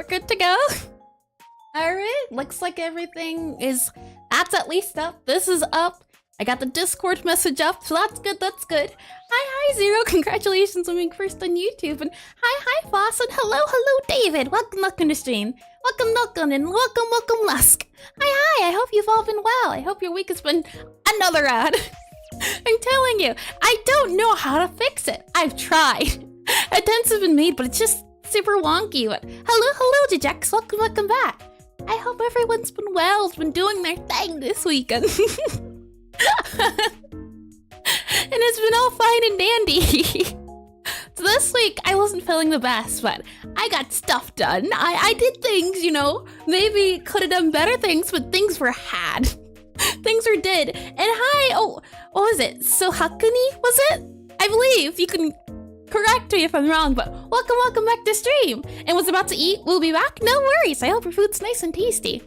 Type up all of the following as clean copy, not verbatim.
Good to go. All right, looks like everything is, that's at least up. This is up. I got the Discord message up, so that's good, that's good. Hi, Zero, congratulations on being first on YouTube. And hi, Foss, and hello, David. Welcome to stream. Welcome, and welcome, Lusk. Hi, I hope you've all been well. I hope your week has been another ad. I'm telling you, I don't know how to fix it. I've tried. Attempts have been made, but it's just super wonky. But hello, Jajax. Welcome back. I hope everyone's been well, been doing their thing this weekend. And it's been all fine and dandy. So this week, I wasn't feeling the best, but I got stuff done. I did things, you know, maybe could have done better things, but things were had. Things were did. And hi, oh, what was it? Sohakuni, was it? I believe. You can correct me if I'm wrong, but welcome back to stream. And was about to eat, we'll be back? No worries. I hope your food's nice and tasty.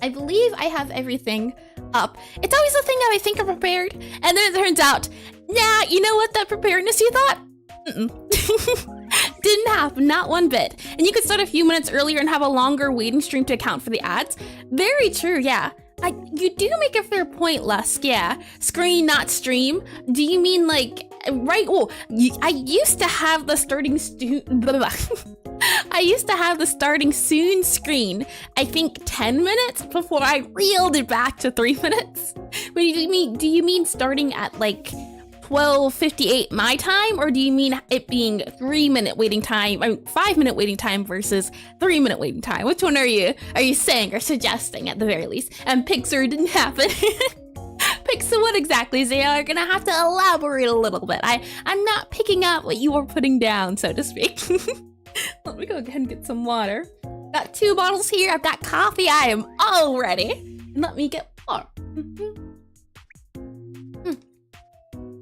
I believe I have everything up. It's always the thing that I think I'm prepared, and then it turns out, nah, you know what, that preparedness you thought? Didn't happen, not one bit. And you could start a few minutes earlier and have a longer waiting stream to account for the ads. Very true, yeah. You do make a fair point, Lusk, yeah. Screen, not stream. Do you mean like, right, oh, I used to have the starting I used to have the starting soon screen, I think 10 minutes before I reeled it back to 3 minutes. But do you mean starting at like 12:58 my time, or do you mean it being 3-minute waiting time, 5-minute waiting time versus 3-minute waiting time? Which one are you saying or suggesting at the very least? And Pixar didn't happen. Pixar, what exactly? So you're gonna have to elaborate a little bit. I'm not picking up what you were putting down, so to speak. Let me go ahead and get some water. Got 2 bottles here. I've got coffee. I am all ready. And let me get more.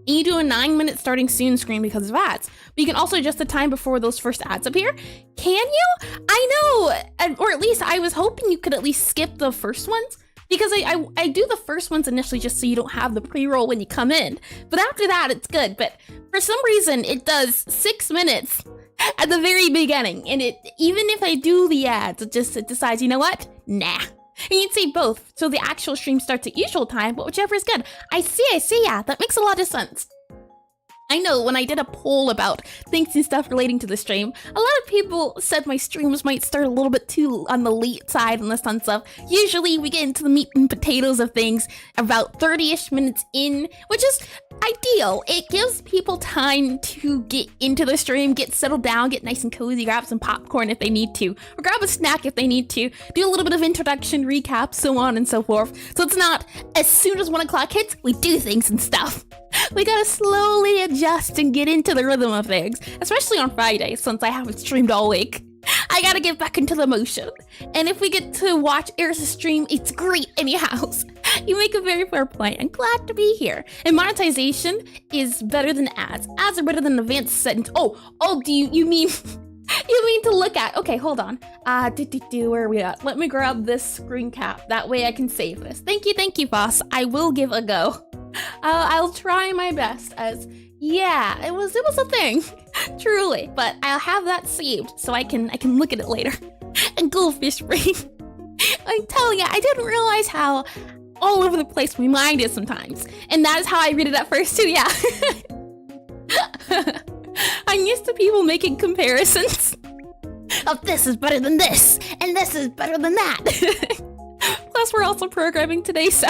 And you do a 9-minute starting soon screen because of ads. But you can also adjust the time before those first ads appear. Can you? I know, or at least I was hoping you could at least skip the first ones. Because I do the first ones initially just so you don't have the pre-roll when you come in. But after that, it's good. But for some reason, it does 6 minutes at the very beginning. And even if I do the ads, it decides, you know what? Nah. And you'd see both. So the actual stream starts at usual time, but whichever is good. I see, yeah. That makes a lot of sense. I know when I did a poll about things and stuff relating to the stream, a lot of people said my streams might start a little bit too on the late side in the sense of usually we get into the meat and potatoes of things about 30-ish minutes in, which is ideal. It gives people time to get into the stream, get settled down, get nice and cozy, grab some popcorn if they need to, or grab a snack if they need to, do a little bit of introduction, recap, so on and so forth. So it's not as soon as 1 o'clock hits, we do things and stuff. We gotta slowly adjust and get into the rhythm of things, especially on Fridays since I haven't streamed all week. I gotta get back into the motion. And if we get to watch Eris' stream, it's great anyhow. You make a very fair point. I'm glad to be here. And monetization is better than ads. Ads are better than advanced settings. Oh, do you mean you mean to look at? Okay, hold on. Where are we at? Let me grab this screen cap. That way I can save this. Thank you, boss. I will give a go. I'll try my best as, yeah, it was a thing, truly, but I'll have that saved so I can look at it later. And goldfish brain. I'm telling you, I didn't realize how all over the place my mind is sometimes. And that is how I read it at first too, yeah. I'm used to people making comparisons. of this is better than this, and this is better than that. Plus, we're also programming today, so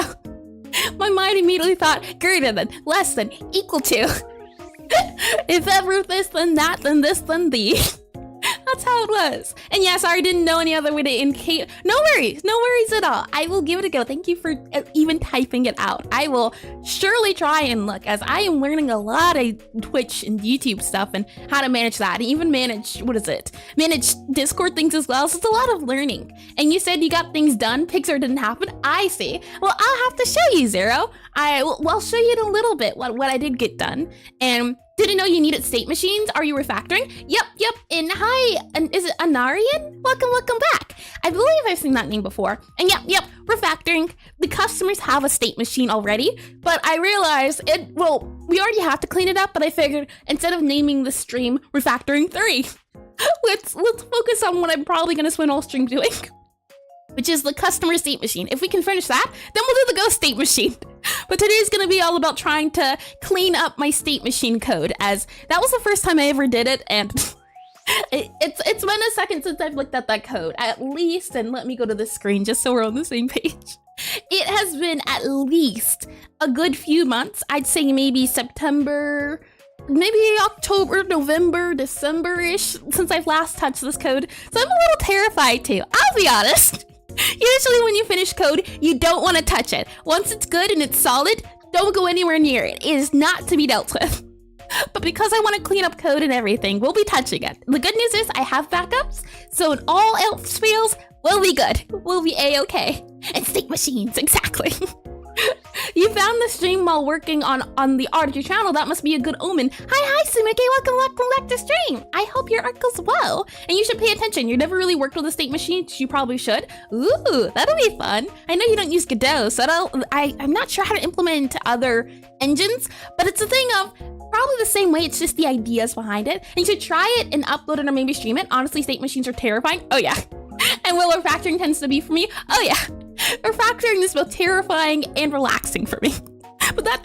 my mind immediately thought greater than, less than, equal to. If ever this, then that, then this, then the. That's how it was. And yeah, sorry, I didn't know any other way to indicate. No worries at all. I will give it a go. Thank you for even typing it out. I will surely try and look, as I am learning a lot of Twitch and YouTube stuff and how to manage that, and even manage, manage Discord things as well. So it's a lot of learning. And you said you got things done. Pixar didn't happen. I see. Well, I'll have to show you, Zero. I'll show you in a little bit what I did get done. And didn't know you needed state machines. Are you refactoring? Yep. And hi, is it Anarian? Welcome back. I believe I've seen that name before. And yep, refactoring. The customers have a state machine already, but I realized we already have to clean it up, but I figured instead of naming the stream Refactoring 3, let's focus on what I'm probably gonna spend all stream doing, which is the customer state machine. If we can finish that, then we'll do the ghost state machine. But today's gonna be all about trying to clean up my state machine code, as that was the first time I ever did it, and it's been a second since I've looked at that code, at least, and let me go to the screen just so we're on the same page. It has been at least a good few months. I'd say maybe September, maybe October, November, December-ish since I've last touched this code. So I'm a little terrified too, I'll be honest. Usually when you finish code, you don't want to touch it. Once it's good and it's solid, don't go anywhere near it. It is not to be dealt with. But because I want to clean up code and everything, we'll be touching it. The good news is I have backups, so in all else fails, we'll be good. We'll be A-okay. And state machines, exactly. You found the stream while working on the art of your channel. That must be a good omen. Hi, Sumike. Welcome back to stream. I hope your art goes well. And you should pay attention. You've never really worked with a state machine. You probably should. Ooh, that'll be fun. I know you don't use Godot, so I'm not sure how to implement it into other engines, but it's a thing of probably the same way. It's just the ideas behind it. And you should try it and upload it or maybe stream it. Honestly, state machines are terrifying. Oh, yeah. And what refactoring tends to be for me? Oh, yeah. Refactoring is both terrifying and relaxing for me. But I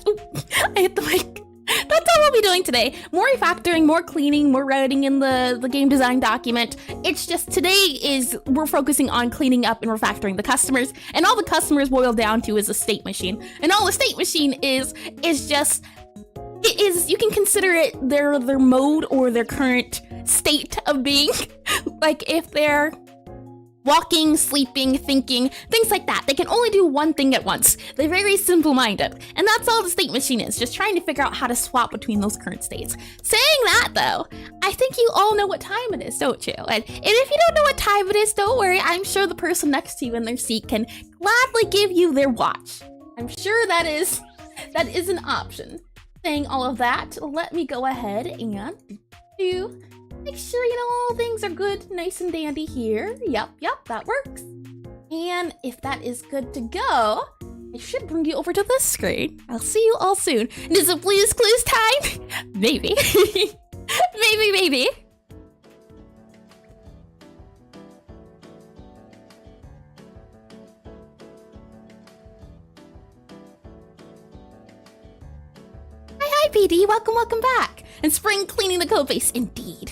hit the mic. That's all we'll be doing today. More refactoring, more cleaning, more writing in the game design document. It's just today we're focusing on cleaning up and refactoring the customers, and all the customers boil down to is a state machine. And all a state machine is you can consider it their mode or their current state of being. Like if they're walking, sleeping, thinking, things like that. They can only do one thing at once. They're very simple-minded. And that's all the state machine is, just trying to figure out how to swap between those current states. Saying that, though, I think you all know what time it is, don't you? And if you don't know what time it is, don't worry. I'm sure the person next to you in their seat can gladly give you their watch. I'm sure that is an option. Saying all of that, let me go ahead and make sure, all things are good, nice and dandy here. Yep, that works. And if that is good to go, I should bring you over to this screen. I'll see you all soon. And is it Blue's Clues time? Maybe. Maybe. Hi, PD. Welcome back. And spring cleaning the code base, indeed.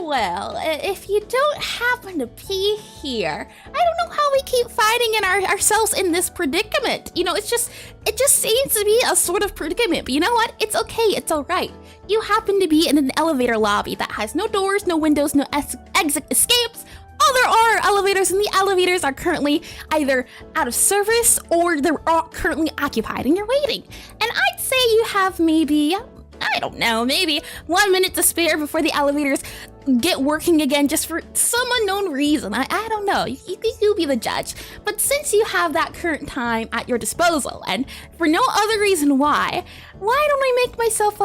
Well, if you don't happen to be here, I don't know how we keep fighting ourselves in this predicament. it just seems to be a sort of predicament, but you know what? It's okay, it's all right. You happen to be in an elevator lobby that has no doors, no windows, no exit escapes. Oh, there are elevators, and the elevators are currently either out of service or they're currently occupied, and you're waiting. And I'd say you have maybe 1 minute to spare before the elevators get working again, just for some unknown reason. I don't know. You be the judge. But since you have that current time at your disposal, and for no other reason why don't I make myself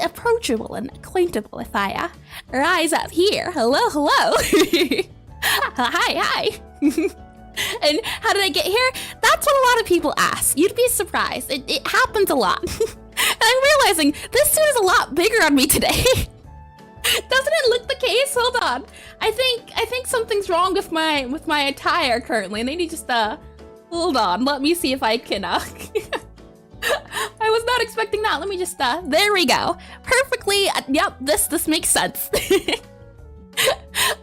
approachable and acquaintable if I rise up here? Hello. Hi. And how did I get here? That's what a lot of people ask. You'd be surprised. It happens a lot. And I'm realizing this suit is a lot bigger on me today. Doesn't it look the case? Hold on. I think something's wrong with my attire currently. And I need just hold on. Let me see if I can I was not expecting that. Let me just, there we go. Perfectly, yep, this makes sense.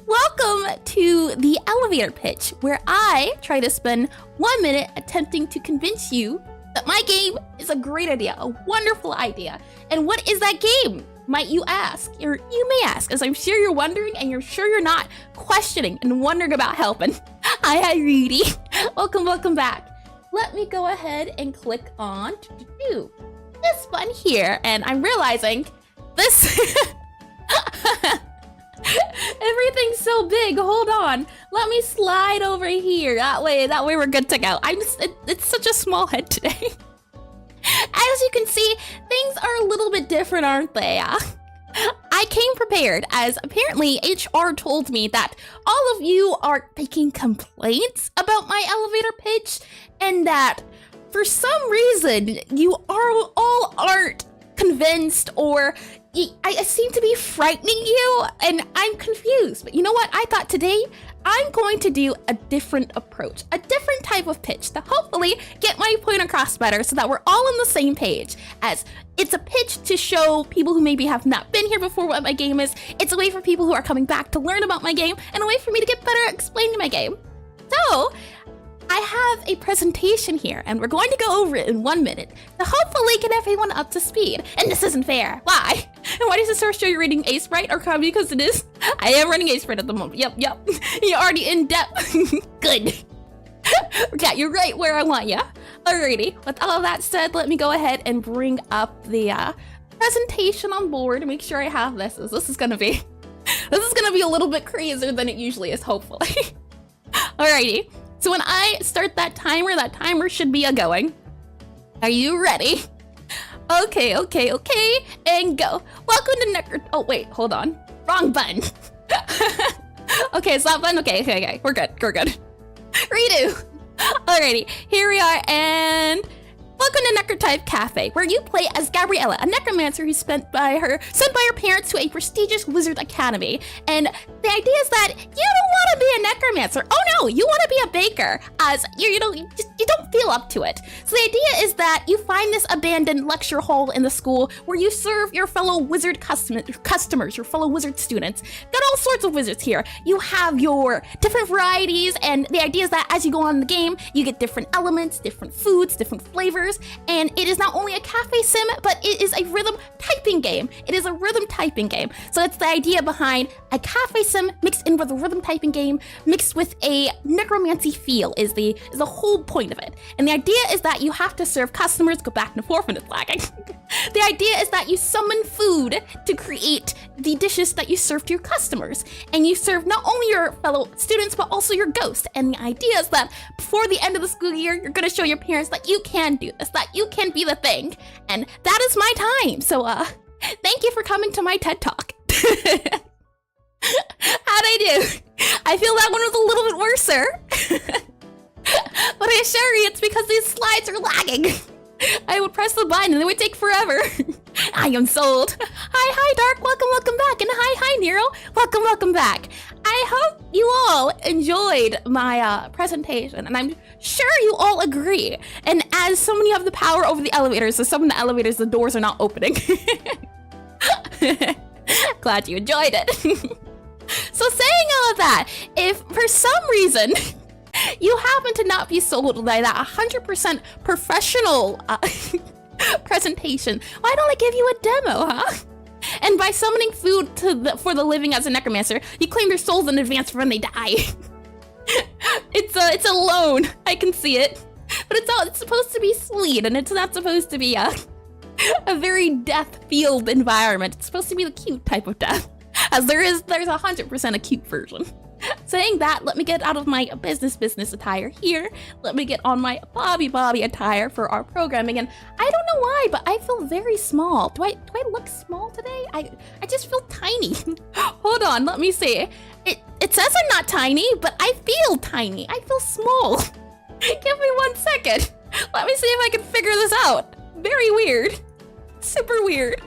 Welcome to the elevator pitch, where I try to spend 1 minute attempting to convince you that my game is a great idea, a wonderful idea. And what is that game, might you ask? Or you may ask, as I'm sure you're wondering, and you're sure you're not questioning and wondering about helping. Hi, Rudy. Welcome back. Let me go ahead and click on this one here, and I'm realizing this everything's so big. Hold on, let me slide over here. That way we're good to go. It's such a small head today. As you can see, things are a little bit different, aren't they? I came prepared, as apparently HR told me that all of you are making complaints about my elevator pitch, and that for some reason you all aren't convinced, or I seem to be frightening you, and I'm confused. But you know what? I thought today I'm going to do a different approach, a different type of pitch to hopefully get my point across better, so that we're all on the same page. As it's a pitch to show people who maybe have not been here before what my game is. It's a way for people who are coming back to learn about my game, and a way for me to get better at explaining my game. So I have a presentation here, and we're going to go over it in 1 minute to hopefully get everyone up to speed. And this isn't fair. Why? And why does the source show you're reading Ace-Sprite or Comedy? Because it is. I am running Ace-Sprite at the moment. Yep. You're already in depth. Good. Yeah, you're right where I want you. Alrighty. With all of that said, let me go ahead and bring up the presentation on board and make sure I have this. This is gonna be a little bit crazier than it usually is, hopefully. Alrighty. So when I start that timer should be a-going. Are you ready? Okay, and go. Welcome to oh wait, hold on. Wrong button. Okay, it's that button? Okay, we're good. Redo. Alrighty, here we are, and welcome to Necrotype Cafe, where you play as Gabriella, a necromancer who's sent by her parents to a prestigious wizard academy. And the idea is that you don't want to be a necromancer. Oh no, you want to be a baker, as you don't feel up to it. So the idea is that you find this abandoned lecture hall in the school where you serve your fellow wizard customers, your fellow wizard students. Got all sorts of wizards here. You have your different varieties, and the idea is that as you go on in the game, you get different elements, different foods, different flavors. And it is not only a cafe sim, but it is a rhythm typing game. So that's the idea behind a cafe sim mixed in with a rhythm typing game, mixed with a necromancy feel is the whole point of it. And the idea is that you have to serve customers, go back and forth when it's lagging. The idea is that you summon food to create the dishes that you serve to your customers. And you serve not only your fellow students, but also your ghost. And the idea is that before the end of the school year, you're gonna show your parents that you can do this, that you can be the thing. And that is my time. So, thank you for coming to my TED Talk. How'd I do? I feel that one was a little bit worser. But I assure you, it's because these slides are lagging. I would press the button and it would take forever. I am sold. Hi, Dark. Welcome back. And hi, Nero. Welcome back. I hope you all enjoyed my presentation, and I'm sure you all agree. And as so many have the power over the elevators, so some of the elevators, the doors are not opening. Glad you enjoyed it. So saying all of that, if for some reason you happen to not be sold by that 100% professional presentation, why don't I give you a demo, huh? And by summoning food for the living as a necromancer, you claim their souls in advance for when they die. It's a loan. I can see it. But it's supposed to be sweet, and it's not supposed to be a very death-filled environment. It's supposed to be the cute type of death, as there's 100% a cute version. Saying that, let me get out of my business attire here. Let me get on my Bobby attire for our programming. And I don't know why, but I feel very small. Do I look small today? I just feel tiny. Hold on, let me see. It says I'm not tiny, but I feel tiny. I feel small. Give me 1 second. Let me see if I can figure this out. Very weird. Super weird.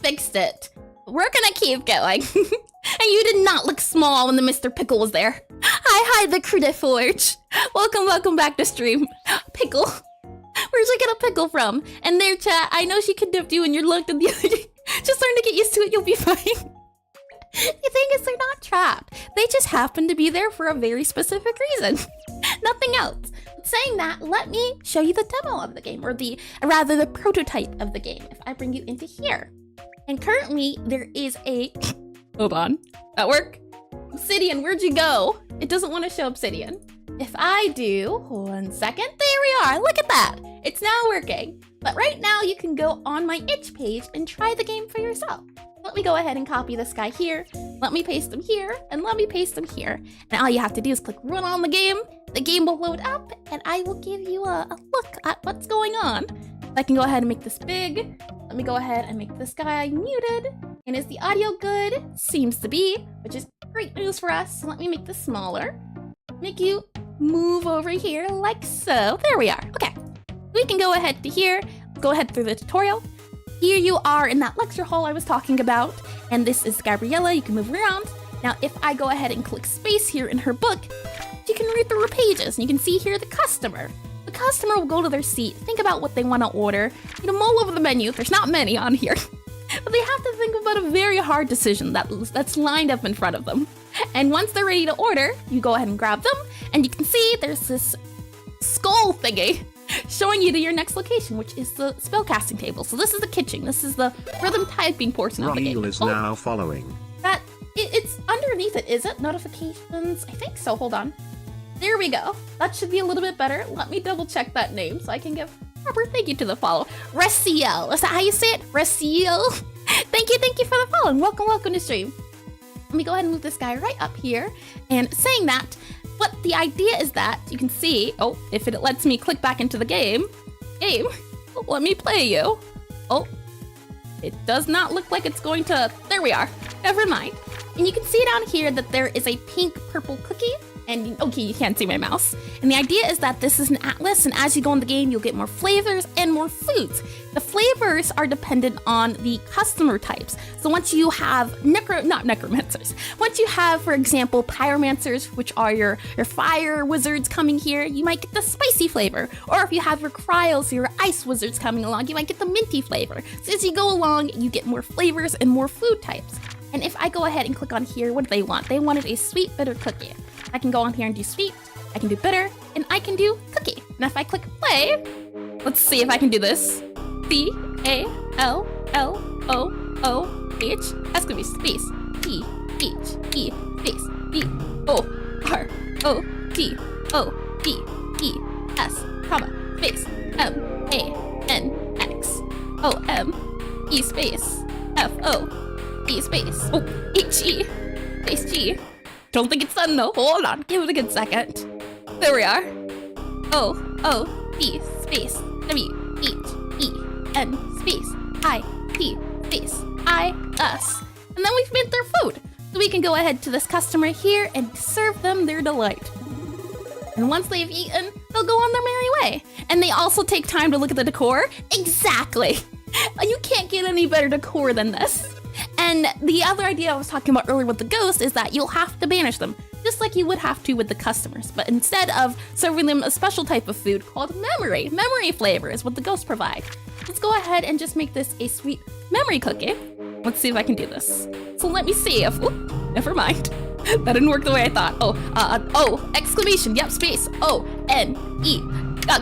fixed it. We're gonna keep going. And you did not look small when the Mr. Pickle was there. Hi, the Crude Forge. Welcome back to stream. Pickle. Where'd you get a pickle from? And there, chat, I know she kidnapped you and you're locked in the other day. Just learn to get used to it, you'll be fine. The thing is, they're not trapped. They just happen to be there for a very specific reason. Nothing else. Saying that, let me show you the demo of the game, or the prototype of the game, if I bring you into here. And currently, there is a... Hold on. That work? Obsidian, where'd you go? It doesn't want to show Obsidian. If I do, 1 second, there we are. Look at that. It's now working. But right now, you can go on my itch page and try the game for yourself. Let me go ahead and copy this guy here. Let me paste him here, and let me paste him here. And all you have to do is click run on the game. The game will load up, and I will give you a look at what's going on. I can go ahead and make this big. Let me go ahead and make this guy muted. And is the audio good? Seems to be, which is great news for us. So let me make this smaller. Make you move over here like so. There we are. Okay. We can go ahead to here. Go ahead through the tutorial. Here you are in that lecture hall I was talking about. And this is Gabriella. You can move around. Now, if I go ahead and click space here in her book, you can read through her pages. And you can see here the customer. The customer will go to their seat, think about what they want to order, mull over the menu. There's not many on here. But they have to think about a very hard decision that's lined up in front of them. And once they're ready to order, you go ahead and grab them, and you can see there's this skull thingy showing you to your next location, which is the spellcasting table. So this is the kitchen. This is the rhythm typing portion of the game. Is now following. It's underneath it, is it? Notifications? I think so. Hold on. There we go. That should be a little bit better. Let me double check that name so I can give proper thank you to the follow. Raciel. Is that how you say it? Raciel. Thank you for the follow. And welcome to stream. Let me go ahead and move this guy right up here. And saying that, what the idea is that you can see, if it lets me click back into the game, let me play you. It does not look like it's going to, there we are. Never mind. And you can see down here that there is a pink purple cookie. And okay, you can't see my mouse. And the idea is that this is an atlas, and as you go in the game, you'll get more flavors and more foods. The flavors are dependent on the customer types. So once you have not necromancers. Once you have, for example, pyromancers, which are your fire wizards coming here, you might get the spicy flavor. Or if you have your cryos, your ice wizards coming along, you might get the minty flavor. So as you go along, you get more flavors and more food types. And if I go ahead and click on here, what do they want? They wanted a sweet bitter cookie. I can go on here and do sweet, I can do bitter, and I can do cookie. And if I click play, let's see if I can do this. C-A-L-L-O-O-H, that's gonna be space, P-H-E, space, B-O-R-O-T-O-D-E-S, comma, space, M-A-N-X-O-M-E space, F-O-E space, H-E, space G. Don't think it's done though. Hold on. Give it a good second. There we are. O-O-D space W-H-E-N space I-T space I-S. And then we've made their food. So we can go ahead to this customer here and serve them their delight. And once they've eaten, they'll go on their merry way. And they also take time to look at the decor. Exactly. You can't get any better decor than this. And the other idea I was talking about earlier with the ghost is that you'll have to banish them, just like you would have to with the customers. But instead of serving them a special type of food called memory flavor is what the ghosts provide. Let's go ahead and just make this a sweet memory cookie. Let's see if I can do this. So let me see if, never mind. That didn't work the way I thought. Exclamation, yep, space, O-N-E,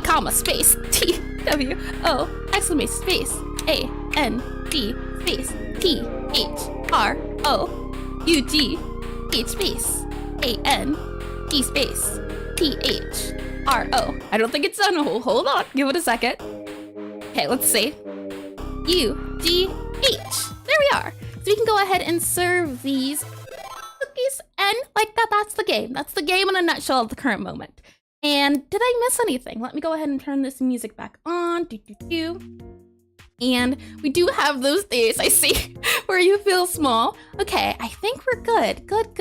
comma, space, T-W-O, exclamation, space, A-N-D, space, T-H-R-O-U-G-H space A-N-D space T-H-R-O. I don't think it's done. Hold on. Give it a second. Okay, let's see. U-G-H. There we are. So we can go ahead and serve these cookies, and like that, that's the game. That's the game in a nutshell at the current moment. And did I miss anything? Let me go ahead and turn this music back on. And we do have those days, I see, where you feel small. Okay, I think we're good. Good.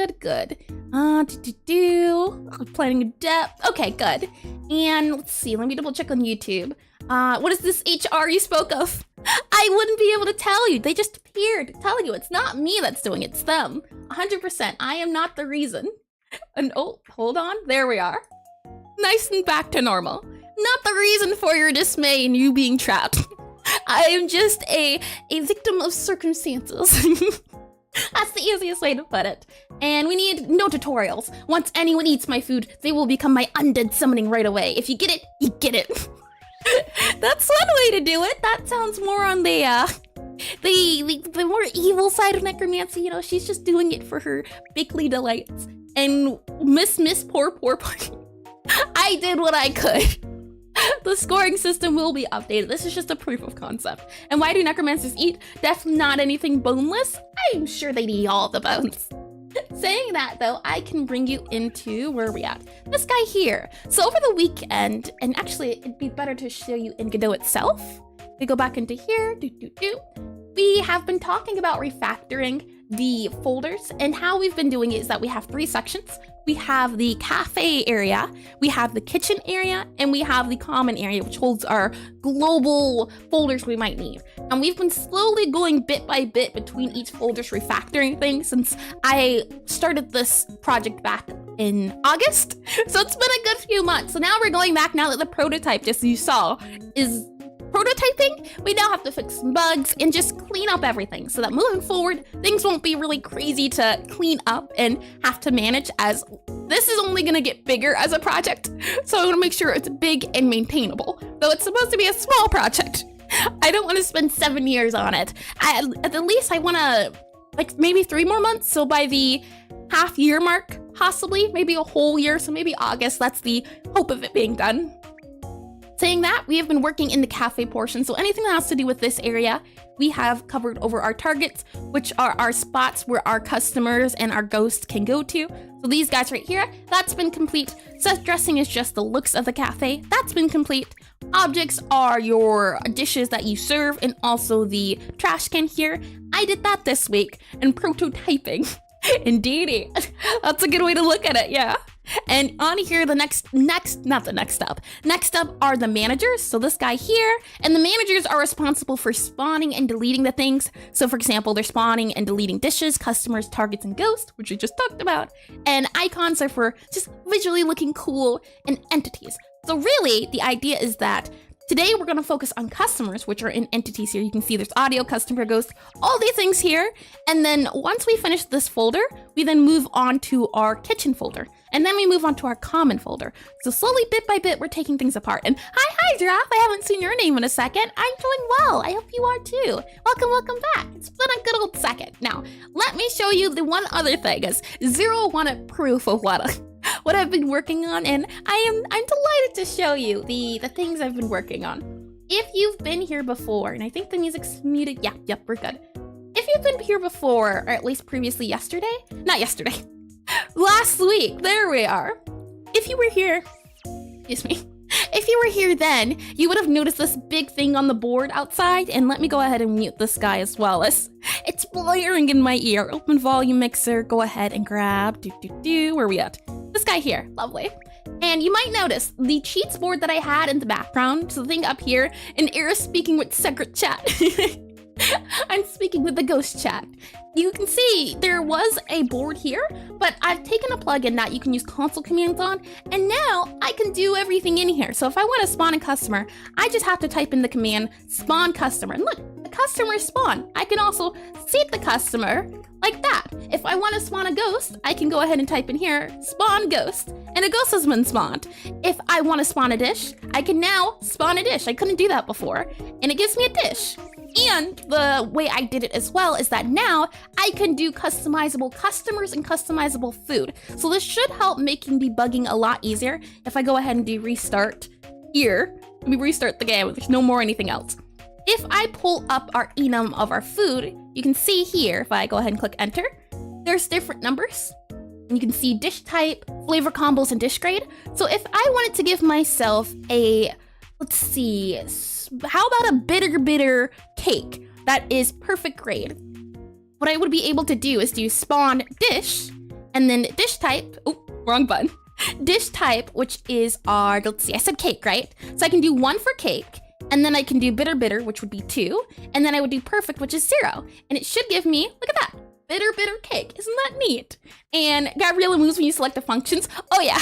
Planning a depth. Okay, good. And let's see, let me double check on YouTube. What is this HR you spoke of? I wouldn't be able to tell you. They just appeared telling you it's not me that's doing it, it's them. 100%. I am not the reason. And oh, hold on. There we are. Nice and back to normal. Not the reason for your dismay and you being trapped. I am just a victim of circumstances. That's the easiest way to put it. And we need no tutorials. Once anyone eats my food, they will become my undead summoning right away. If you get it, you get it. That's one way to do it. That sounds more on the more evil side of necromancy. You know, she's just doing it for her bigly delights. And miss poor. I did what I could. The scoring system will be updated. This is just a proof of concept. And why do necromancers eat? Definitely not anything boneless. I'm sure they'd eat all the bones. Saying that though, I can bring you into, where are we at? This guy here. So over the weekend, and actually it'd be better to show you in Godot itself. We go back into here, we have been talking about refactoring the folders, and how we've been doing it is that we have 3 sections. We have the cafe area, we have the kitchen area, and we have the common area, which holds our global folders we might need. And we've been slowly going bit by bit between each folder's refactoring thing since I started this project back in August. So it's been a good few months. So now we're going back, now that the prototype, just as you saw, is prototyping. We now have to fix some bugs and just clean up everything so that moving forward, things won't be really crazy to clean up and have to manage, as this is only gonna get bigger as a project. So I wanna make sure it's big and maintainable, though it's supposed to be a small project. I don't wanna spend 7 years on it. At the least I wanna, like, maybe 3 more months. So by the half-year mark, possibly, maybe a whole year. So maybe August, that's the hope of it being done. Saying that, we have been working in the cafe portion, so anything that has to do with this area, we have covered over our targets, which are our spots where our customers and our ghosts can go to. So these guys right here, that's been complete. Set dressing is just the looks of the cafe. That's been complete. Objects are your dishes that you serve, and also the trash can here. I did that this week, and prototyping. Indeedy. That's a good way to look at it, yeah. And on here, next up are the managers. So this guy here, and the managers are responsible for spawning and deleting the things. So for example, they're spawning and deleting dishes, customers, targets, and ghosts, which we just talked about. And icons are for just visually looking cool, and entities. So really, the idea is that today we're going to focus on customers, which are in entities here. You can see there's audio, customer, ghost, all these things here. And then once we finish this folder, we then move on to our kitchen folder. And then we move on to our common folder. So slowly, bit by bit, we're taking things apart. And hi, Giraffe. I haven't seen your name in a second. I'm doing well. I hope you are too. Welcome back. It's been a good old second. Now, let me show you the one other thing, as Zero wanted proof of what I've been working on, and I'm delighted to show you the things I've been working on. If you've been here before, and I think the music's muted. Yep, we're good. If you've been here before, or at least previously last week, there we are. If you were here, if you were here then, you would have noticed this big thing on the board outside, and let me go ahead and mute this guy as well, as it's blaring in my ear. Open volume mixer, go ahead and grab, where are we at? This guy here, lovely. And you might notice the cheats board that I had in the background, so the thing up here, and Era's speaking with secret chat. I'm speaking with the ghost chat. You can see there was a board here, but I've taken a plugin that you can use console commands on, and now I can do everything in here. So if I want to spawn a customer, I just have to type in the command spawn customer, and look, the customer spawn. I can also seat the customer like that. If I want to spawn a ghost, I can go ahead and type in here spawn ghost, and a ghost has been spawned. If I want to spawn a dish, I can now spawn a dish. I couldn't do that before, and it gives me a dish. And the way I did it as well is that now I can do customizable customers and customizable food. So this should help making debugging a lot easier. If I go ahead and do restart here, let me restart the game. There's no more anything else. If I pull up our enum of our food, you can see here, if I go ahead and click enter, there's different numbers. And you can see dish type, flavor combos, and dish grade. So if I wanted to give myself a, let's see, how about a bitter cake that is perfect grade? What I would be able to do is do spawn dish, and then dish type, oh, wrong button. Dish type, which is our, let's see, I said cake, right? So I can do 1 for cake, and then I can do bitter, which would be 2, and then I would do perfect, which is 0. And it should give me, look at that, bitter cake. Isn't that neat? And Gabriella moves when you select the functions. Oh yeah,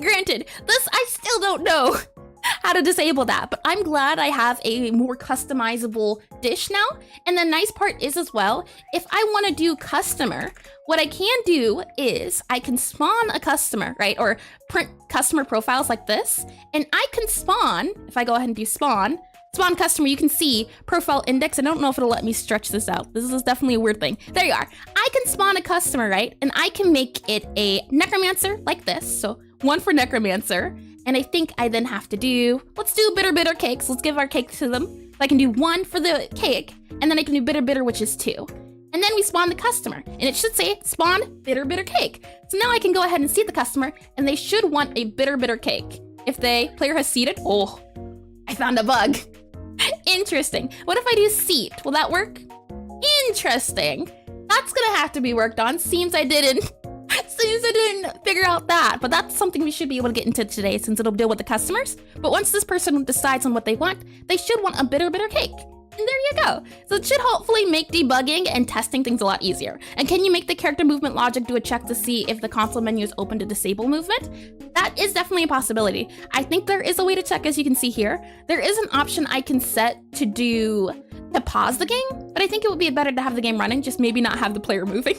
granted, this, I still don't know how to disable that, but I'm glad I have a more customizable dish now. And the nice part is as well, if I want to do customer, what I can do is I can spawn a customer, right? Or print customer profiles like this. And I can spawn, if I go ahead and do spawn customer, you can see profile index. I don't know if it'll let me stretch this out. This is definitely a weird thing. There you are. I can spawn a customer, right? And I can make it a necromancer like this. So 1 for necromancer. And I think I then have to do, let's do bitter cakes. Let's give our cake to them. I can do 1 for the cake, and then I can do bitter, which is 2. And then we spawn the customer, and it should say spawn bitter cake. So now I can go ahead and seat the customer, and they should want a bitter cake. If the player has seated, oh, I found a bug. Interesting. What if I do seat? Will that work? Interesting. That's gonna have to be worked on. Seems I didn't figure out that, but that's something we should be able to get into today since it'll deal with the customers. But once this person decides on what they want, they should want a bitter cake. And there you go. So it should hopefully make debugging and testing things a lot easier. And can you make the character movement logic do a check to see if the console menu is open to disable movement? That is definitely a possibility. I think there is a way to check, as you can see here. There is an option I can set to pause the game, but I think it would be better to have the game running, just maybe not have the player moving.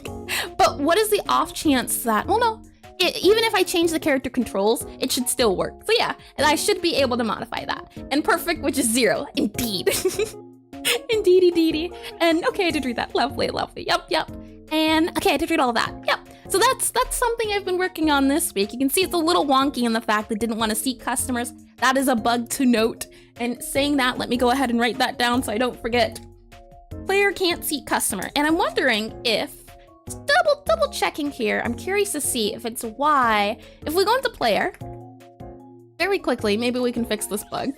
But what is the off chance that, well, no, even if I change the character controls, it should still work. So yeah, and I should be able to modify that. And perfect, which is 0, indeed. Indeedy. And okay, I did read that. Lovely. Yep. And okay, I did read all that. Yep. So that's something I've been working on this week. You can see it's a little wonky in the fact that it didn't want to seat customers. That is a bug to note. And saying that, let me go ahead and write that down so I don't forget. Player can't seat customer. And I'm wondering if, double checking here, I'm curious to see if it's why, if we go into player, very quickly, maybe we can fix this bug.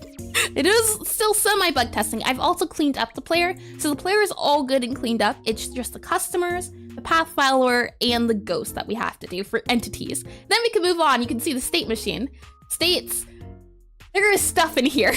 It is still semi-bug testing. I've also cleaned up the player, so the player is all good and cleaned up. It's just the customers, the path follower, and the ghost that we have to do for entities. Then we can move on. You can see the state machine. States, there is stuff in here.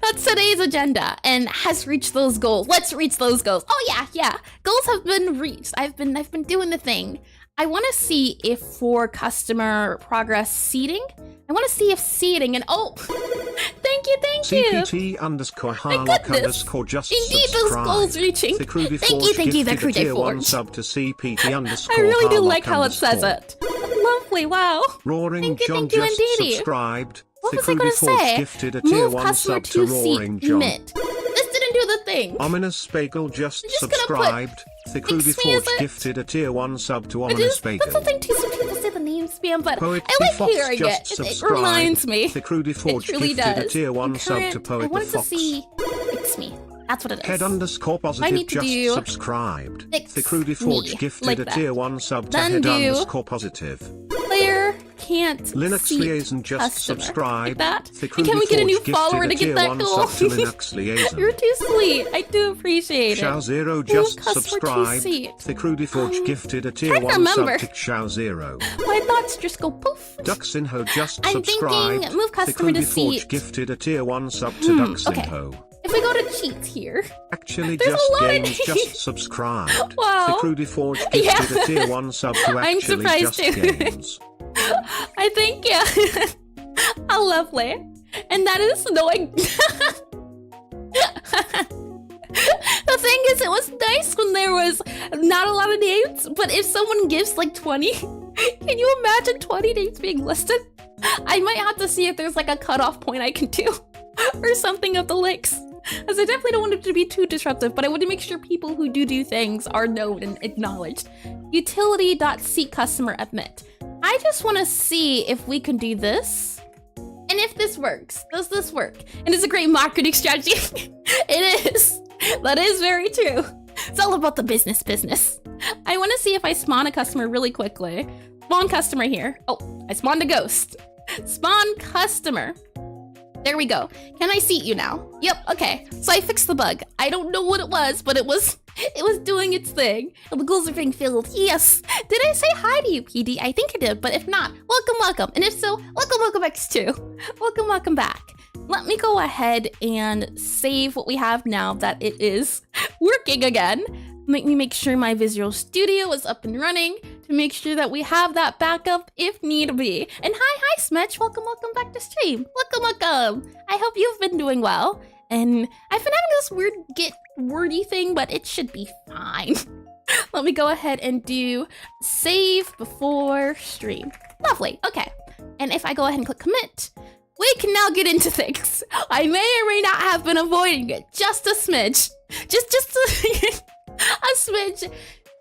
That's today's agenda and has reached those goals. Let's reach those goals. Oh yeah. Goals have been reached. I've been doing the thing. I want to see if for customer progress seating, I want to see if seating and thank you. CPT _ Harlock _ just indeed, those goals reaching. Thank you, the Necrotype Cafe. Sub to CPT _ I really do like how it says it. Lovely, wow. Roaring John thank you, just indeedy. subscribed. What was I going to say? Gifted a tier Move 1 customer sub to Roaring John. Mid. This didn't do the thing. Ominous Bagel just I'm just subscribed. Thicrudy Forge gifted a tier 1 sub to Ominous Bagel. That's the thing too, some people say the name spam, but Poet I like Fox hearing just it. It reminds me. Thicrudy Forge really gifted does. a tier 1 sub to Poet I wanted Fox. to see Fix Me. That's what it is. Head _ positive just subscribed. Thicrudy Forge gifted like a that. tier 1 sub to Then Head do _ positive. Player can't Linux seat Liaison just customer. subscribed. Like that? And Thicrudy can we get a new Forge follower to gifted get a tier that 1 goal? sub to Linux Liaison. You're too sweet. I do appreciate it. Xiao0 Move just customer to subscribed. seat. Thicrudy Forge gifted a tier trying to 1 sub remember. to Xiao0. My thoughts just go poof. Duxinho just I'm subscribed. thinking move customer to Thicrudy Forge seat. gifted a tier 1 sub to Duxinho. If we go to cheats here, Actually, there's Just a lot of Games names. just subscribed. Wow. Thicrudy Forge gifted a tier 1 sub to I'm Actually surprised Just too. Games. I think, yeah. How lovely. And that is annoying. The thing is, it was nice when there was not a lot of names, but if someone gives like 20, can you imagine 20 names being listed? I might have to see if there's like a cutoff point I can do or something of the likes. As I definitely don't want it to be too disruptive, but I want to make sure people who do things are known and acknowledged. Utility.seat customer admit. I just want to see if we can do this. And if this works. Does this work? And it's a great marketing strategy. It is. That is very true. It's all about the business. I want to see if I spawn a customer really quickly. Spawn customer here. Oh, I spawned a ghost. Spawn customer. There we go. Can I seat you now? Yep, okay. So I fixed the bug. I don't know what it was, but it was doing its thing. And the goals are being filled. Yes. Did I say hi to you, PD? I think I did, but if not, welcome. And if so, welcome back too. Welcome back. let me go ahead and save what we have now that it is working again. Let me make sure my Visual Studio is up and running to make sure that we have that backup if need be. And hi, Smetch. Welcome back to stream. Welcome. I hope you've been doing well. And I've been having this weird get wordy thing, but it should be fine. Let me go ahead and do save before stream. Lovely. Okay. And if I go ahead and click commit, we can now get into things. I may or may not have been avoiding it just a smidge. Just a smidge.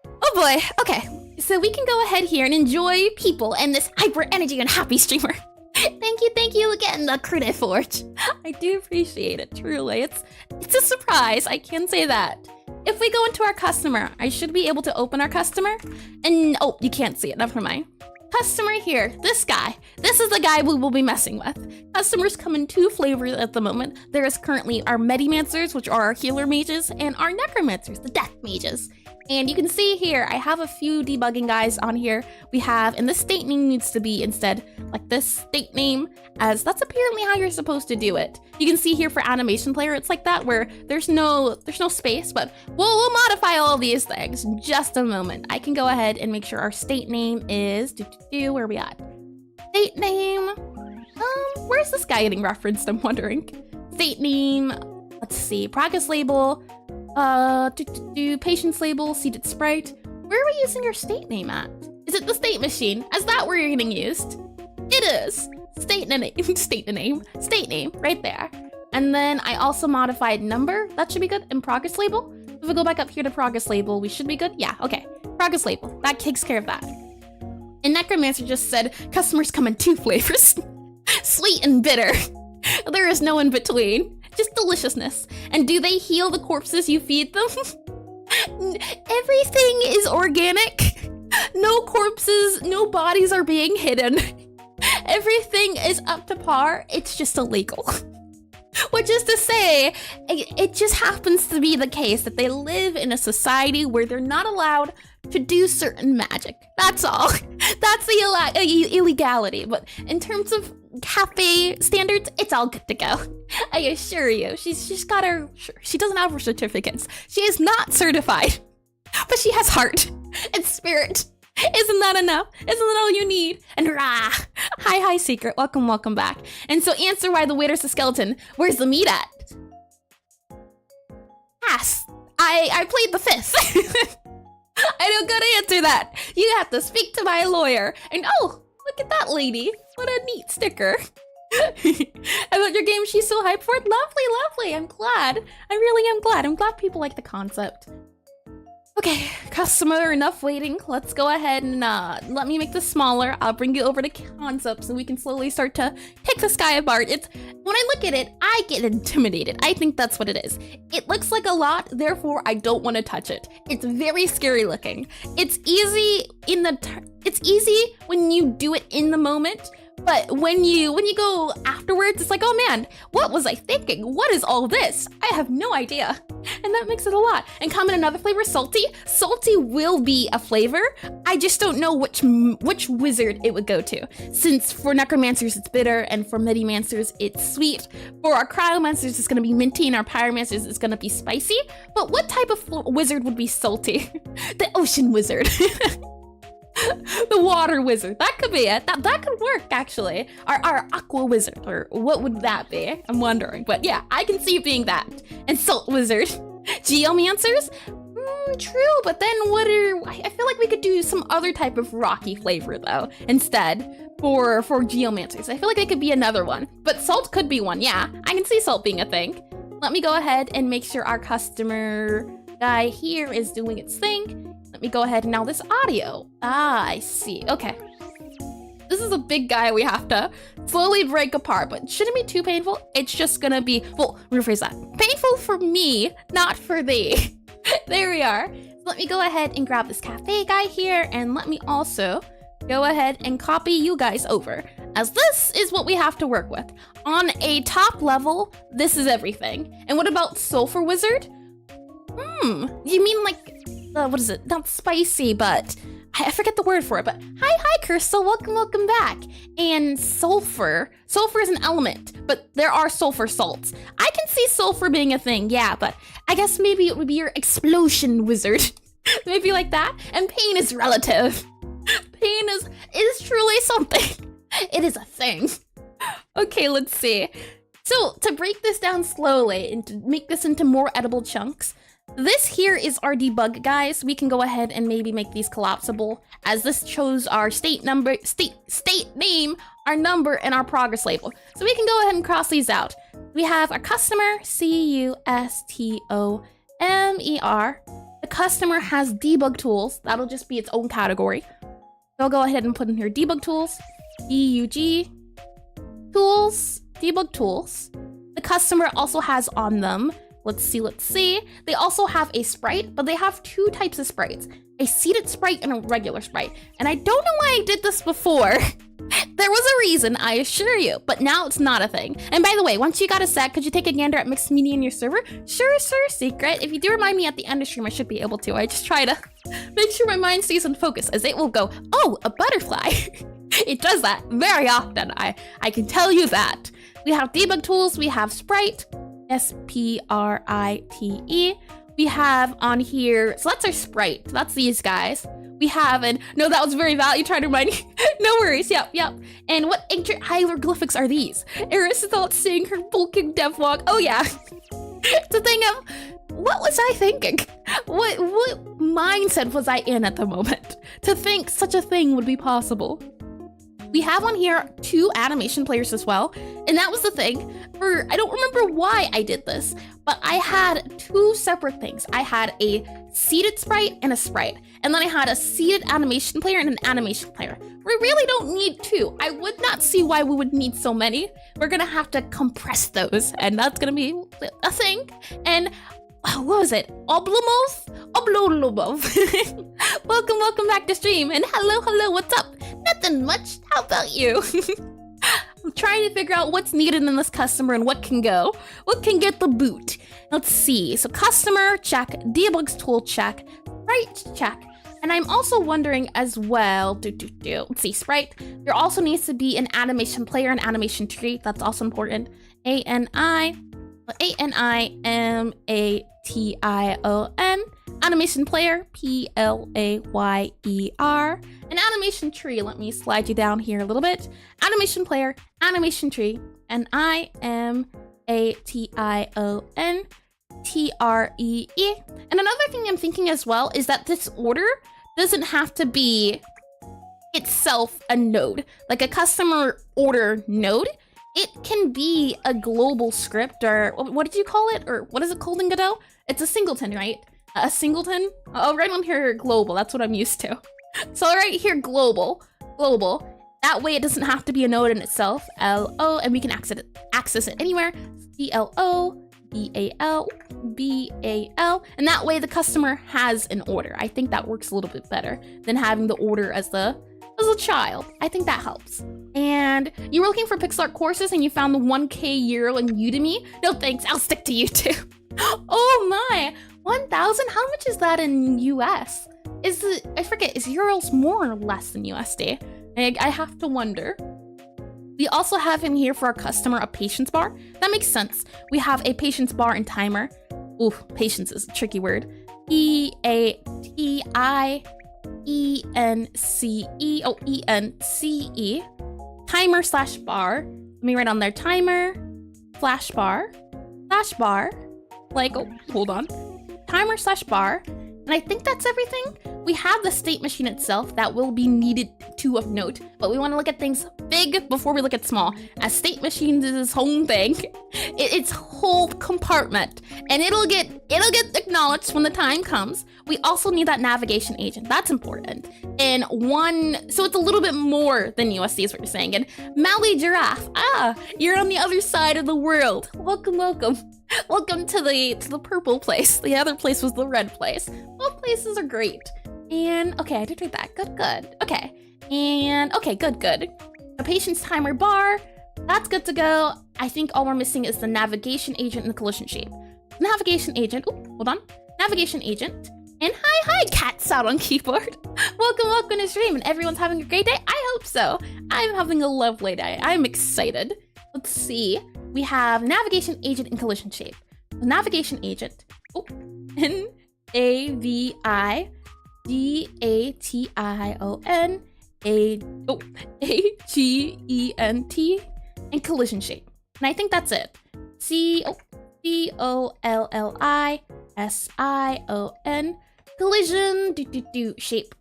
Oh boy. Okay. So we can go ahead here and enjoy people and this hyper energy and happy streamer. Thank you again, Necrotype Forge. I do appreciate it, truly. It's a surprise, I can say that. If we go into our customer, I should be able to open our customer. And, oh, you can't see it, never mind. Customer here, this guy. This is the guy we will be messing with. Customers come in 2 flavors at the moment. There is currently our Medimancers, which are our healer mages, and our Necromancers, the death mages. And you can see here, I have a few debugging guys on here. We have, and the state name needs to be instead like this state name, as that's apparently how you're supposed to do it. You can see here for animation player, it's like that where there's no space, but we'll modify all these things in just a moment. I can go ahead and make sure our state name is, where are we at? State name, where's this guy getting referenced, I'm wondering. State name, let's see, progress label, patience label, seated sprite. Where are we using your state name at? Is it the state machine? Is that where you're getting used? It is. State name, right there. And then I also modified number. That should be good. And progress label. If we go back up here to progress label, we should be good. Yeah, okay. Progress label. That takes care of that. And Necromancer just said, customers come in 2 flavors. Sweet and bitter. There is no in between. Just deliciousness. And do they heal the corpses you feed them? Everything is organic. No corpses, no bodies are being hidden. Everything is up to par. It's just illegal. Which is to say, it just happens to be the case that they live in a society where they're not allowed to do certain magic. That's all. That's the illegality. But in terms of cafe standards, it's all good to go. I assure you. She's got her, she doesn't have her certificates. She is not certified, but she has heart and spirit. Isn't that enough? Isn't that all you need? And rah! Hi, Secret. Welcome back. And so answer why the waiter's a skeleton. Where's the meat at? Ass. I played the 5th. I don't gotta answer that. You have to speak to my lawyer. And oh, look at that lady. What a neat sticker. About your game, she's so hyped for it. Lovely. I'm glad. I really am glad. I'm glad people like the concept. Okay, customer, enough waiting. Let's go ahead and let me make this smaller. I'll bring you over to concepts and we can slowly start to pick this guy apart. When I look at it, I get intimidated. I think that's what it is. It looks like a lot, therefore I don't want to touch it. It's very scary looking. It's easy when you do it in the moment, but when you go afterwards, it's like, oh man, what was I thinking? What is all this? I have no idea. And that makes it a lot. And come in another flavor, salty. Salty will be a flavor. I just don't know which wizard it would go to. Since for Necromancers, it's bitter, and for Medimancers, it's sweet. For our Cryomancers, it's gonna be minty, and our Pyromancers, it's gonna be spicy. But what type of wizard would be salty? The ocean wizard. The water wizard. That could be it. That could work, actually. Our aqua wizard, or what would that be? I'm wondering. But yeah, I can see it being that. And salt wizard. Geomancers? True, but then I feel like we could do some other type of rocky flavor, though, instead for Geomancers. I feel like it could be another one. But salt could be one, yeah. I can see salt being a thing. Let me go ahead and make sure our customer guy here is doing its thing. Let me go ahead and now this audio. I see. Okay. This is a big guy we have to slowly break apart, but shouldn't be too painful. It's just gonna be, well, rephrase that. Painful for me, not for thee. There we are. Let me go ahead and grab this cafe guy here, and let me also go ahead and copy you guys over, as this is what we have to work with. On a top level, this is everything. And what about Sulfur Wizard? You mean like, what is it? Not spicy, but I forget the word for it, but hi, Crystal, welcome back. And sulfur is an element, but there are sulfur salts. I can see sulfur being a thing, yeah, but I guess maybe it would be your explosion wizard. Maybe like that. And pain is relative. Pain is truly something. It is a thing. Okay, let's see. So to break this down slowly and to make this into more edible chunks, this here is our debug, guys. We can go ahead and maybe make these collapsible, as this shows our state name, our number, and our progress label. So we can go ahead and cross these out. We have our customer, customer. The customer has debug tools. That'll just be its own category. So I'll go ahead and put in here debug tools, DUG, tools, debug tools. The customer also has on them, let's see. They also have a sprite, but they have two types of sprites, a seated sprite and a regular sprite. And I don't know why I did this before. There was a reason, I assure you, but now it's not a thing. And by the way, once you got a set, could you take a gander at mixed media in your server? Sure, secret. If you do remind me at the end of stream, I should be able to. I just try to make sure my mind stays in focus, as it will go, oh, a butterfly. It does that very often, I can tell you that. We have debug tools, we have sprite, SPRITE. We have on here, so that's our sprite. That's these guys. We have, and no, that was very valid. You tried to remind me. No worries, yep. And what ancient hieroglyphics are these? Aristotle saying her bulking devlog. Oh yeah. It's a thing of, what was I thinking? What mindset was I in at the moment to think such a thing would be possible? We have on here 2 animation players as well, and that was the thing. I don't remember why I did this, but I had 2 separate things. I had a seated sprite and a sprite, and then I had a seated animation player and an animation player. We really don't need 2. I would not see why we would need so many. We're gonna have to compress those, and that's gonna be a thing. And what was it? Oblomov? Welcome back to stream. And hello, what's up? Nothing much. How about you? I'm trying to figure out what's needed in this customer and what can go. What can get the boot? Let's see. So customer, check. Debugs tool, check. Sprite, check. And I'm also wondering as well, let's see, sprite. There also needs to be an animation player, an animation tree. That's also important. ANIMATION, animation player, PLAYER, an animation tree. Let me slide you down here a little bit. Animation player, animation tree, and IMATION TREE. And another thing I'm thinking as well is that this order doesn't have to be itself a node, like a customer order node. It can be a global script, or what did you call it? Or what is it called in Godot? It's a singleton, right? A singleton? I'll write on here global, that's what I'm used to. So I'll write here global. That way it doesn't have to be a node in itself. LO, and we can access it anywhere. CLO, BAL, BAL, and that way the customer has an order. I think that works a little bit better than having the order as a child. I think that helps. And you were looking for pixel art courses and you found the 1K euro in Udemy? No thanks, I'll stick to YouTube. Oh my, 1,000? How much is that in US? I forget, is euros more or less than USD? I have to wonder. We also have in here for our customer a patience bar. That makes sense. We have a patience bar and timer. Ooh, patience is a tricky word. ENCE. Timer slash bar. Let me write on there timer slash bar. Like, oh, hold on. Timer slash bar. And I think that's everything. We have the state machine itself that will be needed to of note, but we want to look at things big before we look at small, as state machines is its whole thing, its whole compartment, and it'll get acknowledged when the time comes. We also need that navigation agent. That's important. And so it's a little bit more than USD is what you're saying. And Maui Giraffe, you're on the other side of the world. Welcome. Welcome to the purple place. The other place was the red place. Both places are great. And okay, I did read that. Good. Okay. And okay, good. A patience timer bar. That's good to go. I think all we're missing is the navigation agent and the collision shape. Navigation agent. Oh, hold on. Navigation agent. And hi, cats out on keyboard. Welcome to stream, and everyone's having a great day. I hope so. I'm having a lovely day. I'm excited. Let's see. We have navigation agent and collision shape. The navigation agent. Oh, NAVIGATION AGENT and collision shape. And I think that's it. COLLISION collision shape.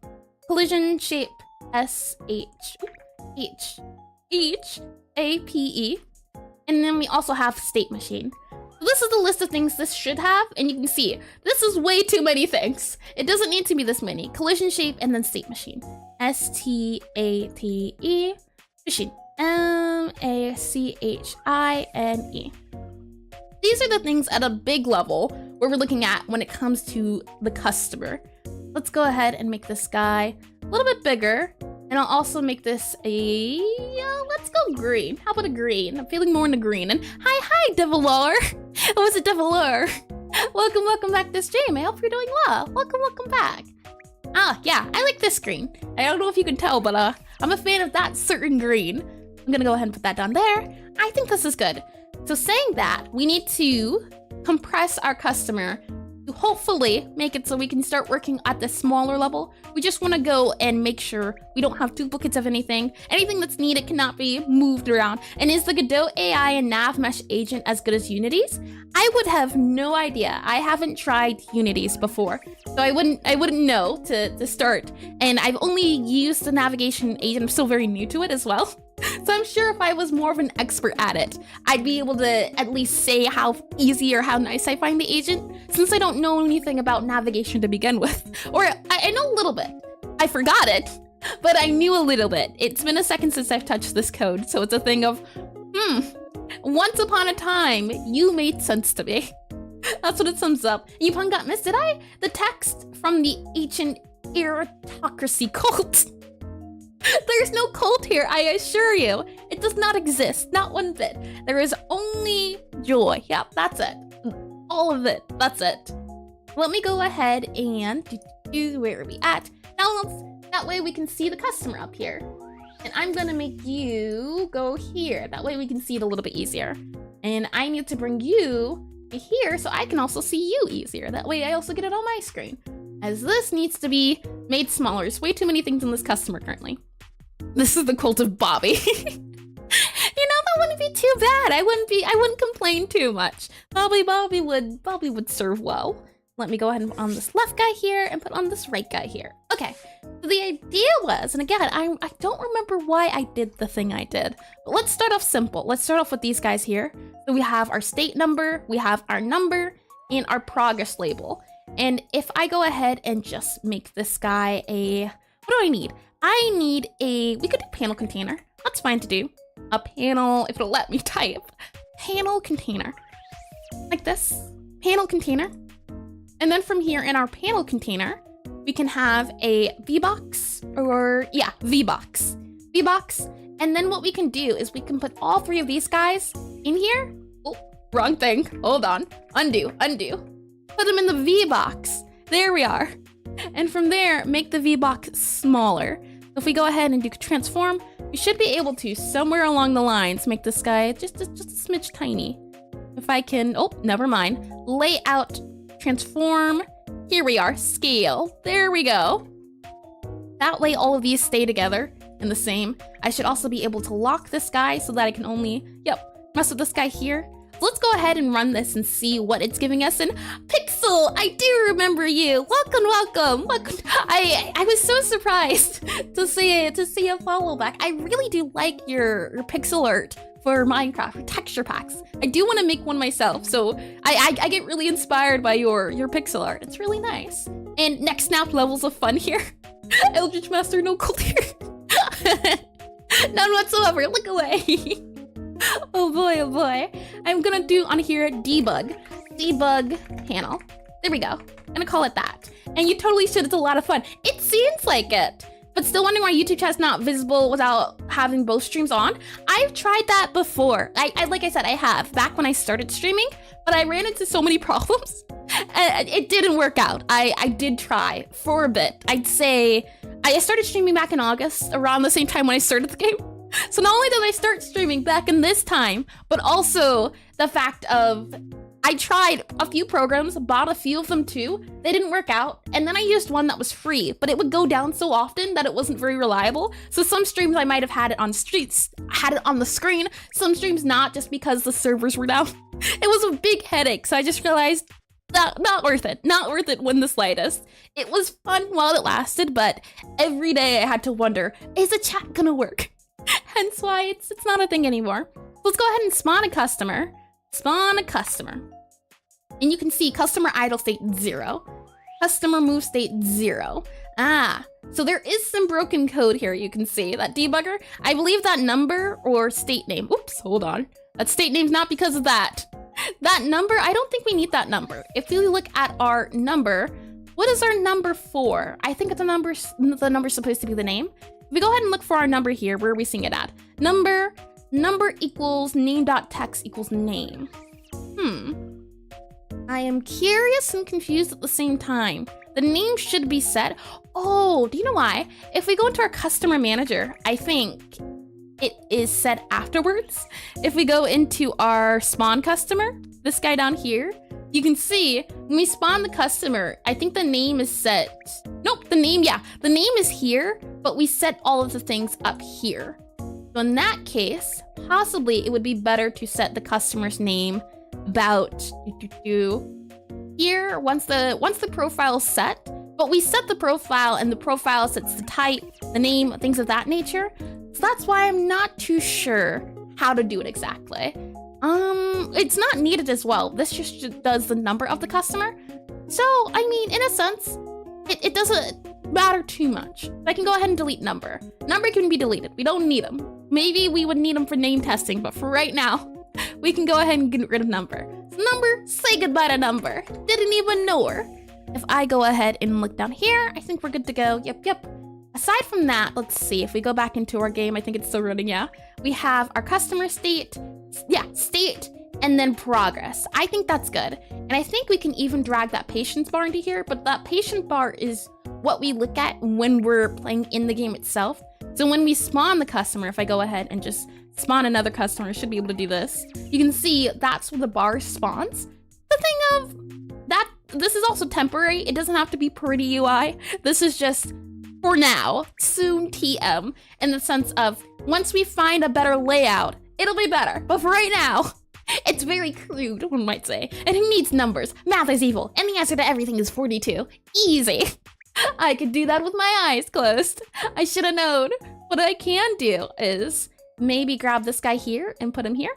Collision shape SHAPE. And then we also have state machine. So this is the list of things this should have, and you can see this is way too many things. It doesn't need to be this many. Collision shape and then state machine. STATE machine. MACHINE. These are the things at a big level where we're looking at when it comes to the customer. Let's go ahead and make this guy a little bit bigger. And I'll also make this a, let's go green. How about a green? I'm feeling more in the green. And hi, Devilar. Oh, is it Devilar? Welcome back to stream. I hope you're doing well. Welcome back. Ah, yeah, I like this green. I don't know if you can tell, but I'm a fan of that certain green. I'm gonna go ahead and put that down there. I think this is good. So saying that, we need to compress our customer to hopefully make it so we can start working at the smaller level. We just want to go and make sure we don't have duplicates of anything. Anything that's needed cannot be moved around. And is the Godot AI and nav mesh agent as good as Unity's? I would have no idea. I haven't tried Unity's before, so I wouldn't know to start. And I've only used the navigation agent. I'm still very new to it as well. So I'm sure if I was more of an expert at it, I'd be able to at least say how easy or how nice I find the agent, since I don't know anything about navigation to begin with. Or I know a little bit. I forgot it, but I knew a little bit. It's been a second since I've touched this code, so it's a thing of, once upon a time, you made sense to me. That's what it sums up. Yupon got missed, did I? The text from the ancient aristocracy cult. There's no cult here, I assure you. It does not exist, not one bit. There is only joy. Yep, that's it. All of it, that's it. Let me go ahead and where are we at? Now that way we can see the customer up here. And I'm gonna make you go here. That way we can see it a little bit easier. And I need to bring you to here so I can also see you easier. That way I also get it on my screen. As this needs to be made smaller. There's way too many things in this customer currently. This is the cult of Bobby. You know, that wouldn't be too bad. I wouldn't complain too much. Bobby would serve well. Let me go ahead and put on this left guy here and put on this right guy here. Okay, so the idea was, and again, I don't remember why I did the thing I did, but let's start off simple. Let's start off with these guys here. So we have our state number, we have our number, and our progress label. And if I go ahead and just make this guy a, what do I need? I need a, we could do panel container. That's fine to do. A panel, if it'll let me type. Panel container. Like this. Panel container. And then from here in our panel container, we can have a VBox or, yeah, VBox. VBox. And then what we can do is we can put all three of these guys in here. Oh, wrong thing. Hold on. Undo. Put them in the VBox. There we are. And from there, make the VBox smaller. So if we go ahead and do transform, we should be able to, somewhere along the lines, make this guy just a smidge tiny. If I can, oh, never mind. Layout, transform. Here we are, scale. There we go. That way all of these stay together in the same. I should also be able to lock this guy so that I can only, mess with this guy here. So let's go ahead and run this and see what it's giving us in Pixel. I do remember you. Welcome. I was so surprised to see a follow back. I really do like your pixel art for Minecraft, your texture packs. I do want to make one myself, so I get really inspired by your pixel art. It's really nice. And next snap levels of fun here. Eldritch Master, no cool here. None whatsoever. Look away. Oh boy. I'm gonna do on here debug panel. There we go. I'm gonna call it that. And you totally should. It's a lot of fun. It seems like it. But still wondering why YouTube chat's not visible without having both streams on? I've tried that before. I like I said, I have back when I started streaming, but I ran into so many problems It didn't work out. I did try for a bit. I'd say I started streaming back in August, around the same time when I started the game. So not only did I start streaming back in this time, but also the fact of I tried a few programs, bought a few of them too. They didn't work out. And then I used one that was free, but it would go down so often that it wasn't very reliable. So some streams I might have had it on the screen, some streams not, just because the servers were down. It was a big headache. So I just realized not worth it. Not worth it in the slightest. It was fun while it lasted, but every day I had to wonder, is the chat gonna work? Hence why it's not a thing anymore. Let's go ahead and spawn a customer. Spawn a customer. And you can see customer idle state 0. Customer move state 0. So there is some broken code here. You can see that debugger. I believe that number or state name. Oops, hold on. That state name's not because of that. That number, I don't think we need that number. If we look at our number, what is our number for? I think the number's supposed to be the name. If we go ahead and look for our number here, where are we seeing it at? Number equals name.text equals name. I am curious and confused at the same time. The name should be set. Oh, do you know why? If we go into our customer manager, I think it is set afterwards. If we go into our spawn customer, this guy down here, you can see when we spawn the customer, I think the name is set. Nope, the name is here, but we set all of the things up here. So in that case, possibly it would be better to set the customer's name about here once the profile is set. But we set the profile and the profile sets the type, the name, things of that nature. So that's why I'm not too sure how to do it exactly. It's not needed as well. This just does the number of the customer. So, I mean, in a sense, it doesn't matter too much. I can go ahead and delete number. Number can be deleted. We don't need them. Maybe we would need them for name testing, but for right now, we can go ahead and get rid of number. So number, say goodbye to number. Didn't even know her. If I go ahead and look down here, I think we're good to go. Yep. Aside from that, let's see. If we go back into our game, I think it's still running, yeah. We have our customer state, state, and then progress. I think that's good. And I think we can even drag that patience bar into here, but that patience bar is what we look at when we're playing in the game itself. So when we spawn the customer, if I go ahead and just spawn another customer, I should be able to do this. You can see that's where the bar spawns. The thing of that, this is also temporary. It doesn't have to be pretty UI. This is just for now, soon TM, in the sense of once we find a better layout, it'll be better. But for right now, it's very crude, one might say. And who needs numbers? Math is evil, and the answer to everything is 42. Easy. I could do that with my eyes closed. I should have known. What I can do is maybe grab this guy here and put him here.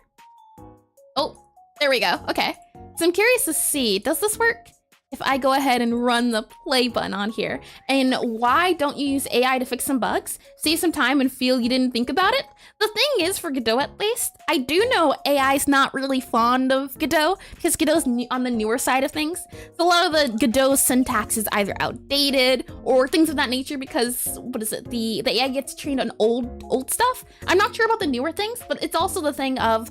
Oh, there we go. Okay. So I'm curious to see, does this work? If I go ahead and run the play button on here, and why don't you use AI to fix some bugs? Save some time and feel you didn't think about it? The thing is, for Godot at least, I do know AI's not really fond of Godot, because Godot's on the newer side of things. So a lot of the Godot syntax is either outdated or things of that nature because, the AI gets trained on old stuff. I'm not sure about the newer things, but it's also the thing of,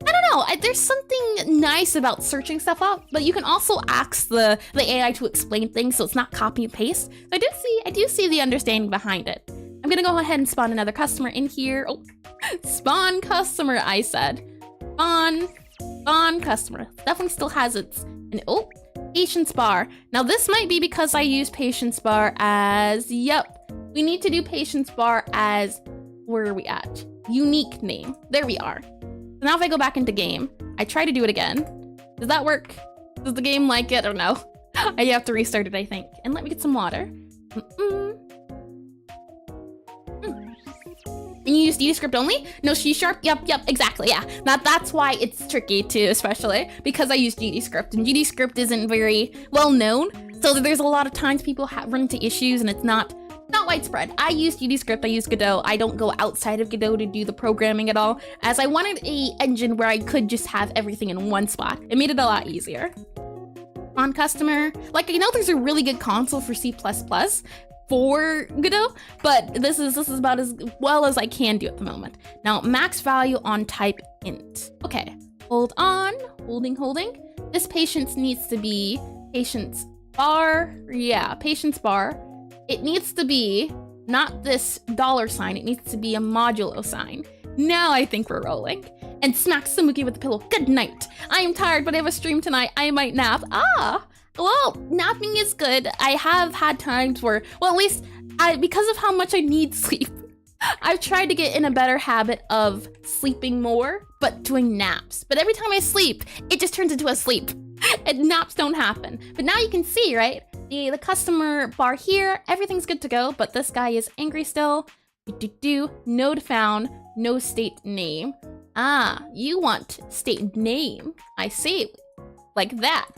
I don't know, there's something nice about searching stuff up, but you can also ask the AI to explain things so it's not copy and paste. So I do see the understanding behind it. I'm gonna go ahead and spawn another customer in here. Oh, spawn customer, I said. Spawn customer. Definitely still has its, and oh, patience bar. Now this might be because I use patience bar as, yep, we need to do patience bar as, where are we at? Unique name, there we are. So now if I go back into game, I try to do it again. Does that work? Does the game like it or no? I have to restart it, I think. And let me get some water. And you use GDScript only? No C#? Yep, exactly, yeah. That's why it's tricky too, especially because I use GDScript, and GDScript isn't very well known. So there's a lot of times people run into issues and it's not widespread. I use GDScript, I use Godot. I don't go outside of Godot to do the programming at all, as I wanted a engine where I could just have everything in one spot. It made it a lot easier. On customer, like I know there's a really good console for C++ for Godot, but this is about as well as I can do at the moment. Now, max value on type int. Okay, Hold on, holding. This patience needs to be patience bar. Yeah, patience bar. It needs to be not this $sign. It needs to be a modulo sign. Now I think we're rolling. And smack Samuki with the pillow. Good night. I am tired, but I have a stream tonight. I might nap. Well, napping is good. I have had times where, well, at least because of how much I need sleep, I've tried to get in a better habit of sleeping more, but doing naps. But every time I sleep, it just turns into a sleep. And naps don't happen. But now you can see, right? The customer bar here, everything's good to go, but this guy is angry still. Node found, no state name. You want state name. I see. Like that.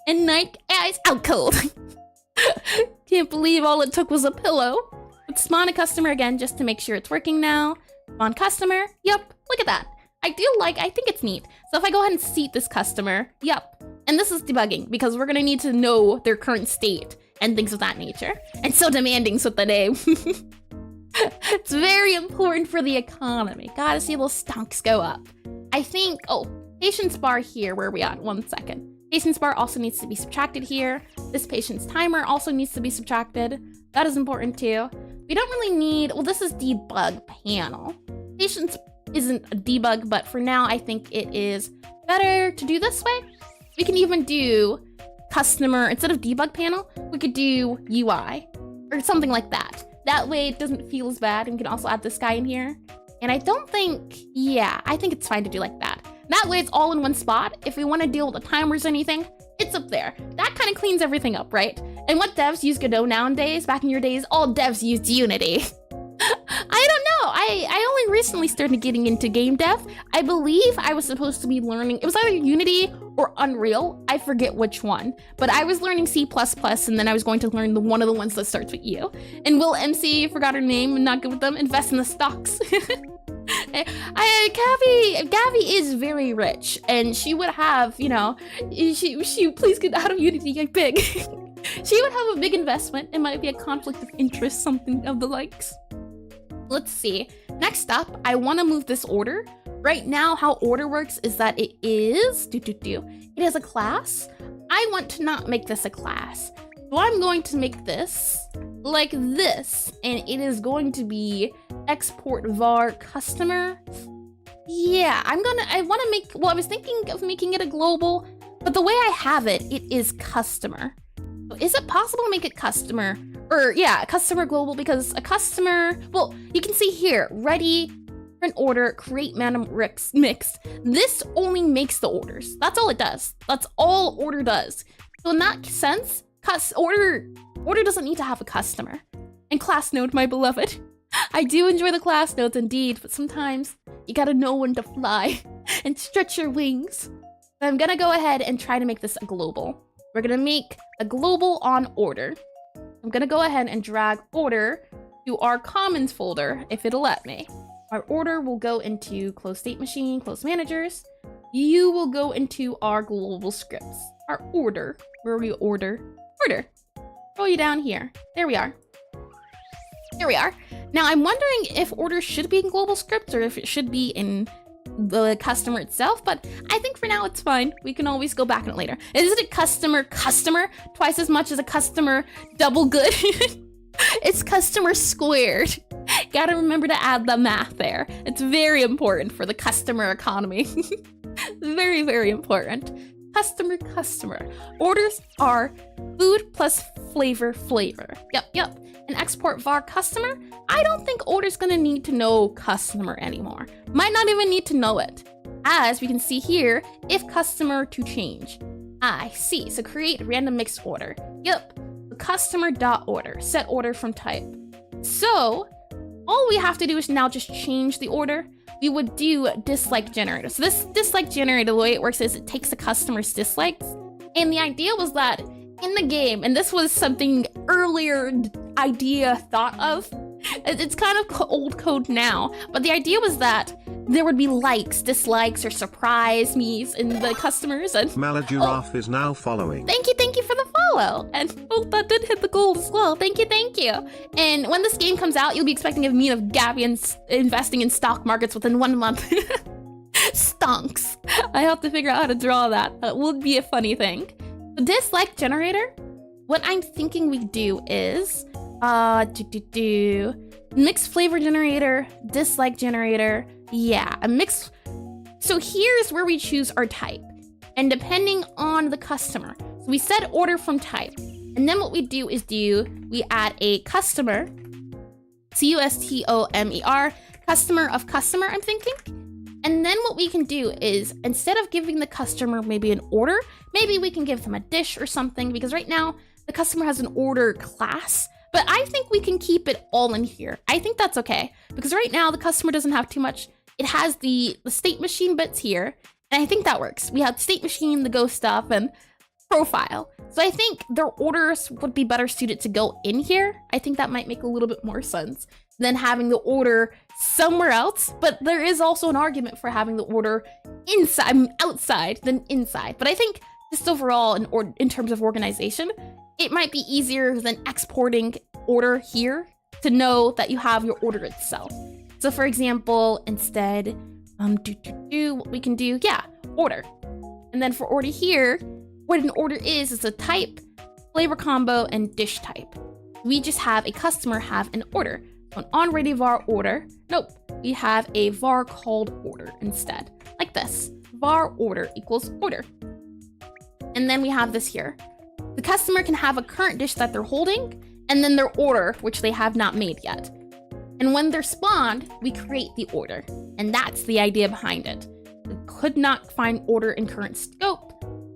And night eyes out cold. Can't believe all it took was a pillow. Let's spawn a customer again just to make sure it's working now. Spawn customer. Yep, look at that. I think it's neat. So if I go ahead and seat this customer, yep. And this is debugging because we're gonna need to know their current state and things of that nature. And so demanding's with the name. It's very important for the economy. Gotta see those stonks go up. I think, patience bar here, where are we at? 1 second. Patience bar also needs to be subtracted here. This patience timer also needs to be subtracted. That is important too. We don't really need, well, this is debug panel. Patience isn't a debug, but for now, I think it is better to do this way. We can even do customer, instead of debug panel, we could do UI or something like that. That way it doesn't feel as bad. And we can also add this guy in here. And I don't think, yeah, I think it's fine to do like that. That way it's all in one spot. If we want to deal with the timers or anything, it's up there. That kind of cleans everything up, right? And what devs use Godot nowadays? Back in your days, all devs used Unity. I don't know. I only recently started getting into game dev. I believe I was supposed to be learning, it was either Unity or Unreal. I forget which one, but I was learning C++ and then I was going to learn one of the ones that starts with U. And Will MC, forgot her name, I'm not good with them, invest in the stocks. Gabby is very rich and she would have, you know, she please get out of Unity, I beg. She would have a big investment. It might be a conflict of interest, something of the likes. Let's see. Next up, I want to move this order. Right now, how order works is that it is, it is a class. I want to not make this a class. So I'm going to make this like this, and it is going to be export var customer. Yeah, I want to make, well, I was thinking of making it a global, but the way I have it, it is customer. So is it possible to make it customer? Or yeah, customer global, because a customer, well, you can see here, ready, print order, create random mix. This only makes the orders. That's all it does. That's all order does. So in that sense, order doesn't need to have a customer. And class node, my beloved. I do enjoy the class nodes indeed, but sometimes you gotta know when to fly and stretch your wings. So I'm gonna go ahead and try to make this a global. We're gonna make a global on order. I'm gonna go ahead and drag order to our commons folder, if it'll let me. Our order will go into close state machine, close managers. You will go into our global scripts. Our order, where are we order? Order. Throw you down here. There we are. Here we are. Now I'm wondering if order should be in global scripts or if it should be in the customer itself, but I think for now it's fine. We can always go back on it later. Isn't it customer twice as much as a customer double good? It's customer squared. Gotta remember to add the math there. It's very important for the customer economy. Very, very important. Customer. Orders are food plus flavor. Yep. And export var customer. I don't think order's gonna need to know customer anymore. Might not even need to know it. As we can see here, if customer to change. I see, so create random mixed order. Yep, customer.order, set order from type. So all we have to do is now just change the order. We would do dislike generator. So this dislike generator, the way it works is it takes the customer's dislikes. And the idea was that in the game, and this was something earlier idea thought of, it's kind of old code now, but the idea was that there would be likes, dislikes, or surprise me's in the customers. And Malagiraffe is now following. Thank you for the follow. And that did hit the gold as well. Thank you. And when this game comes out, you'll be expecting a meme of Gabby investing in stock markets within 1 month. Stonks. I have to figure out how to draw that. That would be a funny thing. The dislike generator, what I'm thinking we do is, mixed flavor generator, dislike generator. Yeah, a mix. So here's where we choose our type. And depending on the customer, so we set order from type. And then what we do is we add a customer, customer, customer of customer, I'm thinking. And then what we can do is, instead of giving the customer maybe an order, maybe we can give them a dish or something, because right now the customer has an order class, but I think we can keep it all in here. I think that's okay, because right now the customer doesn't have too much. It has the state machine bits here, and I think that works. We have state machine, the go stuff, and profile. So I think their orders would be better suited to go in here. I think that might make a little bit more sense than having the order somewhere else. But there is also an argument for having the order outside than inside. But I think just overall in terms of organization, it might be easier than exporting order here to know that you have your order itself. So for example, instead, what we can do, order. And then for order here, what an order is a type, flavor combo, and dish type. We just have a customer have an order. So an onReady var order. Nope, we have a var called order instead, like this. Var order equals order. And then we have this here. The customer can have a current dish that they're holding, and then their order, which they have not made yet. And when they're spawned, we create the order. And that's the idea behind it. We could not find order in current scope.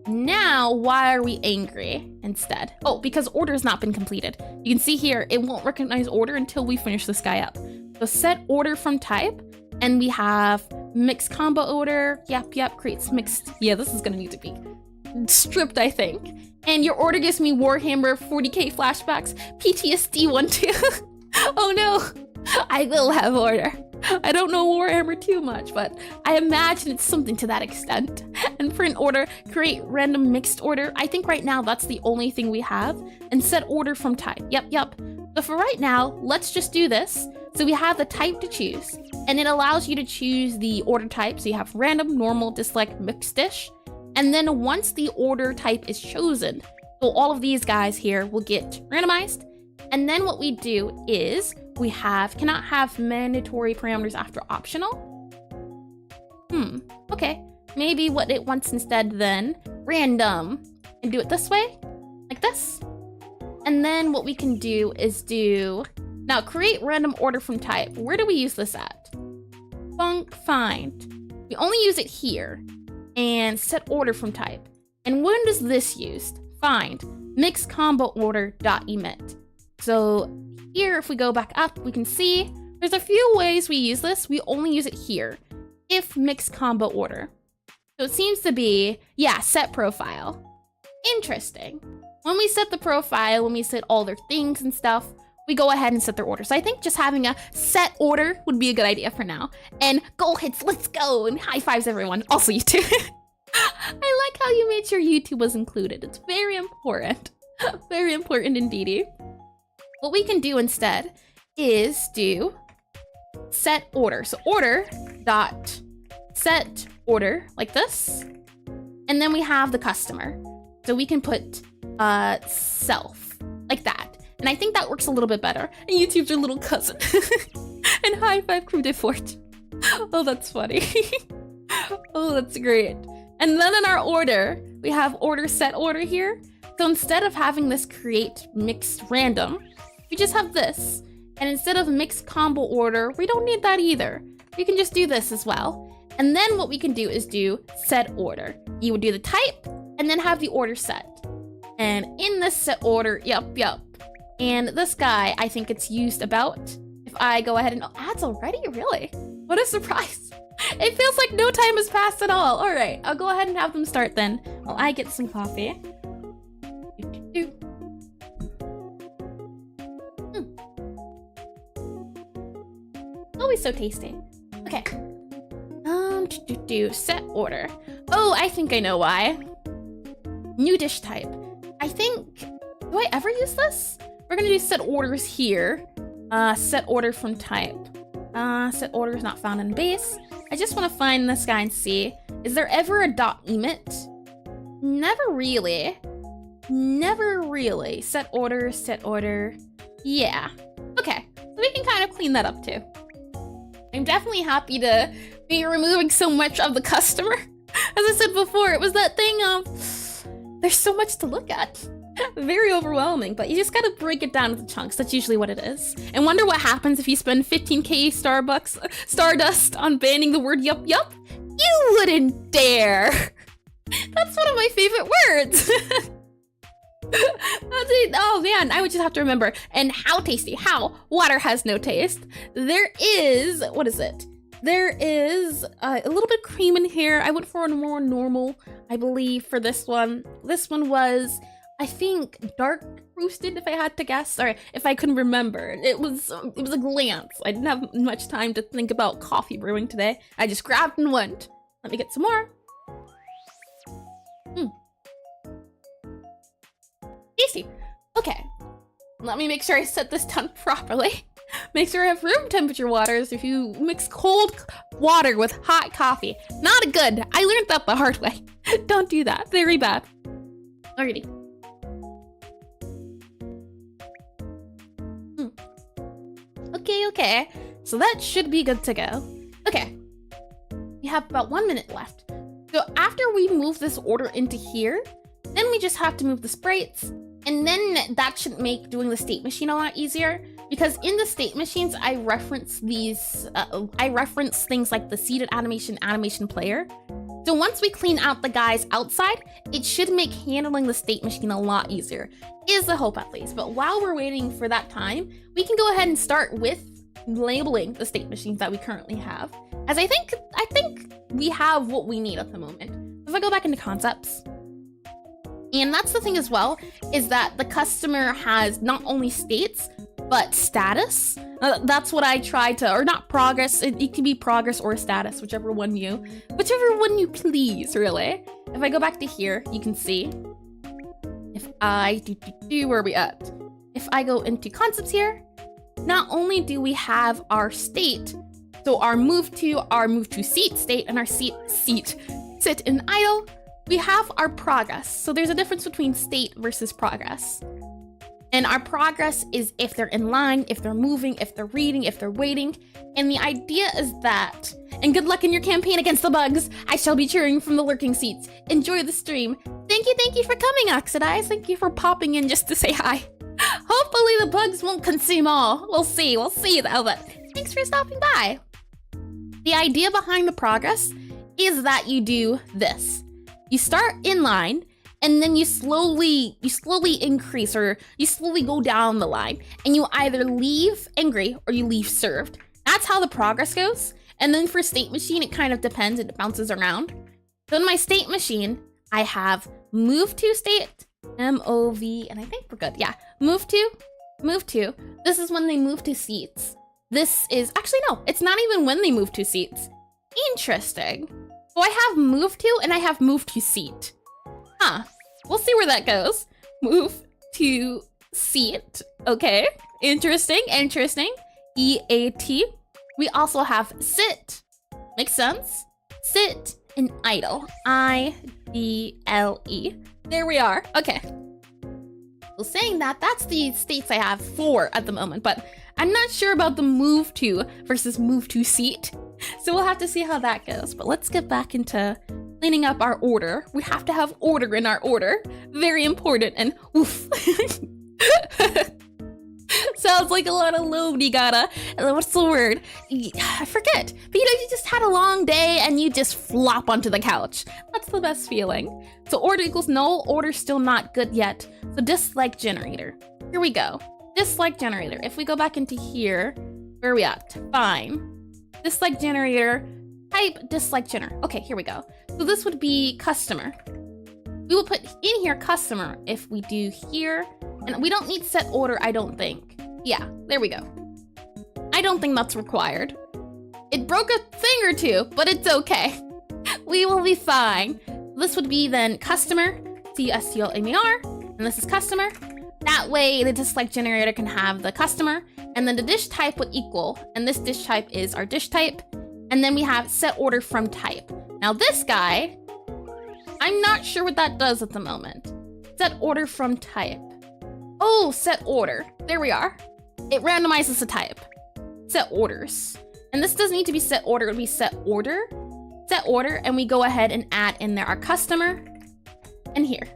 Now, why are we angry instead? Oh, because order has not been completed. You can see here, it won't recognize order until we finish this guy up. So set order from type, and we have mixed combo order. Yep, creates mixed. Yeah, this is gonna need to be stripped, I think. And your order gives me Warhammer 40k flashbacks, PTSD 1 too. Oh no, I will have order. I don't know Warhammer too much, but I imagine it's something to that extent. And print order, create random mixed order. I think right now that's the only thing we have. And set order from type. Yep. But for right now, let's just do this. So we have the type to choose, and it allows you to choose the order type. So you have random, normal, dislike, mixed dish. And then once the order type is chosen, so all of these guys here will get randomized. And then what we do is we cannot have mandatory parameters after optional. Okay. Maybe what it wants instead then, random, and do it this way, like this. And then what we can do is now create random order from type. Where do we use this at? Func find. We only use it here. And set order from type. And when does this used? Find mixed combo order dot emit. So here, if we go back up, we can see there's a few ways we use this. We only use it here. If mixed combo order. So it seems to be, set profile. Interesting. When we set the profile, when we set all their things and stuff, we go ahead and set their order. So I think just having a set order would be a good idea for now. And goal hits, let's go, and high fives everyone. Also YouTube. I like how you made sure YouTube was included. It's very important. Very important indeed. What we can do instead is do set order. So order dot set order like this. And then we have the customer. So we can put self like that. And I think that works a little bit better. And YouTube's your little cousin. And high five crew de fort. Oh, that's funny. Oh, that's great. And then in our order, we have order set order here. So instead of having this create mixed random, we just have this. And instead of mixed combo order, we don't need that either. We can just do this as well. And then what we can do is do set order. You would do the type and then have the order set. And in this set order, yep. And this guy, I think it's used about. If I go ahead and ads already, really? What a surprise. It feels like no time has passed at all. All right, I'll go ahead and have them start then while I get some coffee. Always so tasty. Okay. Set order. Oh, I think I know why. New dish type. I think, do I ever use this? We're gonna do set orders here. Set order from type. Set order is not found in base. I just want to find this guy and see, is there ever a .emit? Never really. Never really. Set order. Yeah. Okay, so we can kind of clean that up too. I'm definitely happy to be removing so much of the customer. As I said before, it was that thing of, there's so much to look at. Very overwhelming, but you just gotta break it down into chunks. That's usually what it is. And wonder what happens if you spend 15k Stardust on banning the word yup yup? You wouldn't dare! That's one of my favorite words! Oh man, I would just have to remember. And how tasty, how? Water has no taste. There is, what is it? There is a little bit of cream in here. I went for a more normal, I believe, for this one. This one was, I think, dark roasted, if I had to guess, or if I couldn't remember. It was a glance. I didn't have much time to think about coffee brewing today. I just grabbed and went. Let me get some more. Tasty. Okay, let me make sure I set this down properly. Make sure I have room temperature waters if you mix cold water with hot coffee. Not good. I learned that the hard way. Don't do that. Very bad. Alrighty. Okay. So that should be good to go. Okay. We have about 1 minute left. So after we move this order into here, then we just have to move the sprites. And then that should make doing the state machine a lot easier, because in the state machines, I reference these, I reference things like the seeded animation player. So once we clean out the guys outside, it should make handling the state machine a lot easier, is the hope at least. But while we're waiting for that time, we can go ahead and start with labeling the state machines that we currently have, as I think we have what we need at the moment. If I go back into concepts, and that's the thing as well, is that the customer has not only states, but status. That's what I tried to, or not progress, it can be progress or status, whichever one you please, really. If I go back to here, you can see, if I where are we at? If I go into concepts here, not only do we have our state, so our move to seat state and our seat sit in idle, we have our progress. So there's a difference between state versus progress. And our progress is if they're in line, if they're moving, if they're reading, if they're waiting. And the idea is that, and good luck in your campaign against the bugs. I shall be cheering from the lurking seats. Enjoy the stream. Thank you for coming, Oxidize. Thank you for popping in just to say hi. Hopefully the bugs won't consume all. We'll see though, but thanks for stopping by. The idea behind the progress is that you do this. You start in line, and then you slowly increase, or you slowly go down the line, and you either leave angry or you leave served. That's how the progress goes. And then for state machine, it kind of depends, it bounces around. So in my state machine, I have move to state, MOV, and I think we're good. Yeah, move to. This is when they move to seats. This is, actually no, it's not even when they move to seats. Interesting. So I have move to and I have move to seat. Huh, we'll see where that goes. Move to seat, okay. Interesting. EAT. We also have sit, makes sense. Sit and idle, IDLE. There we are, okay. So saying that, that's the states I have 4 at the moment, but I'm not sure about the move to versus move to seat. So we'll have to see how that goes. But let's get back into cleaning up our order. We have to have order in our order. Very important, and oof. Sounds like a lot of load you gotta, what's the word? I forget. But you just had a long day and you just flop onto the couch. That's the best feeling. So order equals null, order still not good yet. So dislike generator. Here we go. Dislike generator. If we go back into here, where are we at? Fine. Dislike generator, type dislike generator. Okay, here we go. So this would be customer. We will put in here customer if we do here. And we don't need set order, I don't think. Yeah, there we go. I don't think that's required. It broke a thing or two, but it's okay. We will be fine. This would be then customer, CUSTOMER, and this is customer. That way the dish type generator can have the customer, and then the dish type would equal, and this dish type is our dish type, and then we have set order from type. Now this guy, I'm not sure what that does at the moment. Set order from type. Oh, set order. There we are. It randomizes the type. Set orders. And this doesn't need to be set order, it would be set order. Set order, and we go ahead and add in there our customer. And here.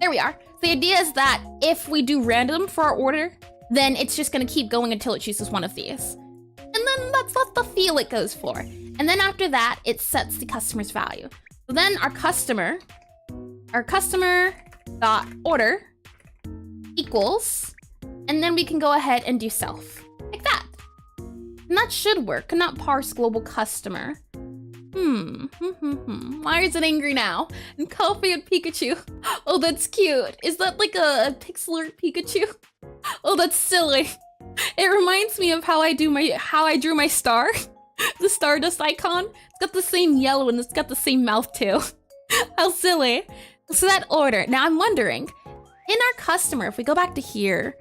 There we are. The idea is that if we do random for our order, then it's just gonna keep going until it chooses one of these. And then that's the feel it goes for. And then after that, it sets the customer's value. So then our customer dot order equals, and then we can go ahead and do self, like that. And that should work. Cannot parse global customer. Why is it angry now? And Coffee and Pikachu. Oh, that's cute. Is that like a pixel art Pikachu? Oh, that's silly. It reminds me of how I drew my star. The Stardust icon. It's got the same yellow and it's got the same mouth too. How silly. So that order. Now I'm wondering, in our customer, if we go back to here,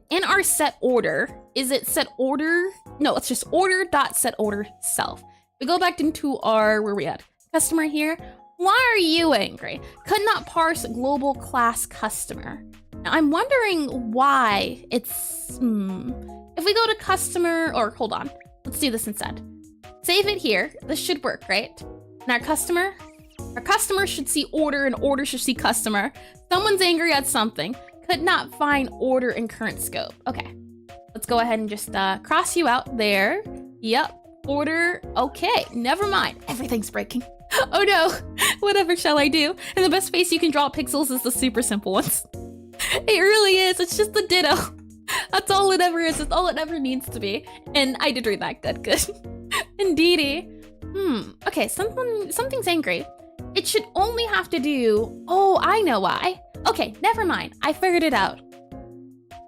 in our set order, is it set order? No, it's just order dot set order self. We go back into our, where we at? Customer here. Why are you angry? Could not parse global class customer. Now I'm wondering why it's, if we go to customer, or hold on, let's do this instead. Save it here. This should work, right? And our customer should see order and order should see customer. Someone's angry at something. Could not find order in current scope. Okay, let's go ahead and just cross you out there. Yep, order, okay, never mind. Everything's breaking. Oh no, whatever shall I do? And the best face you can draw pixels is the super simple ones. It really is, it's just the ditto. That's all it ever is, it's all it ever needs to be. And I did read that, good. Indeedy. Okay, something's angry. It should only have to do, oh, I know why. Okay, never mind, I figured it out.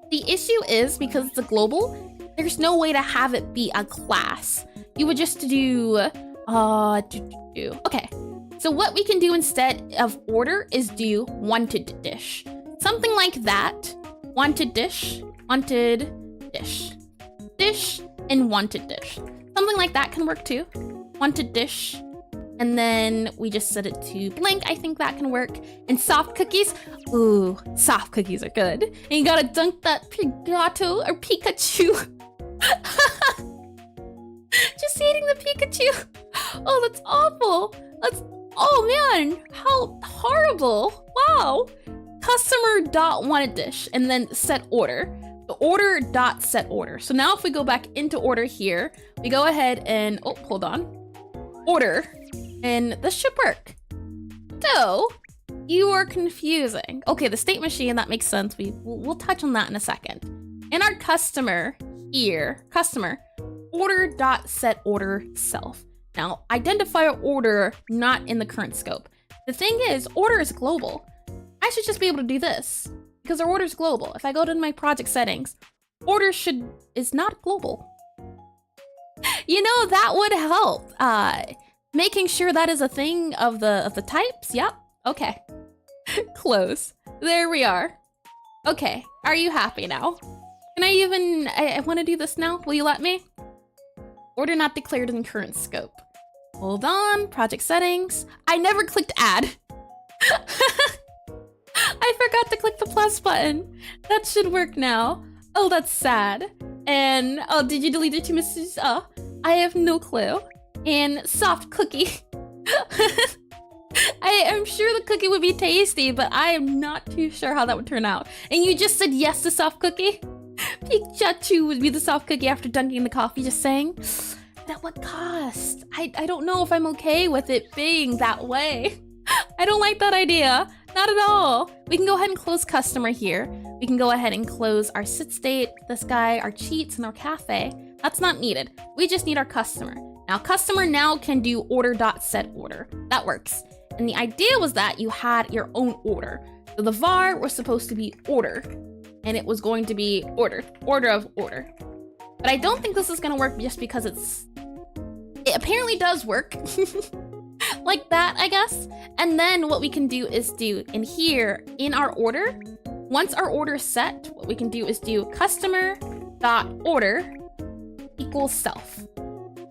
The issue is because it's a global, there's no way to have it be a class. You would just do, okay. So what we can do instead of order is do wanted dish. Something like that. Wanted dish, dish, and wanted dish. Something like that can work too. Wanted dish, and then we just set it to blank. I think that can work. And soft cookies, ooh, soft cookies are good. And you gotta dunk that Godot or Pikachu. Just eating the Pikachu. Oh, that's awful. Oh man, how horrible. Wow. Customer dot wanted dish, and then set order. The order dot set order. So now if we go back into order here, we go ahead and, oh, hold on. Order, and this should work. So, you are confusing. Okay, the state machine, that makes sense. We'll touch on that in a second. In our customer here, order dot set order self. Now, identify order not in the current scope. The thing is, order is global. I should just be able to do this because our order is global. If I go to my project settings, order is not global. You know, that would help. Making sure that is a thing of the types. Yep. Okay. Close. There we are. Okay. Are you happy now? Can I want to do this now? Will you let me? Order not declared in current scope. Hold on. Project settings. I never clicked add. I forgot to click the plus button. That should work now. Oh, that's sad. And, oh, did you delete it to Mrs. I have no clue. And soft cookie. I am sure the cookie would be tasty, but I am not too sure how that would turn out. And you just said yes to soft cookie? Pikachu would be the soft cookie after dunking the coffee, just saying. But at what cost? I don't know if I'm okay with it being that way. I don't like that idea. Not at all. We can go ahead and close customer here. We can go ahead and close our sit state, this guy, our cheats, and our cafe. That's not needed. We just need our customer. Now, customer now can do order.set order. That works. And the idea was that you had your own order. So the var was supposed to be order, and it was going to be order of order. But I don't think this is gonna work just because it apparently does work. Like that, I guess. And then what we can do is do in here, in our order, once our order is set, what we can do is do customer.order equals self.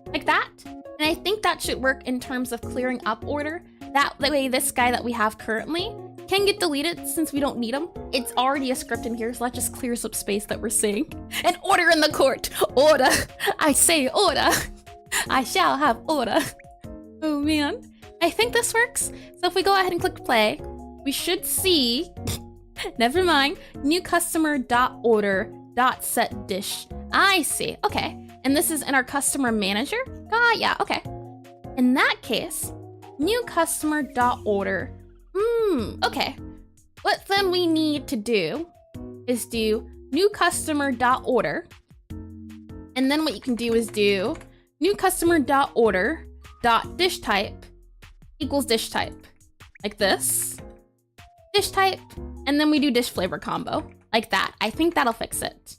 Like that. And I think that should work in terms of clearing up order. That way this guy that we have currently can get deleted since we don't need him. It's already a script in here, so that just clears up space that we're seeing. And order in the court. Order. I say order. I shall have order. Oh man. I think this works. So if we go ahead and click play, we should see, never mind, new customer.order.set dish. I see. Okay. And this is in our customer manager? Yeah, okay. In that case, new customer.order. Okay. What then we need to do is do new customer.order. And then what you can do is do new customer.order.dish type equals dish type. Like this. Dish type. And then we do dish flavor combo. Like that. I think that'll fix it.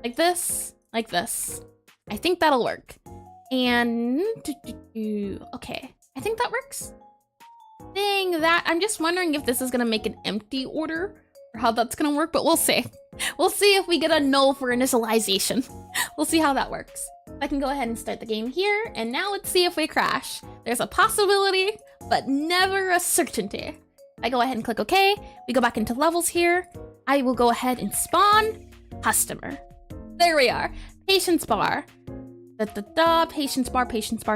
Like this. Like this. I think that'll work. And okay. I think that works. Dang that. I'm just wondering if this is gonna make an empty order or how that's gonna work, but we'll see. We'll see if we get a null for initialization. We'll see how that works. I can go ahead and start the game here, and now let's see if we crash. There's a possibility, but never a certainty. I go ahead and click OK. We go back into levels here. I will go ahead and spawn customer. There we are. Patience bar. Patience bar,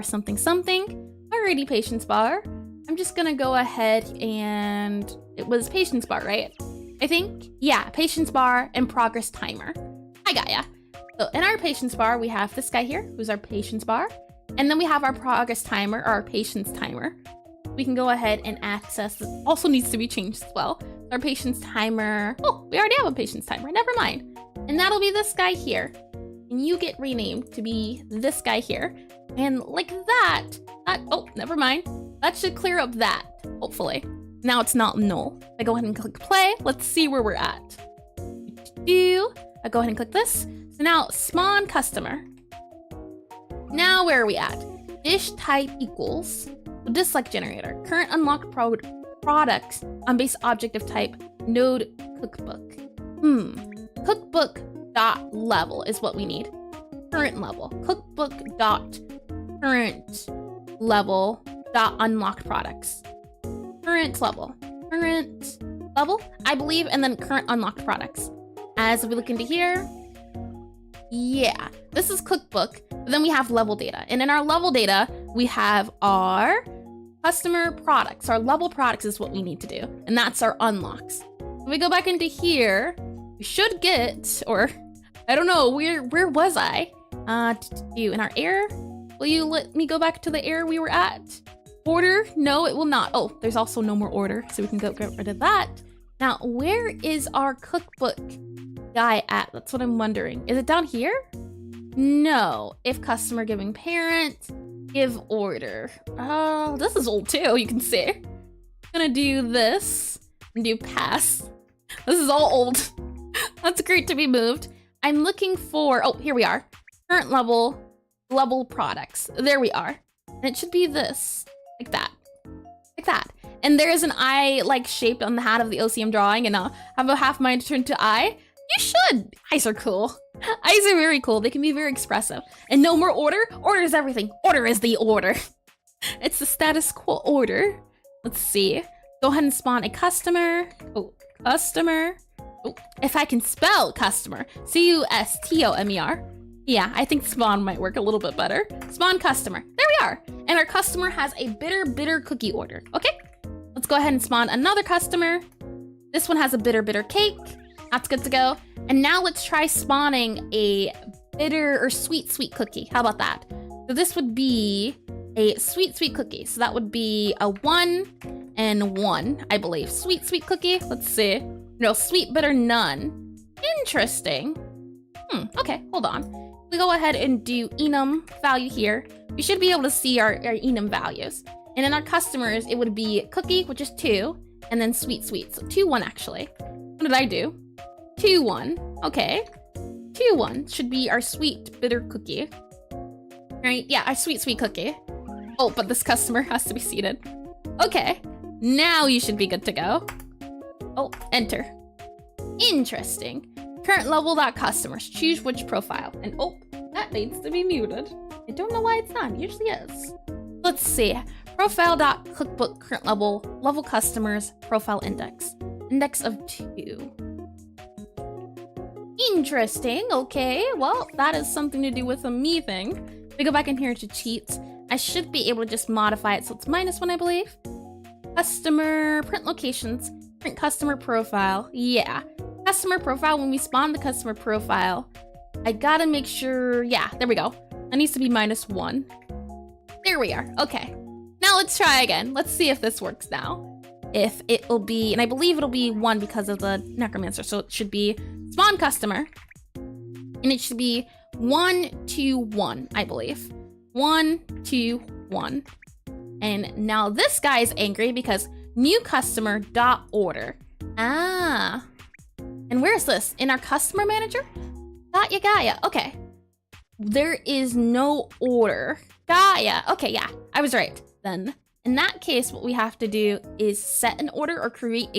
something, something. Alrighty, patience bar. I'm just gonna go ahead and it was patience bar, right? I think? Yeah, patience bar and progress timer. I got ya. So in our patience bar, we have this guy here, who's our patience bar. And then we have our progress timer, or our patience timer. We can go ahead and access, this also needs to be changed as well. Our patience timer, oh, we already have a patience timer, never mind. And that'll be this guy here. And you get renamed to be this guy here. And like that, oh, never mind. That should clear up that, hopefully. Now it's not null. I go ahead and click play. Let's see where we're at. I go ahead and click this. So now spawn customer. Now where are we at? Dish type equals dish select generator. Current unlocked products on base object of type node cookbook. Cookbook dot level is what we need. Current level. Cookbook dot current level dot unlocked products. Current level, I believe, and then current unlocked products. As we look into here, yeah, this is cookbook, but then we have level data. And in our level data, we have our customer products. Our level products is what we need to do. And that's our unlocks. If we go back into here, we should get, or I don't know, where was I? In our error, will you let me go back to the error we were at? Order? No, it will not. Oh, there's also no more order, so we can get rid of that. Now, where is our cookbook guy at? That's what I'm wondering. Is it down here? No. If customer giving parent, give order. Oh, this is old too, you can see. I'm gonna do this and do pass. This is all old. That's great to be moved. I'm looking for, oh, here we are. Current level products. There we are. And it should be this. Like that. Like that. And there is an eye like shaped on the hat of the OCM drawing, and I'll have a half mind turned to eye. You should. Eyes are cool. Eyes are very cool. They can be very expressive. And no more order. Order is everything. Order is the order. It's the status quo order. Let's see. Go ahead and spawn a customer. Oh, customer. Oh, if I can spell customer. C-U-S-T-O-M-E-R. Yeah, I think spawn might work a little bit better. Spawn customer. There we are. And our customer has a bitter cookie order. Okay, let's go ahead and spawn another customer. This one has a bitter cake. That's good to go. And now let's try spawning a bitter or sweet cookie. How about that? So this would be a sweet cookie. So that would be a 1 and 1, I believe. Sweet cookie. Let's see. No, sweet, bitter, none. Interesting. Okay, hold on. We go ahead and do enum value here. We should be able to see our enum values. And in our customers, it would be cookie, which is 2, and then sweet. So 2, 1 actually. What did I do? 2, 1. Okay. 2, 1 should be our sweet, bitter cookie. Right? Yeah, our sweet cookie. Oh, but this customer has to be seated. Okay. Now you should be good to go. Oh, enter. Interesting. Current level.customers. Choose which profile. And oh, that needs to be muted. I don't know why it's not. It usually is. Let's see. Profile.cookbook current level customers, profile index. Index of 2. Interesting. Okay. Well, that is something to do with a me thing. If we go back in here to cheats, I should be able to just modify it so it's -1, I believe. Customer, print locations, print customer profile. Yeah. Customer profile, when we spawn the customer profile, I gotta make sure, yeah, there we go. That needs to be -1. There we are. Okay. Now let's try again. Let's see if this works now. If it will be, and I believe it'll be 1 because of the necromancer, so it should be spawn customer, and it should be 1, 2, 1, I believe. 1, 2, 1. And now this guy's angry because new customer dot order. Ah. And where's this? In our customer manager? Got ya. Okay. There is no order. Got ya. Okay, yeah. I was right then. In that case, what we have to do is set an order or create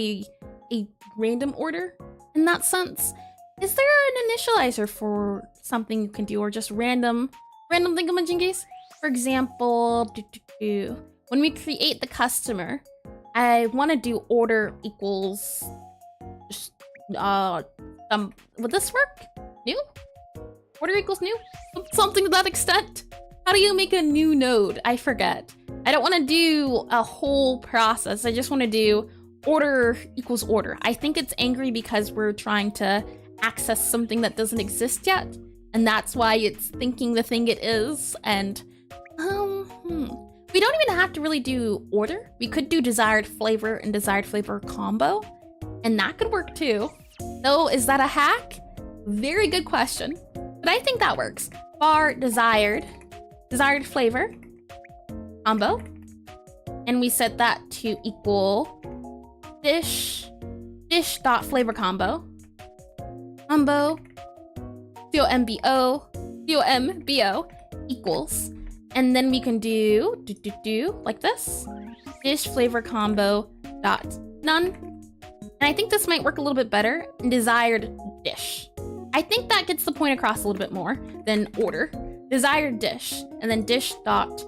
a random order in that sense. Is there an initializer for something you can do, or just random thingamajiggies? For example, when we create the customer, I want to do order equals just would this work? New? Order equals new? Something to that extent? How do you make a new node? I forget. I don't want to do a whole process. I just want to do order equals order. I think it's angry because we're trying to access something that doesn't exist yet. And that's why it's thinking the thing it is. And, we don't even have to really do order. We could do desired flavor and desired flavor combo. And that could work too. So is that a hack? Very good question. But I think that works. Bar desired flavor combo, and we set that to equal dish dot flavor combo combo equals, and then we can do like this, dish flavor combo dot none. And I think this might work a little bit better in desired dish. I think that gets the point across a little bit more than order. Desired dish, and then dish dot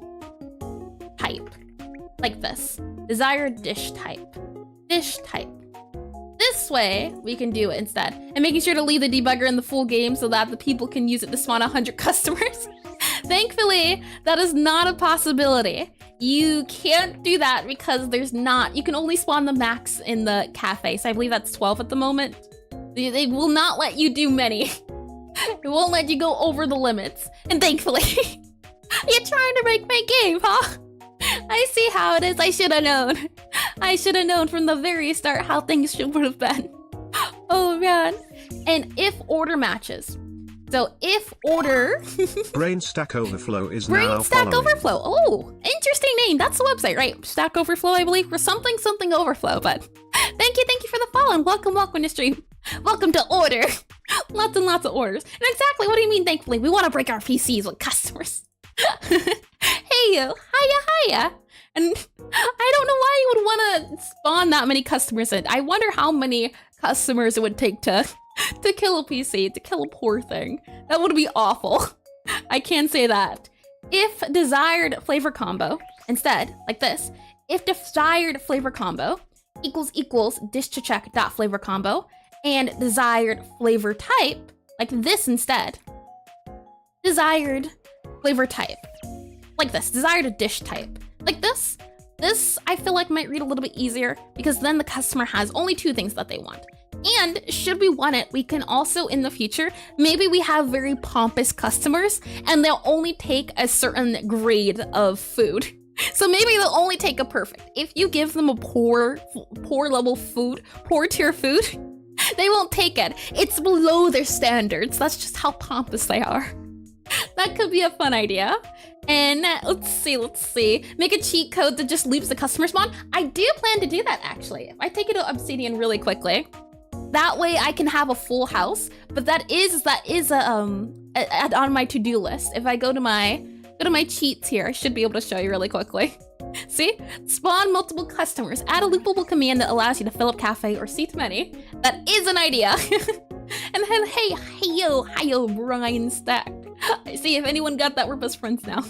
type, like this. Desired dish type. This way, we can do it instead. And making sure to leave the debugger in the full game so that the people can use it to spawn 100 customers. Thankfully, that is not a possibility. You can't do that because you can only spawn the max in the cafe. So I believe that's 12 at the moment. They will not let you do many. It won't let you go over the limits. And thankfully, you're trying to break my game, huh? I see how it is. I should have known. I should have known from the very start how things would have been. Oh man. And if order matches. So if order... Brain Stack Overflow is Brain now Stack following. Overflow. Oh, interesting name. That's the website, right? Stack Overflow, I believe, or something overflow. But thank you for the follow, and welcome to stream. Welcome to order. Lots and lots of orders. And exactly, what do you mean, thankfully? We want to break our PCs with customers. Hey you, hiya. And I don't know why you would want to spawn that many customers in. I wonder how many customers it would take to kill a PC, to kill a poor thing. That would be awful. I can say that. If desired flavor combo, instead, like this, if desired flavor combo equals dish to check dot flavor combo, and desired flavor type, like this instead. Desired flavor type. Like this, desired dish type. Like this. This, I feel like, might read a little bit easier because then the customer has only 2 things that they want. And should we want it, we can also, in the future, maybe we have very pompous customers and they'll only take a certain grade of food. So maybe they'll only take a perfect. If you give them a poor level food, poor tier food, they won't take it. It's below their standards. That's just how pompous they are. That could be a fun idea. And let's see. Make a cheat code that just loops the customer spawn. I do plan to do that, actually. If I take it to Obsidian really quickly, that way I can have a full house. But that is on my to-do list. If I go to my cheats here, I should be able to show you really quickly. See? Spawn multiple customers. Add a loopable command that allows you to fill up cafe or seat many. That is an idea. And then, hey, yo, Brian Stack. See, if anyone got that, we're best friends now.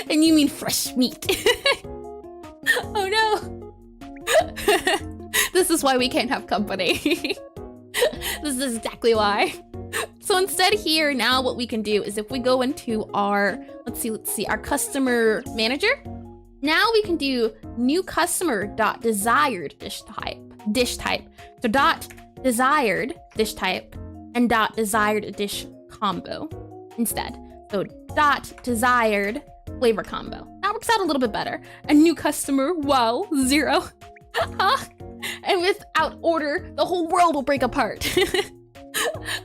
And you mean fresh meat. Oh no. This is why we can't have company. This is exactly why. So instead here, now what we can do is if we go into our, let's see, our customer manager, now we can do new customer dot desired dish type. So dot desired dish type and dot desired dish combo instead. So dot desired flavor combo. That works out a little bit better. A new customer, wow, 0. And without order, the whole world will break apart.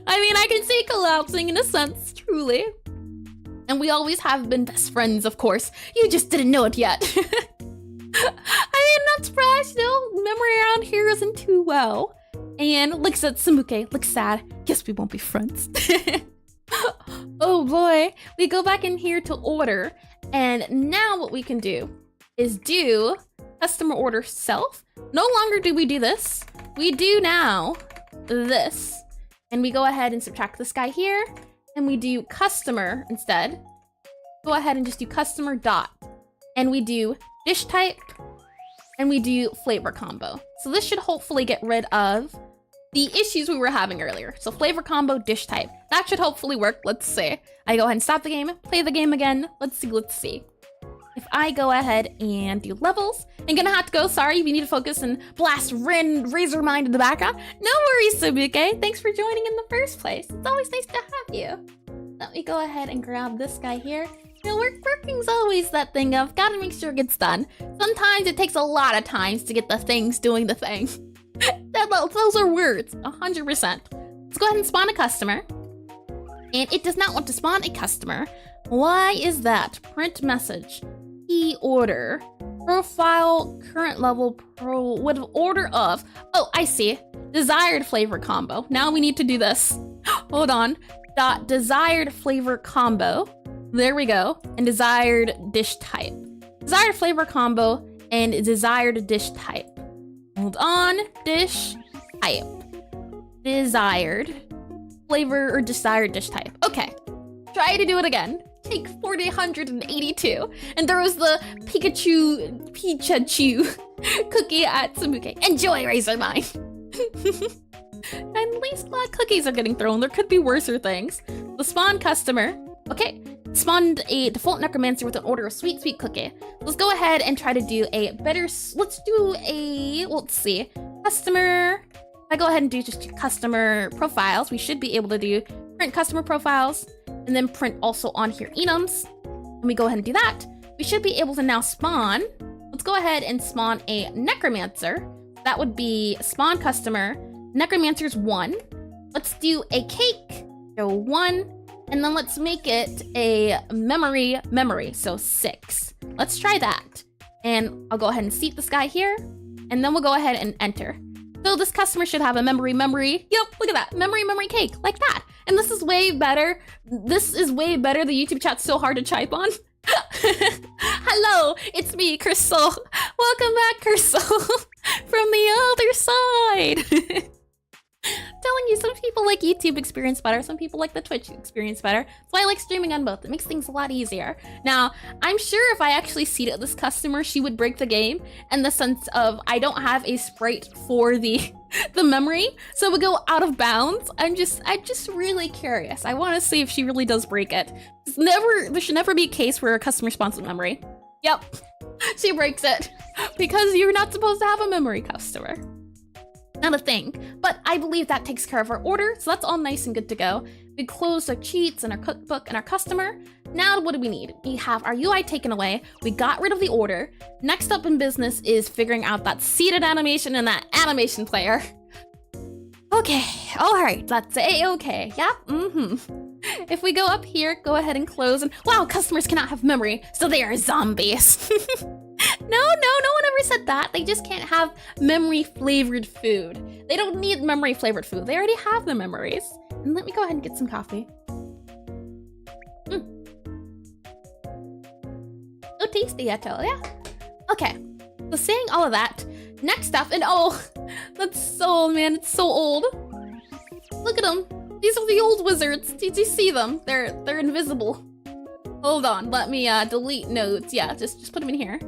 I mean, I can see collapsing in a sense, truly. And we always have been best friends, of course. You just didn't know it yet. I mean, not surprised, memory around here isn't too well. And looks at Samuke, looks sad. Guess we won't be friends. Oh boy. We go back in here to order. And now what we can do is do customer order self. No longer do we do this. We do now this. And we go ahead and subtract this guy here. And we do customer instead. Go ahead and just do customer dot. And we do dish type. And we do flavor combo. So this should hopefully get rid of the issues we were having earlier. So flavor combo, dish type. That should hopefully work. Let's see. I go ahead and stop the game, play the game again. Let's see. If I go ahead and do levels, I'm gonna have to go, sorry, we need to focus and blast Razor Mind in the background. No worries, Sabuke. Thanks for joining in the first place. It's always nice to have you. Let me go ahead and grab this guy here. Working's always that thing of gotta make sure it gets done. Sometimes it takes a lot of times to get the things doing the thing. Those are words, 100%. Let's go ahead and spawn a customer. And it does not want to spawn a customer. Why is that? Print message. Key order. Profile, current level, with order of. Oh, I see. Desired flavor combo. Now we need to do this. Hold on. Dot desired flavor combo. There we go. And desired dish type. Desired flavor combo and desired dish type. Hold on. Dish type. Desired flavor or desired dish type. Okay. Try to do it again. Take 482. And there was the Pikachu cookie at Samuke. Enjoy, Razor Mind. At least glad cookies are getting thrown. There could be worser things. The spawn customer. Okay. Spawned a default necromancer with an order of sweet cookie. Let's go ahead and try to do a better, let's see, customer. If I go ahead and do just customer profiles, we should be able to do print customer profiles and then print also on here enums. And we go ahead and do that. We should be able to now spawn. Let's go ahead and spawn a necromancer. That would be spawn customer, necromancer's 1. Let's do a cake, so 1. And then let's make it a memory, so 6. Let's try that. And I'll go ahead and seat this guy here. And then we'll go ahead and enter. So this customer should have a memory. Yep, look at that. Memory cake, like that. And this is way better. This is way better. The YouTube chat's so hard to type on. Hello, it's me, Crystal. Welcome back, Crystal. From the other side. Telling you, some people like YouTube experience better, some people like the Twitch experience better. That's why I like streaming on both. It makes things a lot easier. Now, I'm sure if I actually seated this customer, she would break the game in the sense of I don't have a sprite for the memory, so it would go out of bounds. I'm just really curious. I want to see if she really does break it. There should never be a case where a customer spawns with memory. Yep, she breaks it because you're not supposed to have a memory customer. Not a thing, but I believe that takes care of our order, so that's all nice and good to go. We closed our cheats and our cookbook and our customer. Now what do we need? We have our UI taken away. We got rid of the order. Next up in business is figuring out that seated animation and that animation player. Okay, all right, that's okay. Yep, If we go up here, go ahead and close, and wow, customers cannot have memory, so they are zombies. No one ever said that. They just can't have memory-flavored food. They don't need memory-flavored food. They already have the memories. And let me go ahead and get some coffee. So tasty, I tell ya. Okay, so saying all of that, next up, and oh, that's so, man, it's so old. Look at them. These are the old wizards. Did you see them? They're invisible. Hold on, let me delete nodes. Yeah, just put them in here.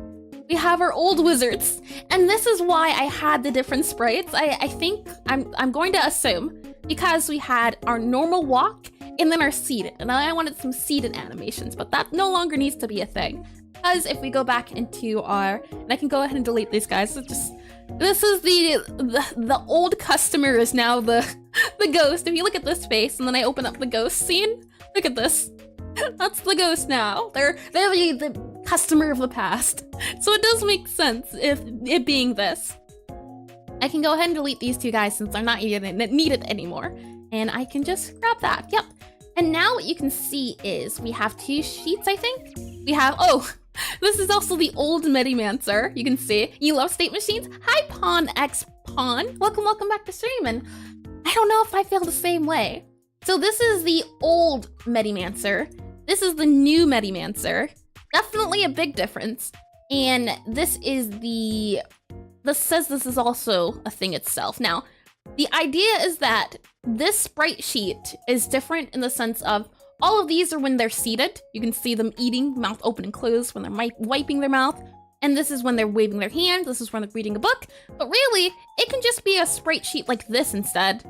We have our old wizards, and this is why I had the different sprites. I think I'm going to assume because we had our normal walk and then our seated, and I wanted some seated animations, but that no longer needs to be a thing. Because if we go back into our, and I can go ahead and delete these guys. So this is the old customer is now the ghost. If you look at this face and then I open up the ghost scene, look at this. That's the ghost now. They're the customer of the past. So it does make sense if it being this. I can go ahead and delete these two guys since they're not needed anymore. And I can just grab that. Yep. And now what you can see is we have two sheets, I think. We have, oh, this is also the old Necromancer. You can see. You love state machines? Hi, Pawn X Pawn. Welcome back to stream. And I don't know if I feel the same way. So this is the old Necromancer. This is the new Necromancer. Definitely a big difference. And this is this says this is also a thing itself. Now, the idea is that this sprite sheet is different in the sense of all of these are when they're seated. You can see them eating, mouth open and closed when they're wiping their mouth. And this is when they're waving their hand. This is when they're reading a book. But really, it can just be a sprite sheet like this instead.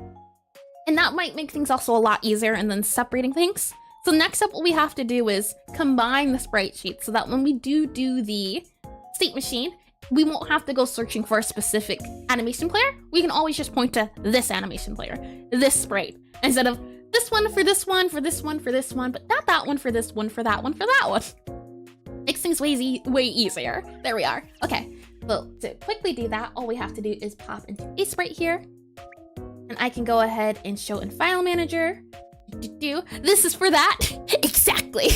And that might make things also a lot easier and then separating things. So next up, what we have to do is combine the sprite sheet so that when we do the state machine, we won't have to go searching for a specific animation player. We can always just point to this animation player, this sprite, instead of this one for this one, for this one, for this one, but not that one for this one, for that one, for that one. Makes things way easier. There we are. Okay, so to quickly do that, all we have to do is pop into a sprite here, and I can go ahead and show in File Manager. This is for that. Exactly.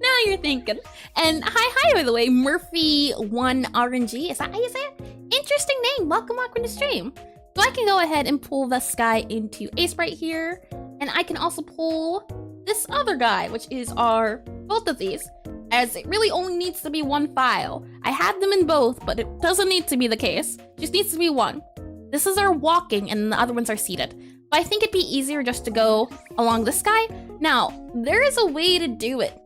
Now you're thinking. And hi, by the way, Murphy1RNG. Is that how you say it? Interesting name. Welcome to stream. So I can go ahead and pull this guy into a sprite here. And I can also pull this other guy, which is both of these, as it really only needs to be one file. I had them in both, but it doesn't need to be the case. Just needs to be one. This is our walking and the other ones are seated. But I think it'd be easier just to go along this guy. Now, there is a way to do it.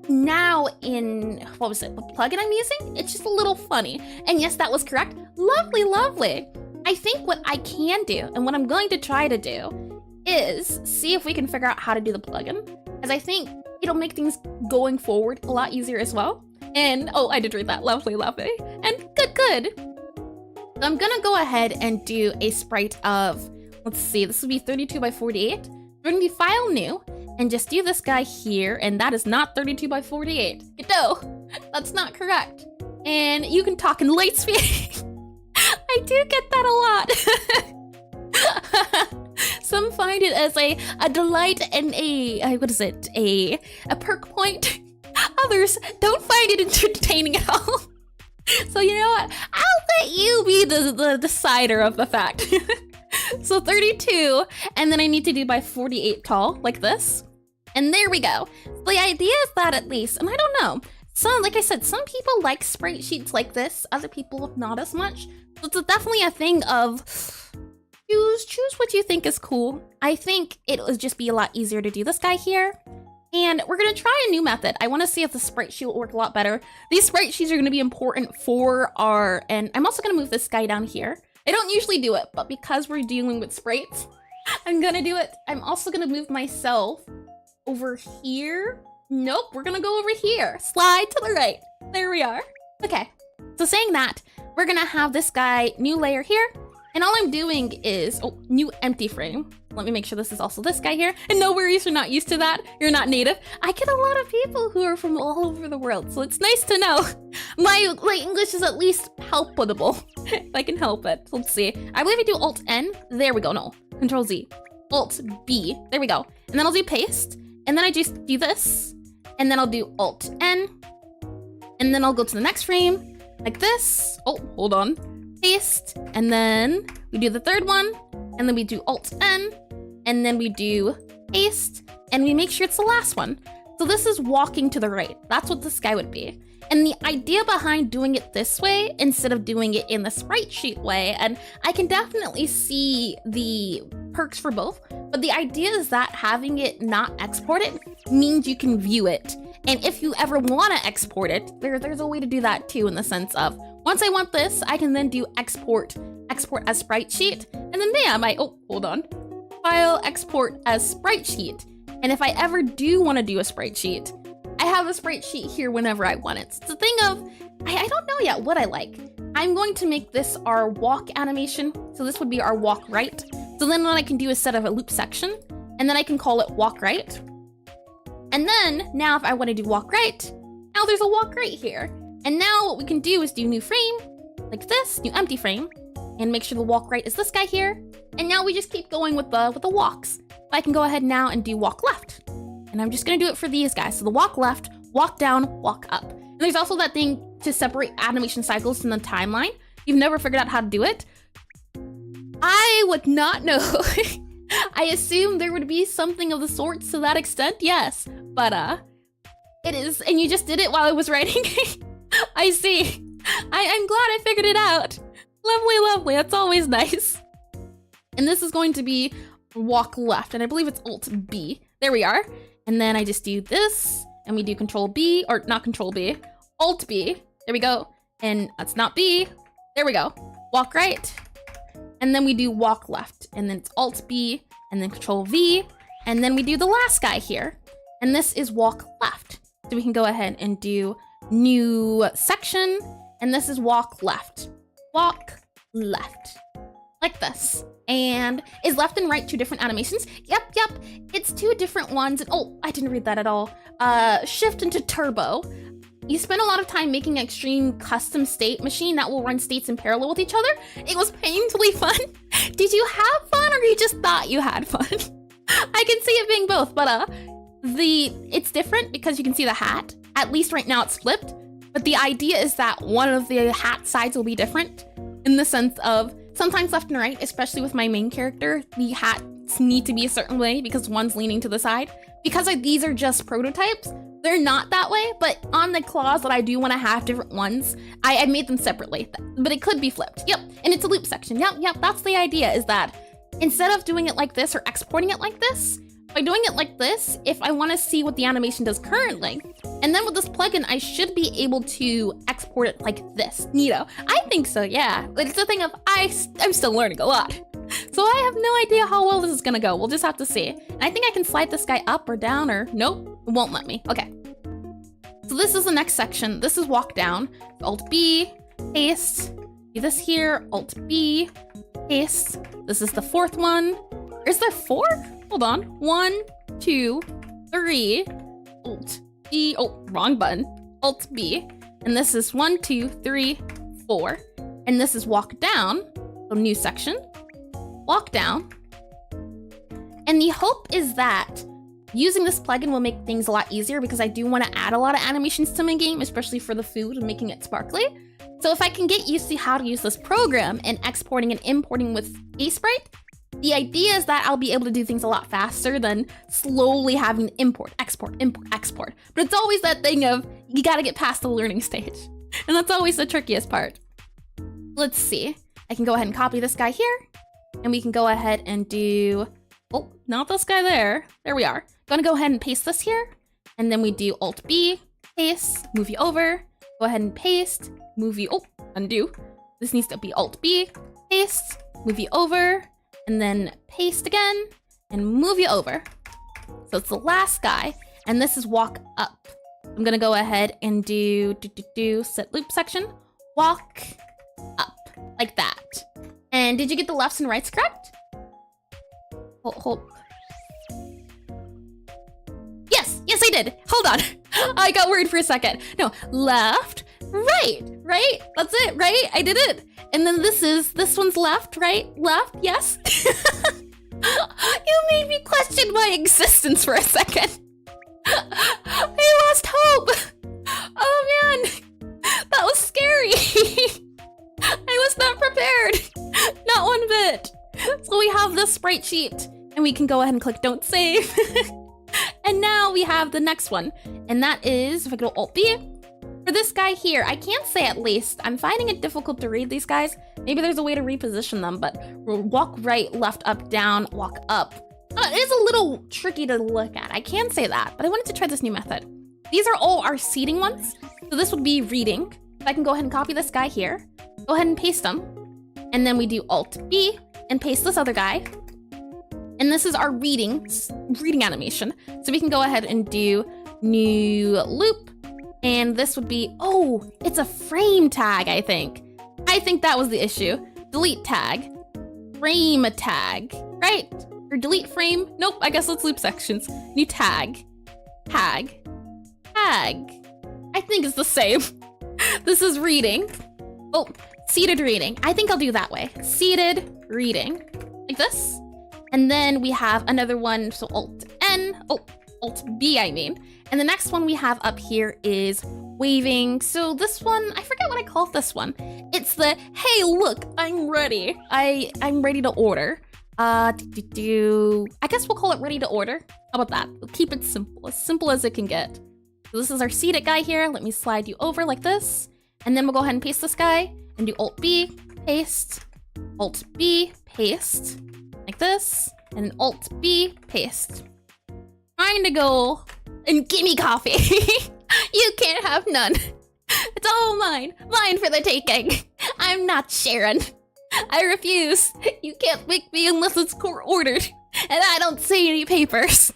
Now in, what was it, the plugin I'm using? It's just a little funny. And yes, that was correct. Lovely. I think what I can do, and what I'm going to try to do, is see if we can figure out how to do the plugin. As I think it'll make things going forward a lot easier as well. And, oh, I did read that. Lovely. And good. So I'm gonna go ahead and do a sprite of, let's see, this would be 32 by 48. We're gonna be file new and just do this guy here, and that is not 32 by 48. No, that's not correct. And you can talk in light speed. I do get that a lot. Some find it as a delight and a perk point. Others don't find it entertaining at all. So you know what? I'll let you be the decider of the fact. So 32, and then I need to do by 48 tall, like this. And there we go. So the idea is that at least, and I don't know, like I said, some people like sprite sheets like this, other people not as much. So it's definitely a thing of choose what you think is cool. I think it would just be a lot easier to do this guy here. And we're gonna try a new method. I wanna see if the sprite sheet will work a lot better. These sprite sheets are gonna be important for and I'm also gonna move this guy down here. I don't usually do it, but because we're dealing with sprites, I'm gonna do it. I'm also gonna move myself over here. Nope, we're gonna go over here. Slide to the right. There we are. Okay, so saying that, we're gonna have this guy, new layer here. And all I'm doing is, new empty frame. Let me make sure this is also this guy here. And no worries, you're not used to that. You're not native. I get a lot of people who are from all over the world, so it's nice to know. My English is at least helpable, if I can help it. Let's see. I believe I do Alt-N. There we go, no. Control-Z. Alt-B. There we go. And then I'll do paste. And then I just do this. And then I'll do Alt-N. And then I'll go to the next frame, like this. Oh, hold on. Paste, and then we do the third one, and then we do Alt-N, and then we do paste, and we make sure it's the last one. So this is walking to the right. That's what this guy would be. And the idea behind doing it this way instead of doing it in the sprite sheet way, and I can definitely see the perks for both, but the idea is that having it not exported means you can view it. And if you ever want to export it, there's a way to do that too, in the sense of, once I want this, I can then do export as sprite sheet, and then bam, file export as sprite sheet. And if I ever do want to do a sprite sheet, I have a sprite sheet here whenever I want it. So it's a thing of, I don't know yet what I like. I'm going to make this our walk animation. So this would be our walk right. So then what I can do is set up a loop section, and then I can call it walk right. And then now if I want to do walk right, now there's a walk right here. And now what we can do is do new frame, like this, new empty frame, and make sure the walk right is this guy here. And now we just keep going with the walks. I can go ahead now and do walk left. And I'm just gonna do it for these guys. So the walk left, walk down, walk up. And there's also that thing to separate animation cycles from the timeline. You've never figured out how to do it? I would not know. I assume there would be something of the sort to that extent, yes. But it is, and you just did it while I was writing. I see. I'm glad I figured it out. Lovely, lovely, that's always nice. And this is going to be walk left, and I believe it's Alt B. There we are. And then I just do this, and we do Control B, or not Control B, Alt B. There we go. And that's not B. There we go. Walk right. And then we do walk left, and then it's Alt B, and then Control V, and then we do the last guy here. And this is walk left. So we can go ahead and do new section, and this is walk left. Walk left. Like this. And is left and right two different animations? Yep. It's two different ones. And oh, I didn't read that at all. Shift into turbo. You spend a lot of time making an extreme custom state machine that will run states in parallel with each other. It was painfully fun. Did you have fun, or you just thought you had fun? I can see it being both, but it's different because you can see the hat. At least right now it's flipped. But the idea is that one of the hat sides will be different in the sense of sometimes left and right, especially with my main character, the hats need to be a certain way because one's leaning to the side. Because these are just prototypes, they're not that way, but on the claws that I do want to have different ones, I made them separately, but it could be flipped. Yep, and it's a loop section. Yep, that's the idea, is that instead of doing it like this or exporting it like this, by doing it like this, if I want to see what the animation does currently, and then with this plugin, I should be able to export it like this. Neato. I think so, yeah. But it's a thing of, I'm still learning a lot. So I have no idea how well this is gonna go. We'll just have to see. And I think I can slide this guy up or down, or nope, it won't let me. Okay. So this is the next section. This is walk down. Alt B, paste. Do this here, Alt B, paste. This is the fourth one. Is there 4? Hold on. 1, 2, 3. Alt B. Oh, wrong button. Alt B. And this is 1, 2, 3, 4. And this is walk down. So new section. Walk down. And the hope is that using this plugin will make things a lot easier because I do want to add a lot of animations to my game, especially for the food and making it sparkly. So if I can get used to how to use this program and exporting and importing with GDScript, the idea is that I'll be able to do things a lot faster than slowly having to import, export, import, export. But it's always that thing of, you gotta get past the learning stage. And that's always the trickiest part. Let's see. I can go ahead and copy this guy here. And we can go ahead and do, oh, not this guy there. There we are. Gonna go ahead and paste this here. And then we do Alt B, paste, move you over. Go ahead and paste, move you, oh, undo. This needs to be Alt B, paste, move you over. And then paste again and move you over. So it's the last guy, and this is walk up. I'm gonna go ahead and do set loop section, walk up, like that. And did you get the lefts and rights correct? Hold. Yes, I did. Hold on. I got worried for a second. No, left, right? That's it, right? I did it. And then this one's left, right? Left, yes. You made me question my existence for a second. I lost hope. Oh man, that was scary. I was not prepared. Not one bit. So we have this sprite sheet and we can go ahead and click don't save. And now we have the next one. And that is, if I go Alt-B, for this guy here, I can't say at least. I'm finding it difficult to read these guys. Maybe there's a way to reposition them, but we'll walk right, left, up, down, walk up. It is a little tricky to look at. I can say that, but I wanted to try this new method. These are all our seating ones. So this would be reading. If I can go ahead and copy this guy here, go ahead and paste them. And then we do Alt-B and paste this other guy. And this is our reading animation. So we can go ahead and do new loop. And this would be, oh, it's a frame tag, I think. I think that was the issue. Delete tag, frame tag, right? Or delete frame. Nope, I guess let's loop sections. New tag, tag. I think it's the same. This is reading. Oh, seated reading. I think I'll do that way. Seated reading, like this. And then we have another one, so Alt-N, oh, Alt-B, I mean. And the next one we have up here is waving. So this one, I forget what I call this one. It's the, hey, look, I'm ready. I'm ready to order. I guess we'll call it ready to order. How about that? We'll keep it simple as it can get. So this is our seated guy here. Let me slide you over like this. And then we'll go ahead and paste this guy and do Alt-B, paste, Alt-B, paste, like this, and Alt-B, paste. Trying to go and gimme coffee. You can't have none. It's all mine. Mine for the taking. I'm not sharing. I refuse. You can't make me unless it's court ordered. And I don't see any papers.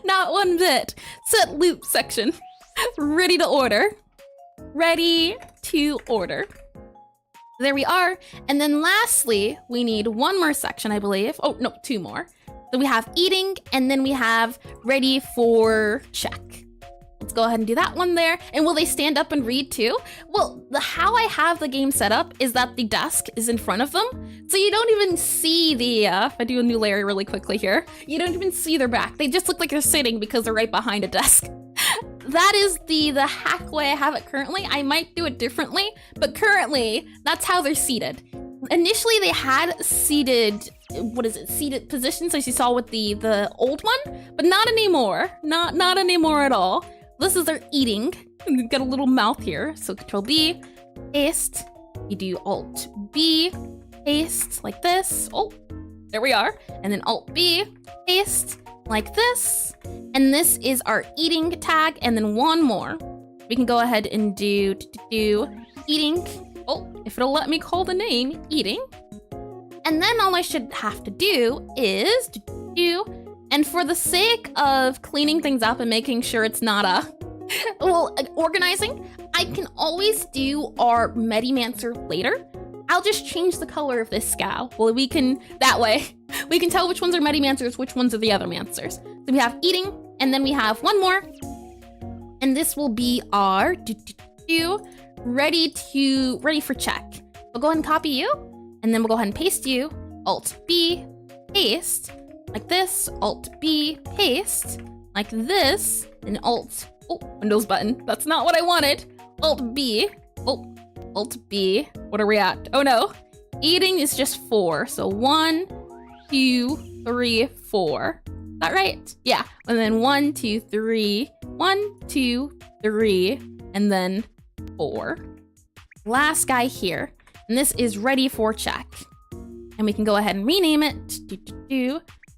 Not one bit. Set loop section. Ready to order. Ready to order. There we are. And then lastly, we need one more section, I believe. Oh, no, two more. So we have eating, and then we have ready for check. Let's go ahead and do that one there. And will they stand up and read too? Well, how I have the game set up is that the desk is in front of them. So you don't even see the, if I do a new layer really quickly here, you don't even see their back. They just look like they're sitting because they're right behind a desk. That is the hack way I have it currently. I might do it differently, but currently that's how they're seated. Initially they had seated, seated positions as you saw with the old one, but not anymore. Not anymore at all. This is their eating. You got a little mouth here. So Control B, paste. You do Alt B, paste like this. Oh, there we are. And then Alt B, paste like this. And this is our eating tag. And then one more. We can go ahead and do eating. Oh, if it'll let me call the name, eating. And then all I should have to do is and for the sake of cleaning things up and making sure it's not organizing, I can always do our Medimancer later. I'll just change the color of this scow. Well, that way, we can tell which ones are Medimancers, which ones are the other Mancers. So we have eating, and then we have one more. And this will be our ready for check. We'll go ahead and copy you, and then we'll go ahead and paste you. Alt-B, paste, like this. Alt-B, paste, like this. And Windows button. That's not what I wanted. Alt-B. Oh, Alt-B. What are we at? Oh no. Eating is just 4. So 1, 2, 3, 4. Is that right? Yeah. And then 1, 2, 3. 1, 2, 3. And then 4. Last guy here. And this is ready for check. And we can go ahead and rename it.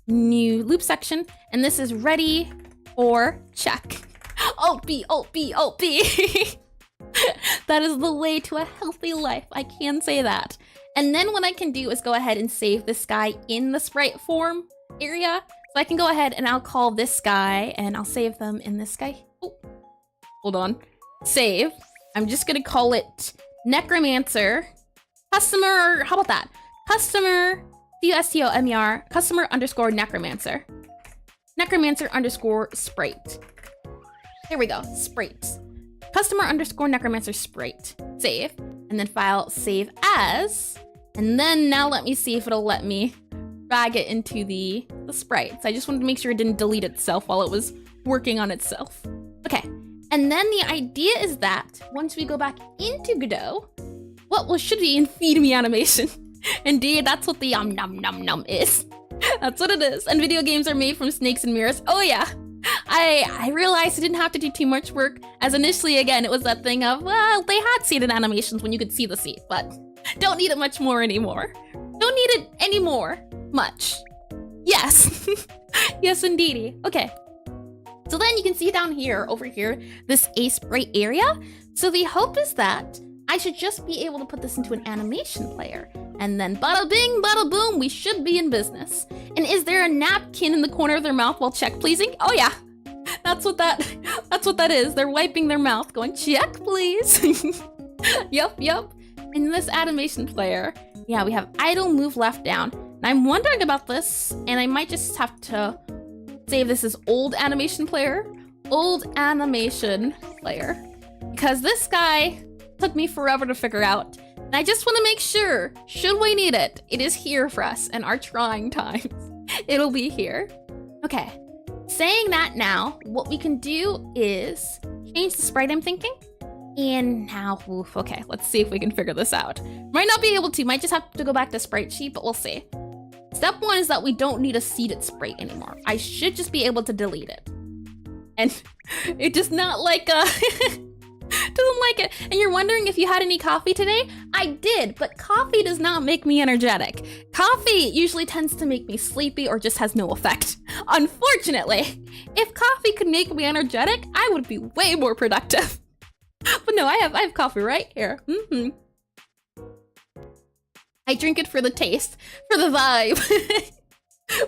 New loop section. And this is ready for check. Alt-B, Alt-B, Alt-B. That is the way to a healthy life. I can say that. And then what I can do is go ahead and save this guy in the sprite form area. So I can go ahead and I'll call this guy and I'll save them in this guy. Oh, hold on. Save. I'm just going to call it Necromancer. Customer, how about that? Customer, C-U-S-T-O-M-E-R, customer underscore Necromancer. Necromancer underscore sprite. There we go, sprite. Customer underscore Necromancer sprite. Save, and then file save as. And then now let me see if it'll let me drag it into the sprites. I just wanted to make sure it didn't delete itself while it was working on itself. Okay, and then the idea is that once we go back into Godot, what should be in feed me animation. Indeed, that's what the yum num num num is. That's what it is. And video games are made from snakes and mirrors. Oh yeah, I realized I didn't have to do too much work, as initially, again, it was that thing of, well, they had seated animations when you could see the seat, but don't need it much more anymore. Don't need it anymore. Much. Yes. Yes, indeedy. Okay. So then you can see down here, over here, this ace bright area. So the hope is that I should just be able to put this into an animation player. And then bada bing, bada boom, we should be in business. And is there a napkin in the corner of their mouth while check pleasing? Oh yeah, that's what that is. They're wiping their mouth going, check please. Yup. In this animation player, yeah, we have idle, move left down. And I'm wondering about this, and I might just have to save this as old animation player. Because this guy took me forever to figure out. And I just want to make sure, should we need it, it is here for us in our trying times. It'll be here. Okay, saying that now, what we can do is change the sprite I'm thinking. And now, oof, okay, let's see if we can figure this out. Might not be able to, might just have to go back to sprite sheet, but we'll see. Step one is that we don't need a seated sprite anymore. I should just be able to delete it. And it does not like, doesn't like it. And you're wondering if you had any coffee today? I did, but coffee does not make me energetic. Coffee usually tends to make me sleepy or just has no effect. Unfortunately, if coffee could make me energetic, I would be way more productive. But no, I have coffee right here. I drink it for the taste, for the vibe,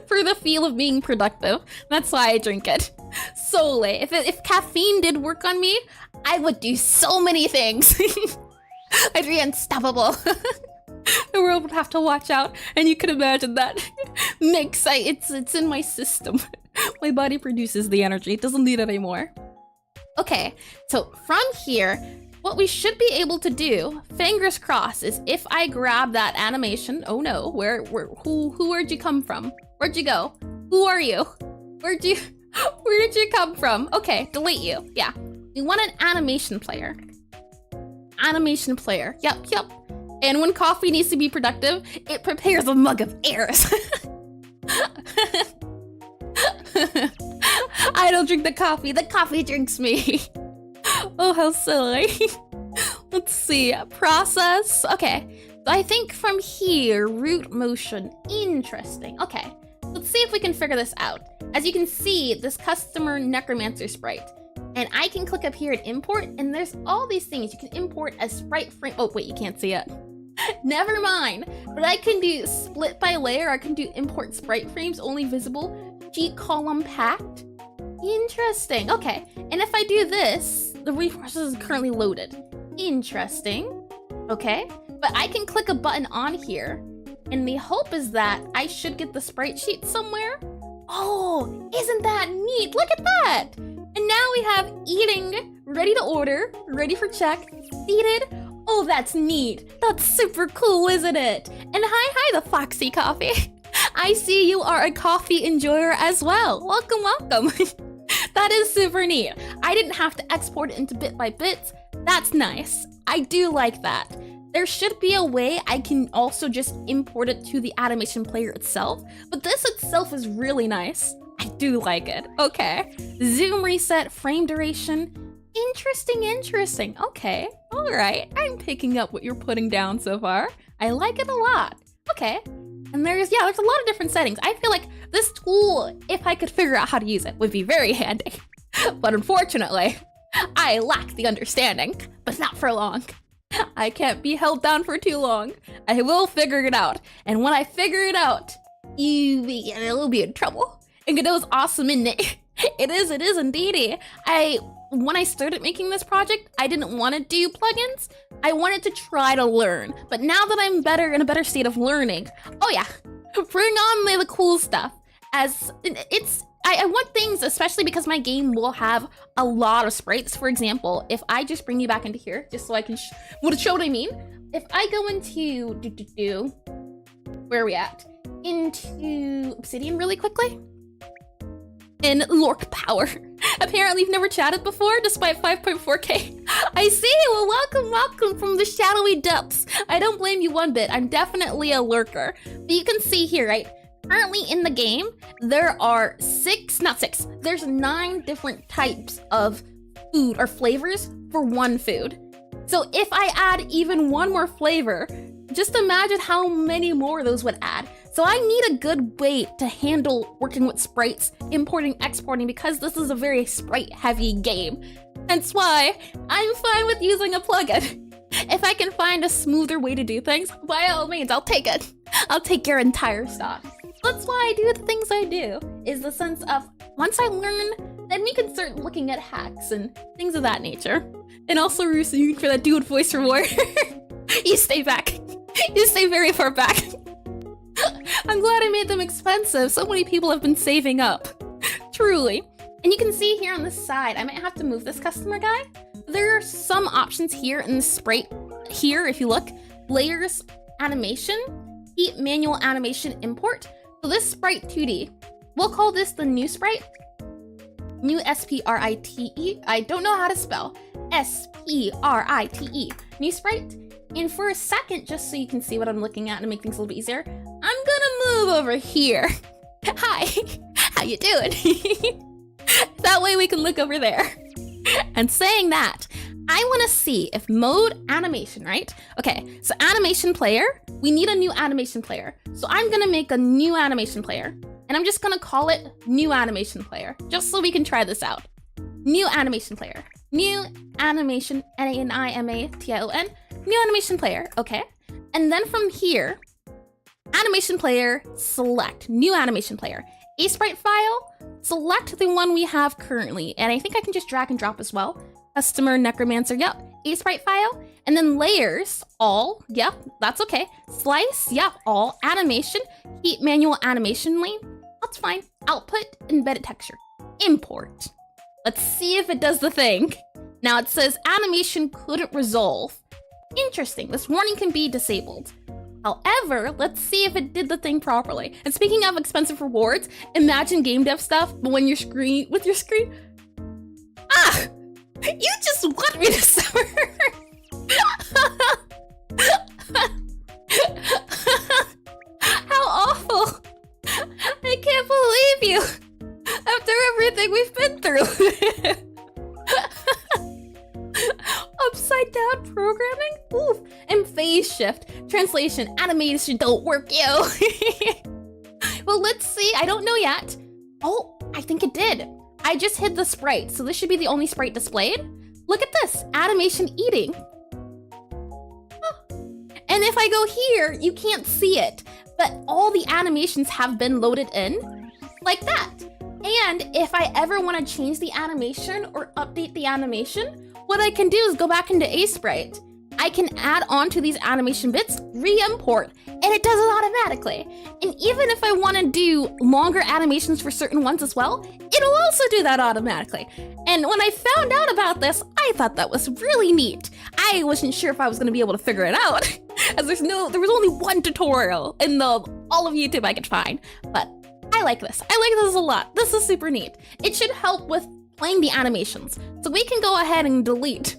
for the feel of being productive. That's why I drink it. Solely. If caffeine did work on me, I would do so many things. I'd be unstoppable. The world would have to watch out, and you can imagine that mix. It's in my system. My body produces the energy. It doesn't need it anymore. Okay, so from here, what we should be able to do, fingers crossed, is if I grab that animation. Oh no, where'd you come from? Where'd you go? Who are you? Where did you come from? Okay, delete you. Yeah, we want an animation player. Animation player. Yep. And when coffee needs to be productive, it prepares a mug of airs. I don't drink the coffee drinks me. Oh, how silly. Let's see, process. Okay, so I think from here, root motion, interesting. Okay, let's see if we can figure this out. As you can see, this customer necromancer sprite, and I can click up here and import, and there's all these things. You can import a sprite frame. Oh wait, you can't see it. Never mind, but I can do split by layer. I can do import sprite frames only visible, sheet column packed. Interesting. Okay, and if I do this, the resources is currently loaded. Interesting. Okay, but I can click a button on here, and the hope is that I should get the sprite sheet somewhere. Oh, isn't that neat? Look at that. And now we have eating, ready to order, ready for check, seated. Oh, that's neat. That's super cool, isn't it? And hi, the Foxy Coffee. I see you are a coffee enjoyer as well. Welcome. That is super neat. I didn't have to export it into bit by bits. That's nice. I do like that. There should be a way I can also just import it to the animation player itself, but this itself is really nice. I do like it. Okay. Zoom reset, frame duration. Interesting. Okay. All right. I'm picking up what you're putting down so far. I like it a lot. Okay. And there's a lot of different settings. I feel like this tool, if I could figure out how to use it, would be very handy. But unfortunately, I lack the understanding, but not for long. I can't be held down for too long. I will figure it out. And when I figure it out, you'll be in trouble. And Godot's awesome, isn't it? It is indeedy. When I started making this project, I didn't want to do plugins. I wanted to try to learn. But now that I'm in a better state of learning, oh yeah, bring on the cool stuff. I want things, especially because my game will have a lot of sprites. For example, if I just bring you back into here, just so I can show what I mean. If I go into, where are we at? Into Obsidian really quickly. In Lork Power. Apparently you've never chatted before, despite 5.4K. I see, well welcome from the shadowy depths. I don't blame you one bit, I'm definitely a lurker. But you can see here, right? Currently in the game, there are there's 9 different types of food or flavors for one food. So if I add even one more flavor, just imagine how many more those would add. So I need a good way to handle working with sprites, importing, exporting, because this is a very sprite-heavy game. That's why I'm fine with using a plugin. If I can find a smoother way to do things, by all means, I'll take it. I'll take your entire stock. That's why I do the things I do, is the sense of, once I learn, then we can start looking at hacks and things of that nature. And also, Rusu, for that dude voice reward. You stay back. You stay very far back. I'm glad I made them expensive. So many people have been saving up. Truly. And you can see here on the side, I might have to move this customer guy. There are some options here in the sprite. Here, if you look, layers, animation, heat, manual animation, import. So this sprite 2D, we'll call this the new sprite. New S-P-R-I-T-E. I don't know how to spell. S-P-R-I-T-E. New sprite. And for a second, just so you can see what I'm looking at and make things a little bit easier, I'm gonna move over here. Hi, how you doing? That way we can look over there. And saying that, I wanna see if mode animation, right? Okay, so animation player, we need a new animation player. So I'm gonna make a new animation player. And I'm just gonna call it new animation player, just so we can try this out. New animation player. New animation, N-A-N-I-M-A-T-I-O-N. New animation player, okay. And then from here, animation player, select new animation player. A sprite file, select the one we have currently. And I think I can just drag and drop as well. Customer, necromancer, yep. A sprite file. And then layers, all, yep, that's okay. Slice, yep, all. Animation, heat, manual animation lane, that's fine. Output, embedded texture. Import. Let's see if it does the thing. Now it says animation couldn't resolve. Interesting, this warning can be disabled. However, let's see if it did the thing properly. And speaking of expensive rewards, imagine game dev stuff, but when your screen, with your screen. Ah! You just want me to suffer. How awful. I can't believe you. After everything we've been through. Upside down programming? Oof. And phase shift. Translation. Animation don't work, yo. Well, let's see. I don't know yet. Oh, I think it did. I just hid the sprite, so this should be the only sprite displayed. Look at this. Animation eating. Oh. And if I go here, you can't see it. But all the animations have been loaded in. Like that. And if I ever want to change the animation or update the animation, what I can do is go back into ASprite. I can add on to these animation bits, re-import, and it does it automatically. And even if I want to do longer animations for certain ones as well, it'll also do that automatically. And when I found out about this, I thought that was really neat. I wasn't sure if I was going to be able to figure it out, as there was only one tutorial in all of YouTube I could find. But I like this. I like this a lot. This is super neat. It should help with playing the animations. So we can go ahead and delete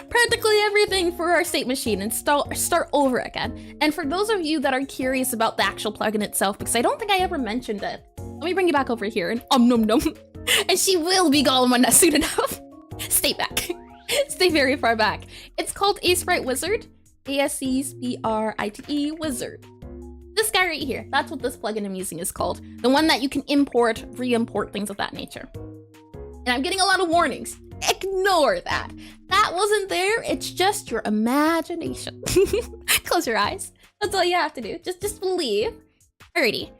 practically everything for our state machine and start over again. And for those of you that are curious about the actual plugin itself, because I don't think I ever mentioned it, let me bring you back over here and nom nom. And she will be gone when that's soon enough. Stay back. Stay very far back. It's called ASprite Wizard. A-S-E-S-P-R-I-T-E Wizard. This guy right here, that's what this plugin I'm using is called. The one that you can import, re-import, things of that nature. And I'm getting a lot of warnings. Ignore that. That wasn't there. It's just your imagination. Close your eyes. That's all you have to do. Just believe. Alrighty.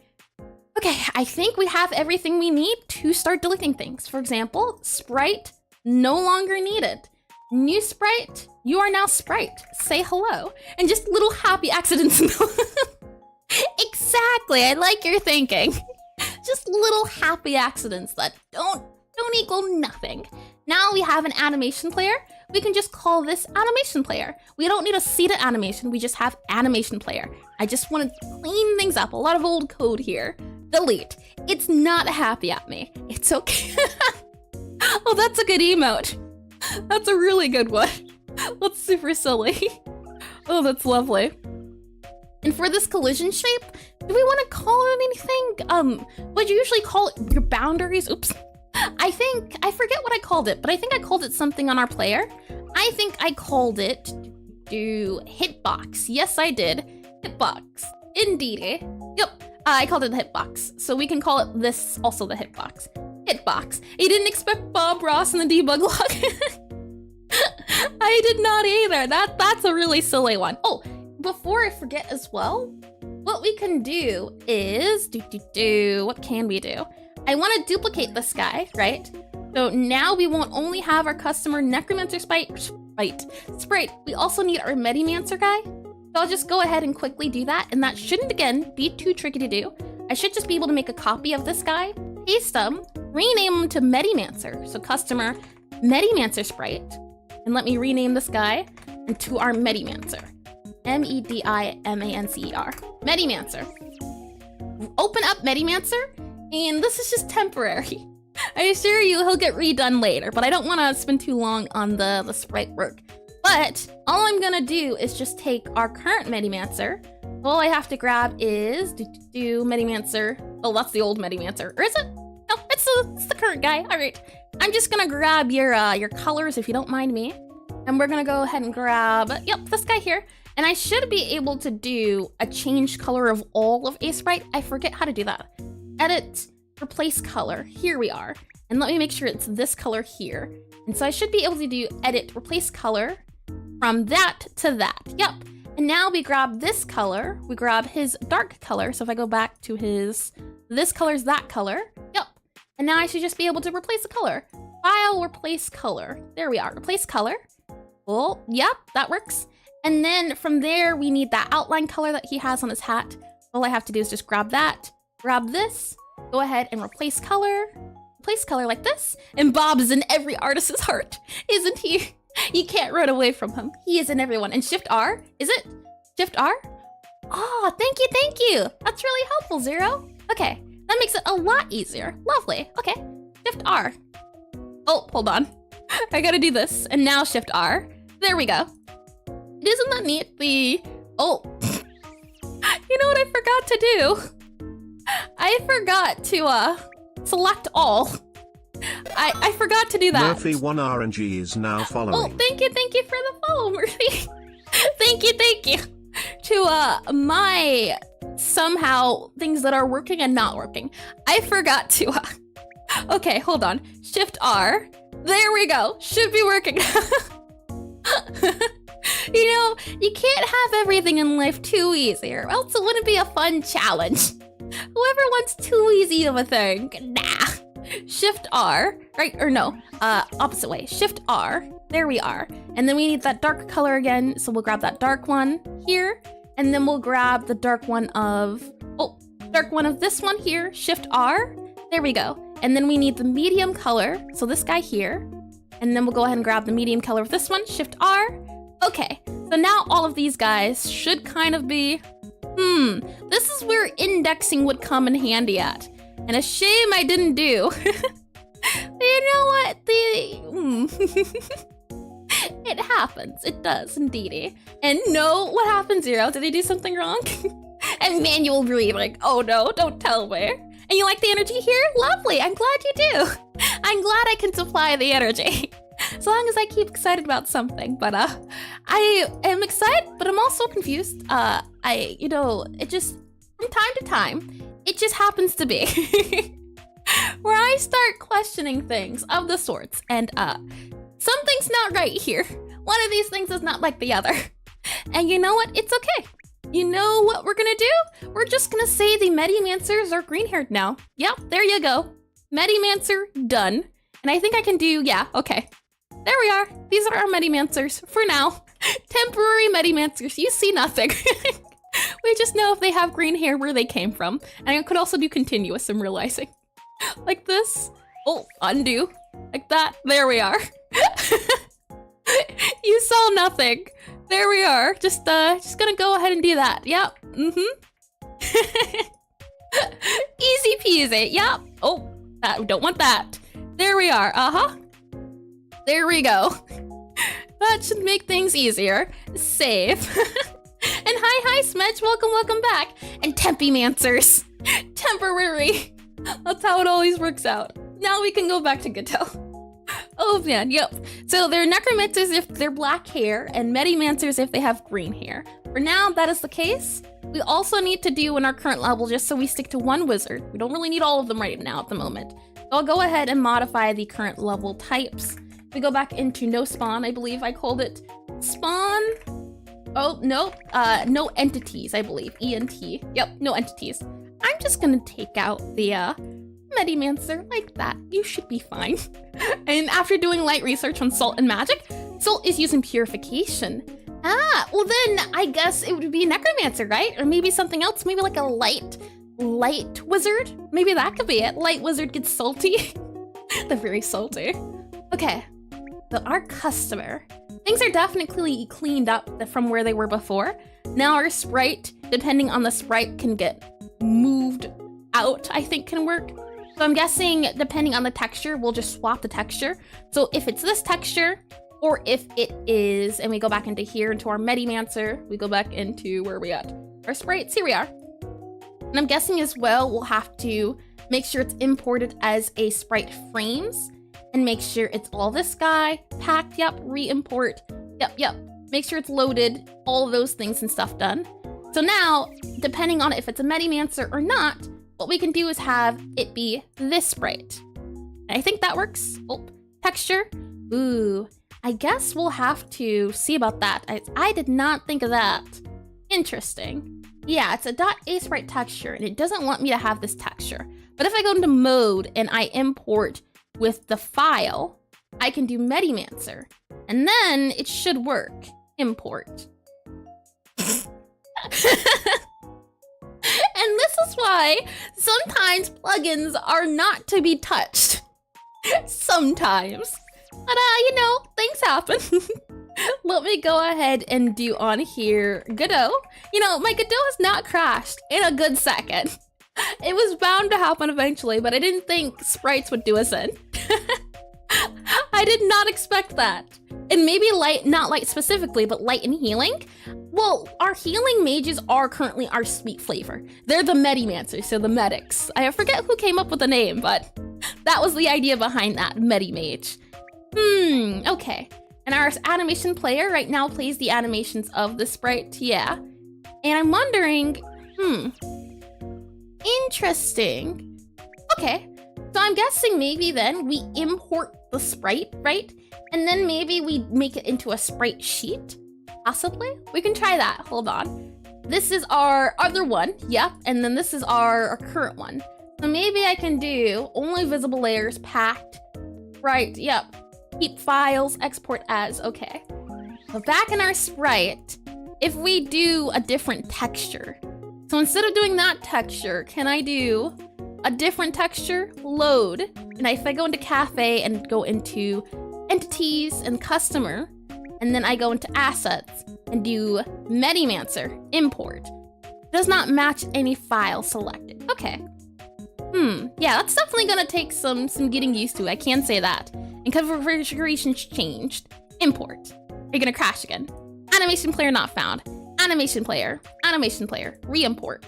Okay, I think we have everything we need to start deleting things. For example, sprite no longer needed. New sprite, you are now sprite. Say hello. And just little happy accidents. Exactly, I like your thinking. Just little happy accidents that don't equal nothing. Now we have an animation player. We can just call this animation player. We don't need a seated animation. We just have animation player. I just want to clean things up. A lot of old code here. Delete. It's not happy at me. It's okay. Oh, that's a good emote. That's a really good one. That's super silly. Oh, that's lovely. And for this collision shape, Do we want to call it anything? Would you usually call it your boundaries? Oops. I forget what I called it, but I think I called it something on our player. I think I called it hitbox. Yes, I did. Hitbox. Indeed. Yep. I called it the hitbox. So we can call it this also the hitbox. Hitbox. You didn't expect Bob Ross in the debug log? I did not either. That's a really silly one. Oh, before I forget as well, what we can do is what can we do? I want to duplicate this guy, right? So now we won't only have our customer necromancer sprite. We also need our medimancer guy. So I'll just go ahead and quickly do that, and that shouldn't again be too tricky to do. I should just be able to make a copy of this guy, paste them, rename him to medimancer. So customer medimancer sprite, and let me rename this guy into our medimancer. Medimancer. Medimancer. Open up medimancer, and this is just temporary. I assure you he'll get redone later, but I don't want to spend too long on the sprite work. But all I'm gonna do is just take our current medimancer. All I have to grab is medimancer. Oh, that's the old medimancer, or is it? No, it's the current guy. All right, I'm just gonna grab your colors if you don't mind me, and we're gonna go ahead and grab this guy here. And I should be able to do a change color of all of a sprite. I forget how to do that. Edit, replace color. Here we are. And let me make sure it's this color here. And so I should be able to do edit, replace color from that to that. Yep. And now we grab this color. We grab his dark color. So if I go back to this color's that color. Yep. And now I should just be able to replace the color. File, replace color. There we are. Replace color. Well, yep, that works. And then from there, we need that outline color that he has on his hat. All I have to do is just grab that, grab this, go ahead and replace color like this. And Bob is in every artist's heart, isn't he? You can't run away from him. He is in everyone. And Shift R, is it? Shift R? Oh, thank you. That's really helpful, Zero. Okay, that makes it a lot easier. Lovely. Okay, Shift R. Oh, hold on. I gotta do this. And now Shift R. There we go. Isn't that neat? Oh, you know what I forgot to do? I forgot to select all. I forgot to do that. Murphy 1 RNG is now following. Oh, thank you for the follow, Murphy. thank you. To my somehow things that are working and not working. I forgot to okay, hold on. Shift R. There we go. Should be working. You know, you can't have everything in life too easy, or else it wouldn't be a fun challenge. Whoever wants too easy of a thing, nah. Shift R, right? Or no, opposite way. Shift R, there we are. And then we need that dark color again, so we'll grab that dark one here, and then we'll grab the dark one of this one here, Shift R, there we go. And then we need the medium color, so this guy here, and then we'll go ahead and grab the medium color of this one, Shift R. Okay, so now all of these guys should kind of be, this is where indexing would come in handy at. And a shame I didn't do. But you know what? It happens, it does indeed. And no, what happened, Zero? Did I do something wrong? And manual read, like, oh no, don't tell me. And you like the energy here? Lovely, I'm glad you do. I'm glad I can supply the energy. As long as I keep excited about something, but I am excited, but I'm also confused. It just, from time to time, it just happens to be where I start questioning things of the sorts, and something's not right here. One of these things is not like the other. And you know what? It's okay. You know what we're gonna do? We're just gonna say the Medimancers are green-haired now. Yep, there you go. Medimancer done. And I think I can do, yeah, okay. There we are. These are our Medimancers for now. Temporary Medimancers. You see nothing. We just know if they have green hair where they came from. And I could also do continuous, I'm realizing. Like this. Oh, undo. Like that. There we are. You saw nothing. There we are. Just gonna go ahead and do that. Yep. Easy peasy. Yep. Oh, don't want that. There we are. There we go. That should make things easier. Save. And hi, Hi, Smedge. Welcome back. And Tempimancers. Temporary. That's how it always works out. Now we can go back to Godot. Oh man, yep. So they're necromancers if they're black hair, and medimancers if they have green hair. For now, that is the case. We also need to do in our current level, just so we stick to one wizard. We don't really need all of them right now at the moment. So I'll go ahead and modify the current level types. We go back into no spawn, I believe I called it spawn. Oh, no, no entities, I believe, ENT. Yep, no entities. I'm just gonna take out the Medimancer like that. You should be fine. And after doing light research on salt and magic, salt is using purification. Ah, well then I guess it would be a necromancer, right? Or maybe something else, maybe like a light wizard? Maybe that could be it. Light wizard gets salty. They're very salty. Okay, so our customer. Things are definitely cleaned up from where they were before. Now our sprite, depending on the sprite, can get moved out, I think can work. So I'm guessing depending on the texture, we'll just swap the texture. So if it's this texture, or if it is, and we go back into here, into our Medimancer, we go back into, where are we at? Our sprites, here we are. And I'm guessing as well, we'll have to make sure it's imported as a sprite frames, and make sure it's all this guy, packed, yep, re-import, yep. Make sure it's loaded, all of those things and stuff done. So now, depending on if it's a Medimancer or not, what we can do is have it be this sprite. And I think that works. Oh, texture. Ooh, I guess we'll have to see about that. I did not think of that. Interesting. Yeah, it's a .a sprite texture, and it doesn't want me to have this texture. But if I go into mode and I import with the file, I can do Medimancer, and then it should work. Import. And this is why sometimes plugins are not to be touched. Sometimes. But you know, things happen. Let me go ahead and do on here Godot. You know, my Godot has not crashed in a good second. It was bound to happen eventually, but I didn't think sprites would do us in. I did not expect that. And maybe light, not light specifically, but light and healing. Well, our healing mages are currently our sweet flavor. They're the Medimancers, so the medics. I forget who came up with the name, but that was the idea behind that, Medimage. Okay. And our animation player right now plays the animations of the sprite, yeah. And I'm wondering, interesting. Okay, so I'm guessing maybe then we import the sprite, right? And then maybe we make it into a sprite sheet, possibly? We can try that, hold on. This is our other one, yep, and then this is our current one. So maybe I can do only visible layers, packed, right, yep. Keep files, export as, okay. So back in our sprite, if we do a different texture, so instead of doing that texture, can I do a different texture? Load. And if I go into cafe and go into entities and customer, and then I go into assets and do Medimancer, import. It does not match any file selected. Okay. Yeah, that's definitely gonna take some getting used to, I can say that. And configurations changed. Import. Are you gonna crash again? Animation player not found. Animation player, re-import.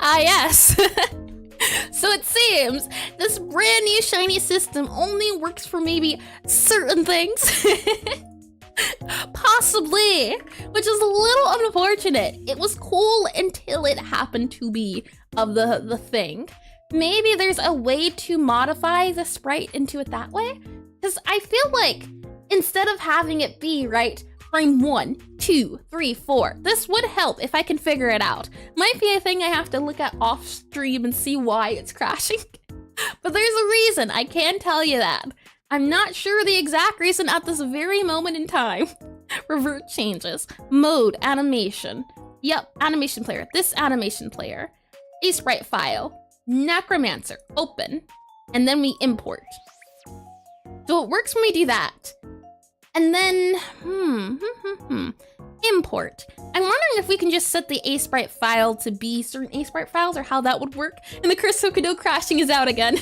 Ah, yes. So it seems this brand new shiny system only works for maybe certain things. Possibly, which is a little unfortunate. It was cool until it happened to be of the thing. Maybe there's a way to modify the sprite into it that way? Because I feel like instead of having it be, right, frame 1, 2, 3, 4, this would help if I can figure it out. Might be a thing I have to look at off stream and see why it's crashing. But there's a reason, I can tell you that. I'm not sure the exact reason at this very moment in time. Revert changes. Mode, animation. Yep, animation player. This animation player. A sprite file. Necromancer, open. And then we import. So it works when we do that. And then, import. I'm wondering if we can just set the A-sprite file to be certain A-sprite files or how that would work. And the curse of Godot crashing is out again.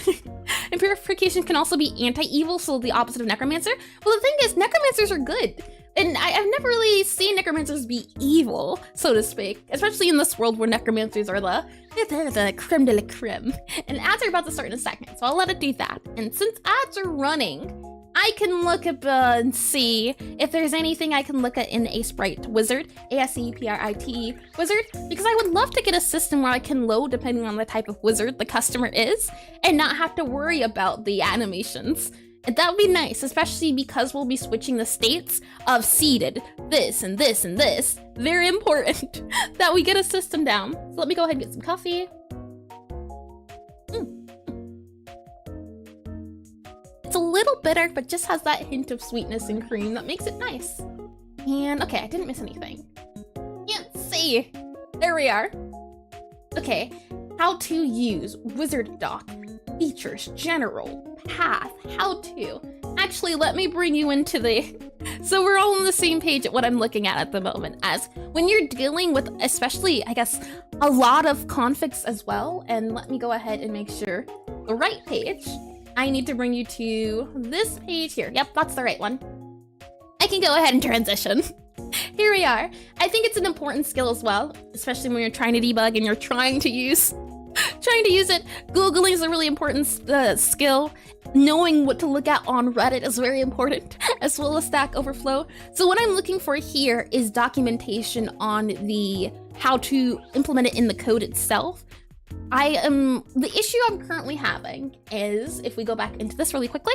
And purification can also be anti-evil, so the opposite of necromancer. Well, the thing is, necromancers are good. And I've never really seen necromancers be evil, so to speak, especially in this world where necromancers are the creme de la creme. And ads are about to start in a second, so I'll let it do that. And since ads are running, I can look up and see if there's anything I can look at in a sprite wizard, ASCPRIT wizard, because I would love to get a system where I can load depending on the type of wizard the customer is and not have to worry about the animations. And that would be nice, especially because we'll be switching the states of seeded, this and this and this. Very important that we get a system down. So let me go ahead and get some coffee. It's a little bitter, but just has that hint of sweetness and cream that makes it nice. And okay, I didn't miss anything. Can't see. There we are. Okay, how to use wizard doc, features, general, path, how to. Actually, let me bring you into the... So we're all on the same page at what I'm looking at the moment, as when you're dealing with, especially, I guess, a lot of configs as well. And let me go ahead and make sure the right page. I need to bring you to this page here. Yep, that's the right one. I can go ahead and transition. Here we are. I think it's an important skill as well, especially when you're trying to debug and you're trying to use it. Googling is a really important skill. Knowing what to look at on Reddit is very important, as well as Stack Overflow. So what I'm looking for here is documentation on the how to implement it in the code itself. The issue I'm currently having is, if we go back into this really quickly,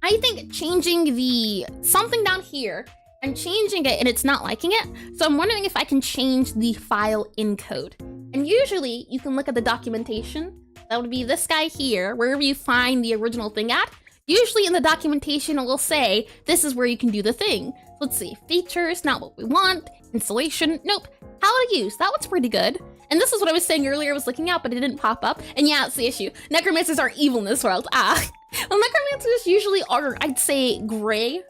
I think changing something down here, I'm changing it and it's not liking it. So I'm wondering if I can change the file in code. And usually you can look at the documentation. That would be this guy here, wherever you find the original thing at. Usually in the documentation, it will say, this is where you can do the thing. Let's see, features, not what we want. Installation, nope. How to use, that one's pretty good. And this is what I was saying earlier, I was looking out, but it didn't pop up. And yeah, it's the issue. Necromancers are evil in this world. Well, necromancers usually are, I'd say, gray.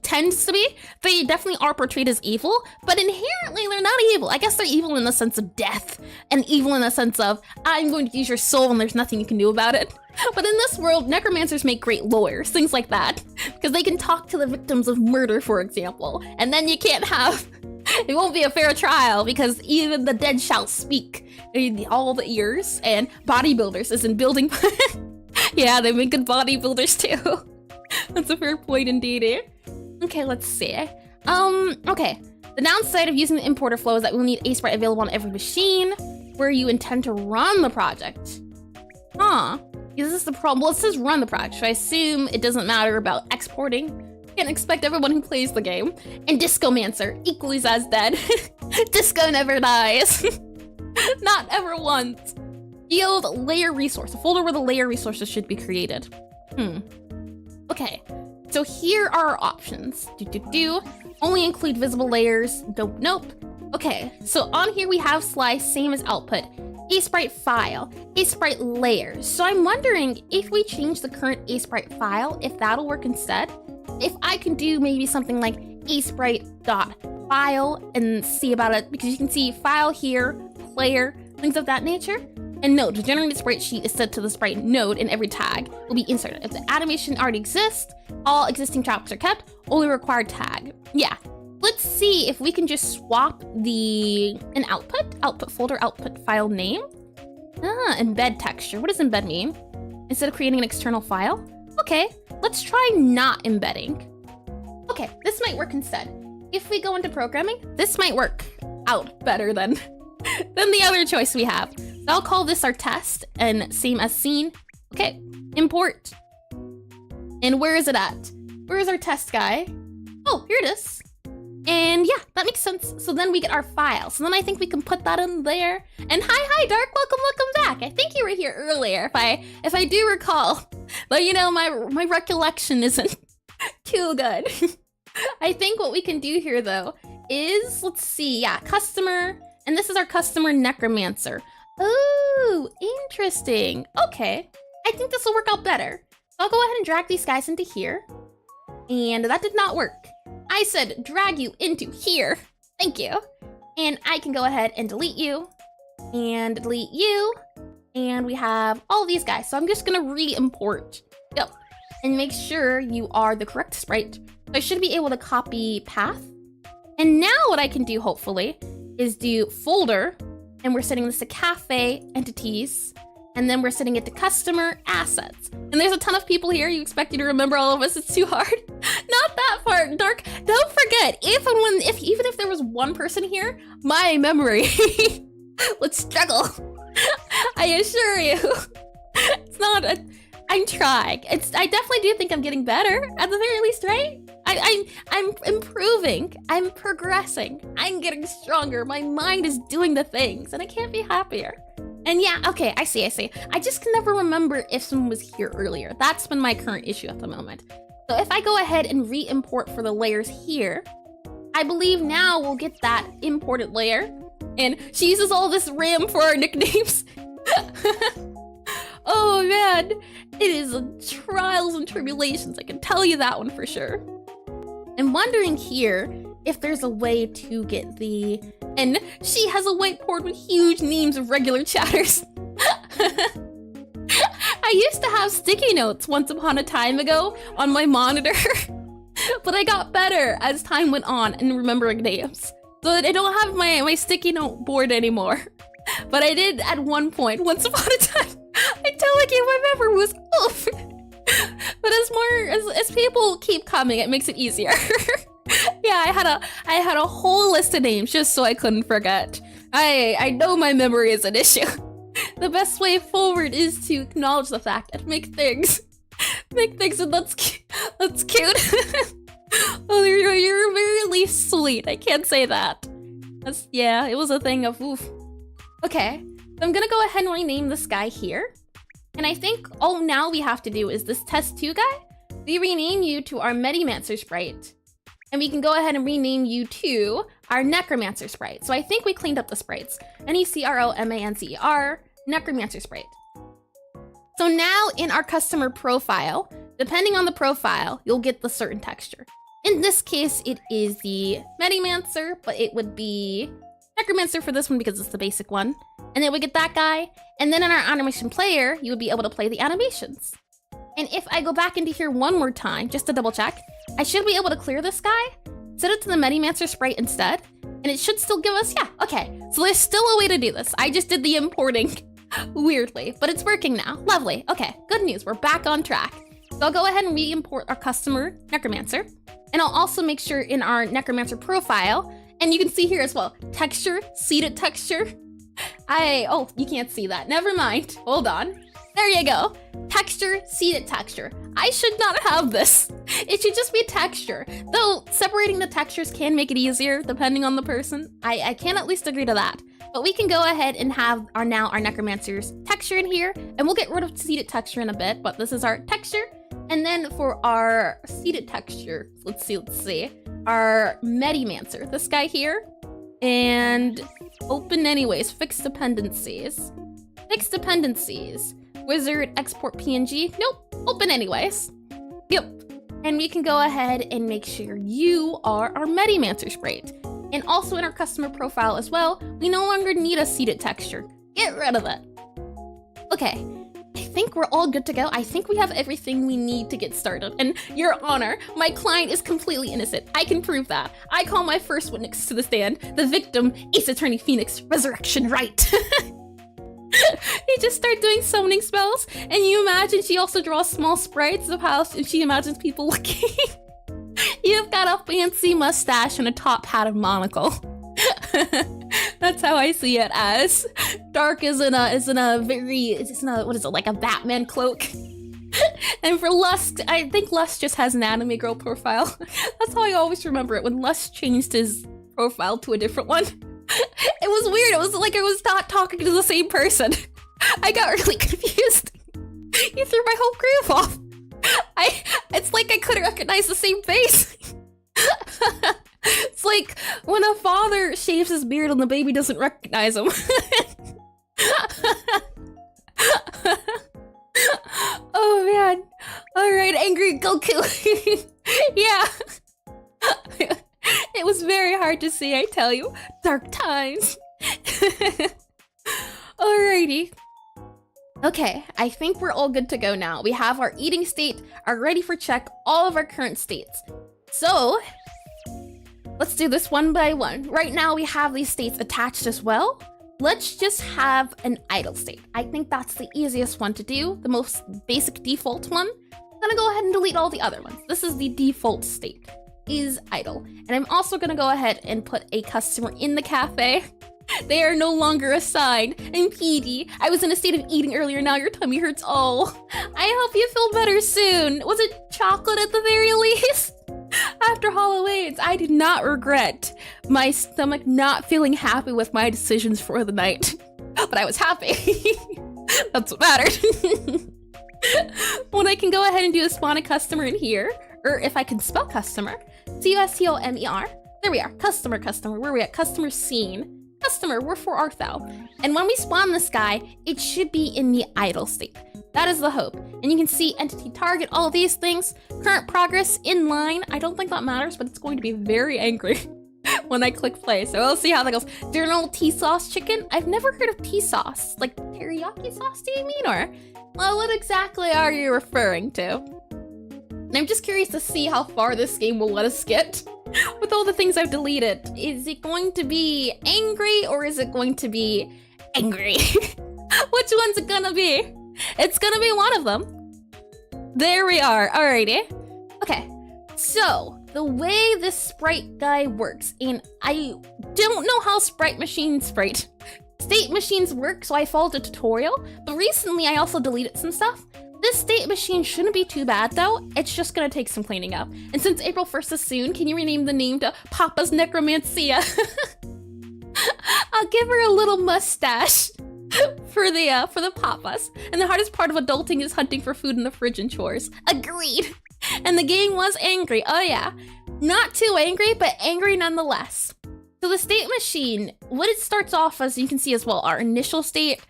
Tends to be. They definitely are portrayed as evil, but inherently they're not evil. I guess they're evil in the sense of death, and evil in the sense of, I'm going to use your soul and there's nothing you can do about it. But in this world, necromancers make great lawyers, things like that, because they can talk to the victims of murder, for example, and then you can't have, it won't be a fair trial because even the dead shall speak. All the ears, and bodybuilders isn't building. Yeah, they make good bodybuilders too. That's a fair point indeed. Okay, let's see. Okay. The downside of using the importer flow is that we'll need a sprite available on every machine where you intend to run the project. Huh. Is this the problem? Well, it says run the project, so I assume it doesn't matter about exporting. Can't expect everyone who plays the game. And Discomancer, equally as dead. Disco never dies. Not ever once. Yield layer resource, a folder where the layer resources should be created. Okay, so here are our options. Only include visible layers. Nope. Okay, so on here we have slice, same as output. A-sprite file, A-sprite layers. So I'm wondering if we change the current A-sprite file, if that'll work instead. If I can do maybe something like A-sprite.file and see about it, because you can see file here, player, things of that nature. And note, the generated sprite sheet is set to the sprite node and every tag will be inserted. If the animation already exists, all existing traps are kept, only required tag. Yeah, let's see if we can just swap an output folder, output file name. Embed texture, what does embed mean? Instead of creating an external file? Okay, let's try not embedding. Okay, this might work instead. If we go into programming, this might work out better than the other choice we have. So I'll call this our test, and same as scene. Okay, import. And where is it at? Where is our test guy? Oh, here it is. And yeah, that makes sense. So then we get our file. So then I think we can put that in there. And hi, Dark, welcome back. I think you were here earlier, if I do recall. But you know, my recollection isn't too good. I think what we can do here though is, let's see, yeah, customer. And this is our customer necromancer. Oh, interesting. Okay, I think this will work out better. So I'll go ahead and drag these guys into here. And that did not work. I said drag you into here. Thank you. And I can go ahead and delete you. And delete you. And we have all these guys. So I'm just gonna re-import. Yep. And make sure you are the correct sprite. I should be able to copy path. And now what I can do, hopefully, is do folder, and we're setting this to cafe entities, and then we're setting it to customer assets. And there's a ton of people here. You expect you to remember all of us. It's too hard. Not that far, Dark. Don't forget, even if there was one person here, my memory would struggle. I assure you. It's not a... I'm trying. I definitely do think I'm getting better, at the very least, right? I'm improving. I'm progressing. I'm getting stronger. My mind is doing the things, and I can't be happier. And yeah, okay, I see. I just can never remember if someone was here earlier. That's been my current issue at the moment. So if I go ahead and re-import for the layers here, I believe now we'll get that imported layer. And she uses all this RAM for our nicknames. Oh man, it is trials and tribulations. I can tell you that one for sure. I'm wondering here if there's a way to get the... And she has a whiteboard with huge names of regular chatters. I used to have sticky notes once upon a time ago on my monitor, but I got better as time went on in remembering names. So I don't have my sticky note board anymore. But I did at one point, once upon a time. I tell you, my memory was oof. But as people keep coming, it makes it easier. Yeah, I had a whole list of names just so I couldn't forget. I know my memory is an issue. The best way forward is to acknowledge the fact and make things and that's cute. Oh, you're really sweet. I can't say that. Yeah, it was a thing of oof. Okay, so I'm gonna go ahead and rename this guy here. And I think all now we have to do is this test 2 guy. We rename you to our Medimancer sprite. And we can go ahead and rename you to our Necromancer sprite. So I think we cleaned up the sprites. Necromancer, Necromancer sprite. So now in our customer profile, depending on the profile, you'll get the certain texture. In this case, it is the Medimancer, but it would be Necromancer for this one because it's the basic one. And then we get that guy. And then in our animation player, you would be able to play the animations. And if I go back into here one more time, just to double check, I should be able to clear this guy, set it to the Medimancer sprite instead, and it should still give us, yeah, okay. So there's still a way to do this. I just did the importing weirdly, but it's working now. Lovely. Okay, good news. We're back on track. So I'll go ahead and re-import our customer Necromancer. And I'll also make sure in our Necromancer profile, and you can see here as well, texture, seeded texture. Oh, you can't see that. Never mind. Hold on. There you go. Texture, seeded texture. I should not have this. It should just be texture. Though separating the textures can make it easier depending on the person. I can at least agree to that. But we can go ahead and have our Necromancer's texture in here, and we'll get rid of seeded texture in a bit, but this is our texture. And then for our seeded texture, let's see. Our Medimancer, this guy here. And open anyways, fixed dependencies. Fixed dependencies. Wizard, export PNG. Nope, open anyways. Yep. And we can go ahead and make sure you are our Medimancer sprite. And also in our customer profile as well, we no longer need a seeded texture. Get rid of it. Okay, I think we're all good to go. I think we have everything we need to get started. And Your Honor, my client is completely innocent. I can prove that. I call my first witness to the stand, the victim, Ace Attorney Phoenix, resurrection right. He just started doing summoning spells, and you imagine she also draws small sprites of how she imagines people looking. You've got a fancy mustache and a top hat and monocle. That's how I see it as. Dark is in a what is it, like a Batman cloak? And for Lust, I think Lust just has an anime girl profile. That's how I always remember it, when Lust changed his profile to a different one. It was weird. It was like I was not talking to the same person. I got really confused. You threw my whole groove off. It's like I couldn't recognize the same face. It's like when a father shaves his beard and the baby doesn't recognize him. Oh man. Alright, angry Goku. Yeah. It was very hard to see, I tell you. Dark times. Alrighty. Okay, I think we're all good to go now. We have our eating state, our ready for check, all of our current states. So let's do this one by one. Right now we have these states attached as well. Let's just have an idle state. I think that's the easiest one to do, the most basic default one. I'm gonna go ahead and delete all the other ones. This is the default state, is idle. And I'm also gonna go ahead and put a customer in the cafe. They are no longer assigned. And PD, I was in a state of eating earlier, now your tummy hurts. Oh, I hope you feel better soon. Was it chocolate at the very least? After Halloween, I did not regret my stomach not feeling happy with my decisions for the night. But I was happy. That's what mattered. When I can go ahead and do a spawn a customer in here, or if I can spell customer, customer. There we are, customer, where are we at? Customer scene. Customer, we're for Arthau. And when we spawn this guy, it should be in the idle state. That is the hope. And you can see entity target, all of these things, current progress, inline. I don't think that matters, but it's going to be very angry when I click play. So we'll see how that goes. Journal T-sauce chicken. I've never heard of T-sauce. Like teriyaki sauce, do you mean? Or, well, what exactly are you referring to? And I'm just curious to see how far this game will let us get with all the things I've deleted. Is it going to be angry or is it going to be angry? Which one's it gonna be? It's gonna be one of them. There we are, alrighty. Okay, so the way this sprite guy works, and I don't know how state machines work, so I followed a tutorial, but recently I also deleted some stuff. This state machine shouldn't be too bad though, it's just gonna take some cleaning up. And since April 1st is soon, can you rename the name to Papa's Necromancer? I'll give her a little mustache for the Papas. And the hardest part of adulting is hunting for food in the fridge and chores. Agreed. And the game was angry, oh yeah. Not too angry, but angry nonetheless. So the state machine, what it starts off as you can see as well, our initial state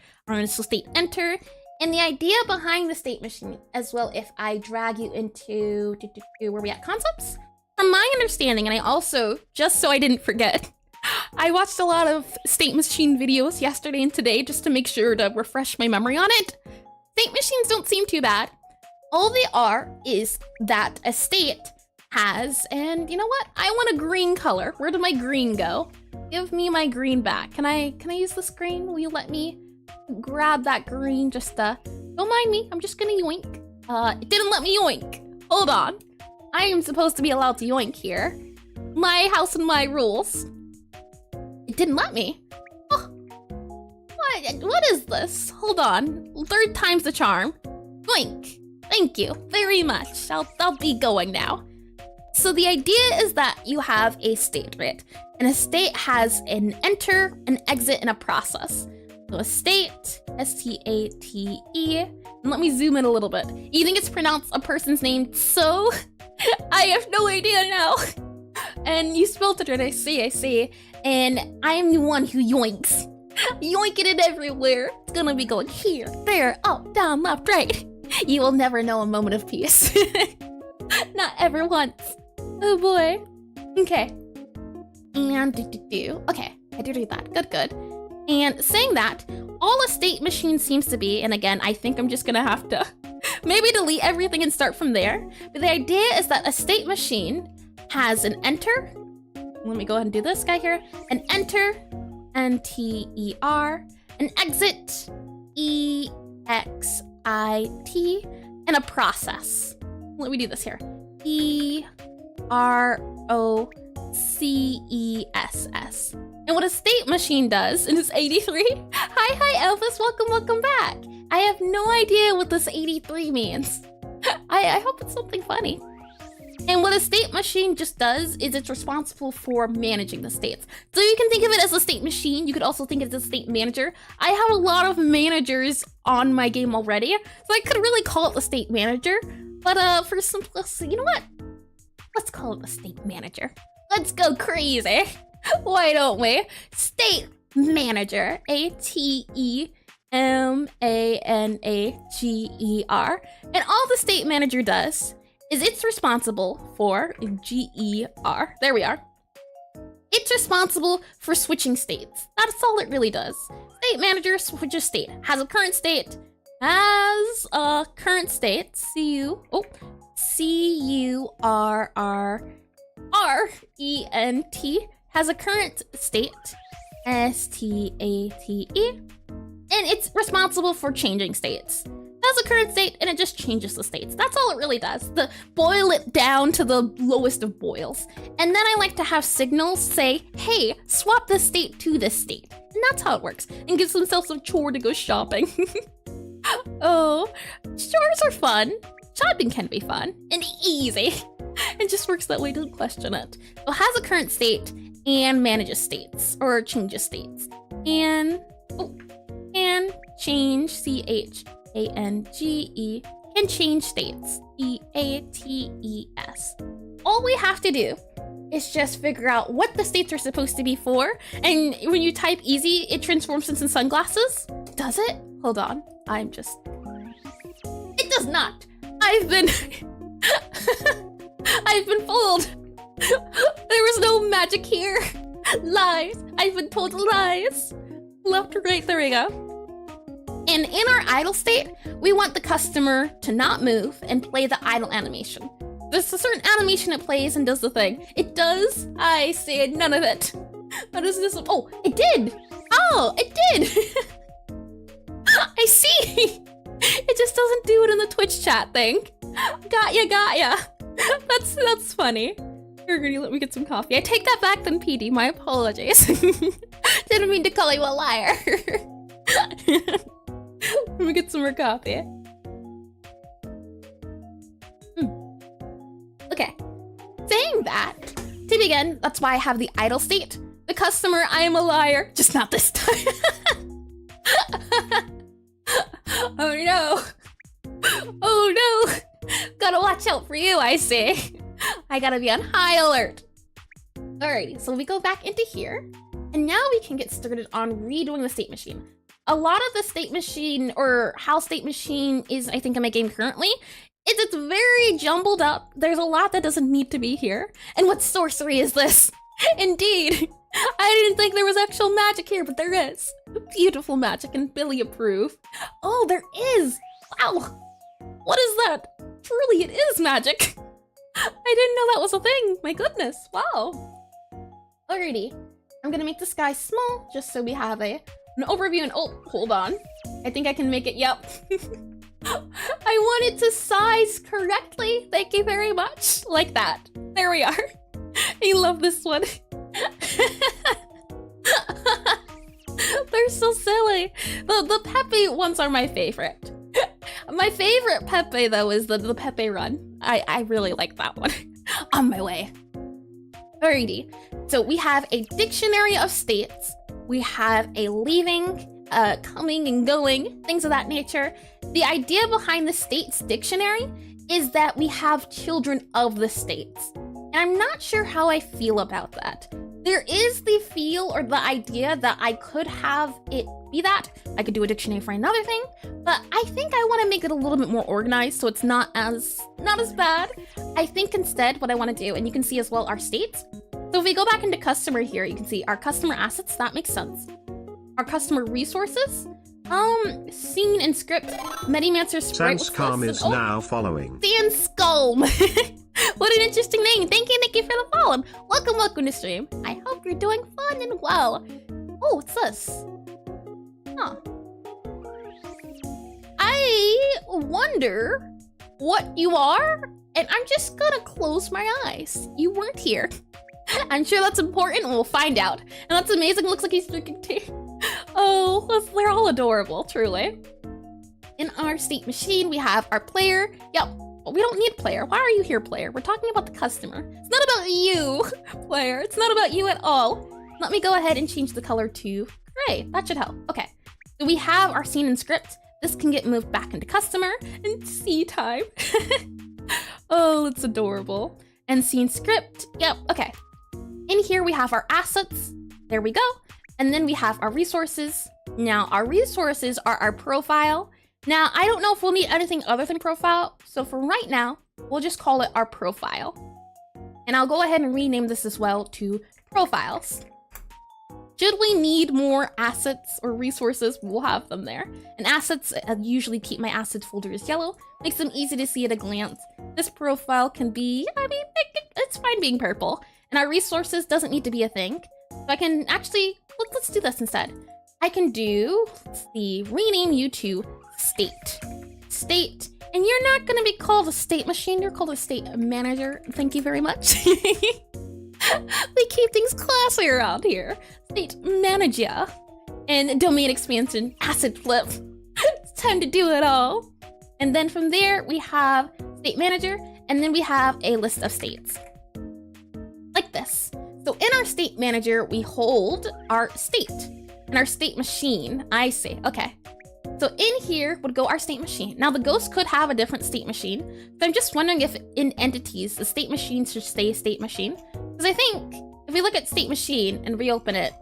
enter. And the idea behind the state machine as well, if I drag you into where we at, concepts? From my understanding, and I also, just so I didn't forget, I watched a lot of state machine videos yesterday and today just to make sure to refresh my memory on it. State machines don't seem too bad. All they are is that a state has, and you know what? I want a green color. Where did my green go? Give me my green back. Can I use this green? Will you let me grab that green? Just don't mind me, I'm just gonna yoink. It didn't let me yoink. Hold on, I am supposed to be allowed to yoink here. My house and my rules. It didn't let me. Oh. What is this? Hold on, 3rd time's the charm. Yoink. Thank you very much. I'll be going now. So the idea is that you have a state, right? And a state has an enter, an exit, and a process. So a state, S-T-A-T-E, and let me zoom in a little bit. You think it's pronounced a person's name, so? I have no idea now. And you spelled it right, I see. And I am the one who yoinks. Yoinking it everywhere. It's gonna be going here, there, up, down, left, right. You will never know a moment of peace. Not ever once. Oh boy. Okay. And okay, I did read that, good. And saying that, all a state machine seems to be, and again, I think I'm just gonna have to maybe delete everything and start from there. But the idea is that a state machine has an enter. Let me go ahead and do this guy here. An enter, N-T-E-R, an exit, E-X-I-T, and a process. Let me do this here. E-R-O-C-E-S-S. And what a state machine does, and it's 83. Hi Elvis, welcome back. I have no idea what this 83 means. I hope it's something funny. And what a state machine just does is it's responsible for managing the states. So you can think of it as a state machine. You could also think of it as a state manager. I have a lot of managers on my game already, so I could really call it the state manager. But for simplicity, you know what? Let's call it the state manager. Let's go crazy. Why don't we? State manager, A-T-E-M-A-N-A-G-E-R. And all the state manager does is it's responsible for G-E-R. There we are. It's responsible for switching states. That's all it really does. State manager switches state. Has a current state. C-U-R-R-E-N-T. R-E-N-T has a current state, S-T-A-T-E, and it's responsible for changing states. It has a current state and it just changes the states. That's all it really does. Boil it down to the lowest of boils. And then I like to have signals say, hey, swap this state to this state. And that's how it works. And gives themselves a chore to go shopping. Oh, chores are fun. Shopping can be fun and easy. It just works that way, don't question it. It has a current state and manages states or changes states. And change, C-H-A-N-G-E, can change states, E-A-T-E-S. All we have to do is just figure out what the states are supposed to be for. And when you type easy, it transforms into sunglasses. Does it? Hold on. It does not. I've been fooled. There was no magic here. Lies. I've been told lies. Left or right, there we go. And in our idle state, we want the customer to not move and play the idle animation. There's a certain animation it plays and does the thing. It does? I said none of it. What is this? Oh, it did! Oh, it did! I see! It just doesn't do it in the Twitch chat thing. Got ya. That's funny. You're gonna let me get some coffee. I take that back then, PD. My apologies. Didn't mean to call you a liar. Let me get some more coffee. Okay. Saying that, to begin, that's why I have the idle state. The customer, I am a liar. Just not this time. Oh no. Oh no. Gotta watch out for you, I say. I gotta be on high alert. Alrighty, so we go back into here. And now we can get started on redoing the state machine. A lot of the state machine, or how state machine is, I think, in my game currently, it's very jumbled up. There's a lot that doesn't need to be here. And what sorcery is this? Indeed. I didn't think there was actual magic here, but there is. Beautiful magic, and Billy approve. Oh, there is! Wow! What is that? Truly, it is magic! I didn't know that was a thing! My goodness, wow! Alrighty, I'm gonna make the sky small, just so we have an overview, and oh, hold on. I think I can make it, yep. I want it to size correctly, thank you very much. Like that. There we are. I love this one. They're so silly. The Pepe ones are my favorite. My favorite Pepe though is the Pepe run. I really like that one. On my way. Alrighty. So we have a dictionary of states. We have a leaving, coming and going, things of that nature. The idea behind the states dictionary is that we have children of the states. And I'm not sure how I feel about that. There is the feel or the idea that I could have it be that. I could do a dictionary for another thing, but I think I want to make it a little bit more organized so it's not as bad. I think instead what I want to do, and you can see as well our states. So if we go back into customer here, you can see our customer assets, that makes sense. Our customer resources, scene and script, Necromancer sprite. Sanscom is now following. Sanscom. What an interesting name. Thank you for the follow. Welcome to stream. I hope you're doing fun and well. Oh, what's this? Huh. I wonder what you are, and I'm just gonna close my eyes. You weren't here. I'm sure that's important, and we'll find out. And that's amazing. Looks like he's drinking tea. Oh, they're all adorable, truly. In our state machine, we have our player. Yep. We don't need player. Why are you here, player? We're talking about the customer. It's not about you, player. It's not about you at all. Let me go ahead and change the color to gray. That should help. Okay. So we have our scene and script. This can get moved back into customer and see time. Oh, it's adorable. And scene script. Yep. Okay. In here, we have our assets. There we go. And then we have our resources. Now, our resources are our profile. Now, I don't know if we'll need anything other than profile, so for right now, we'll just call it our profile. And I'll go ahead and rename this as well to profiles. Should we need more assets or resources, we'll have them there. And assets, I usually keep my assets folder as yellow. Makes them easy to see at a glance. This profile can be, I mean, it's fine being purple. And our resources doesn't need to be a thing. So I can actually, let's do this instead. I can do, let's see, rename you to state. State. And you're not gonna be called a state machine, you're called a state manager. Thank you very much. We keep things classy around here. State manager. And domain expansion, asset flip. It's time to do it all. And then from there, we have state manager, and then we have a list of states. Like this. So in our state manager, we hold our state. And our state machine, I see, okay. So in here would go our state machine. Now the ghost could have a different state machine. So I'm just wondering if in entities, the state machine should stay state machine. Because I think if we look at state machine and reopen it,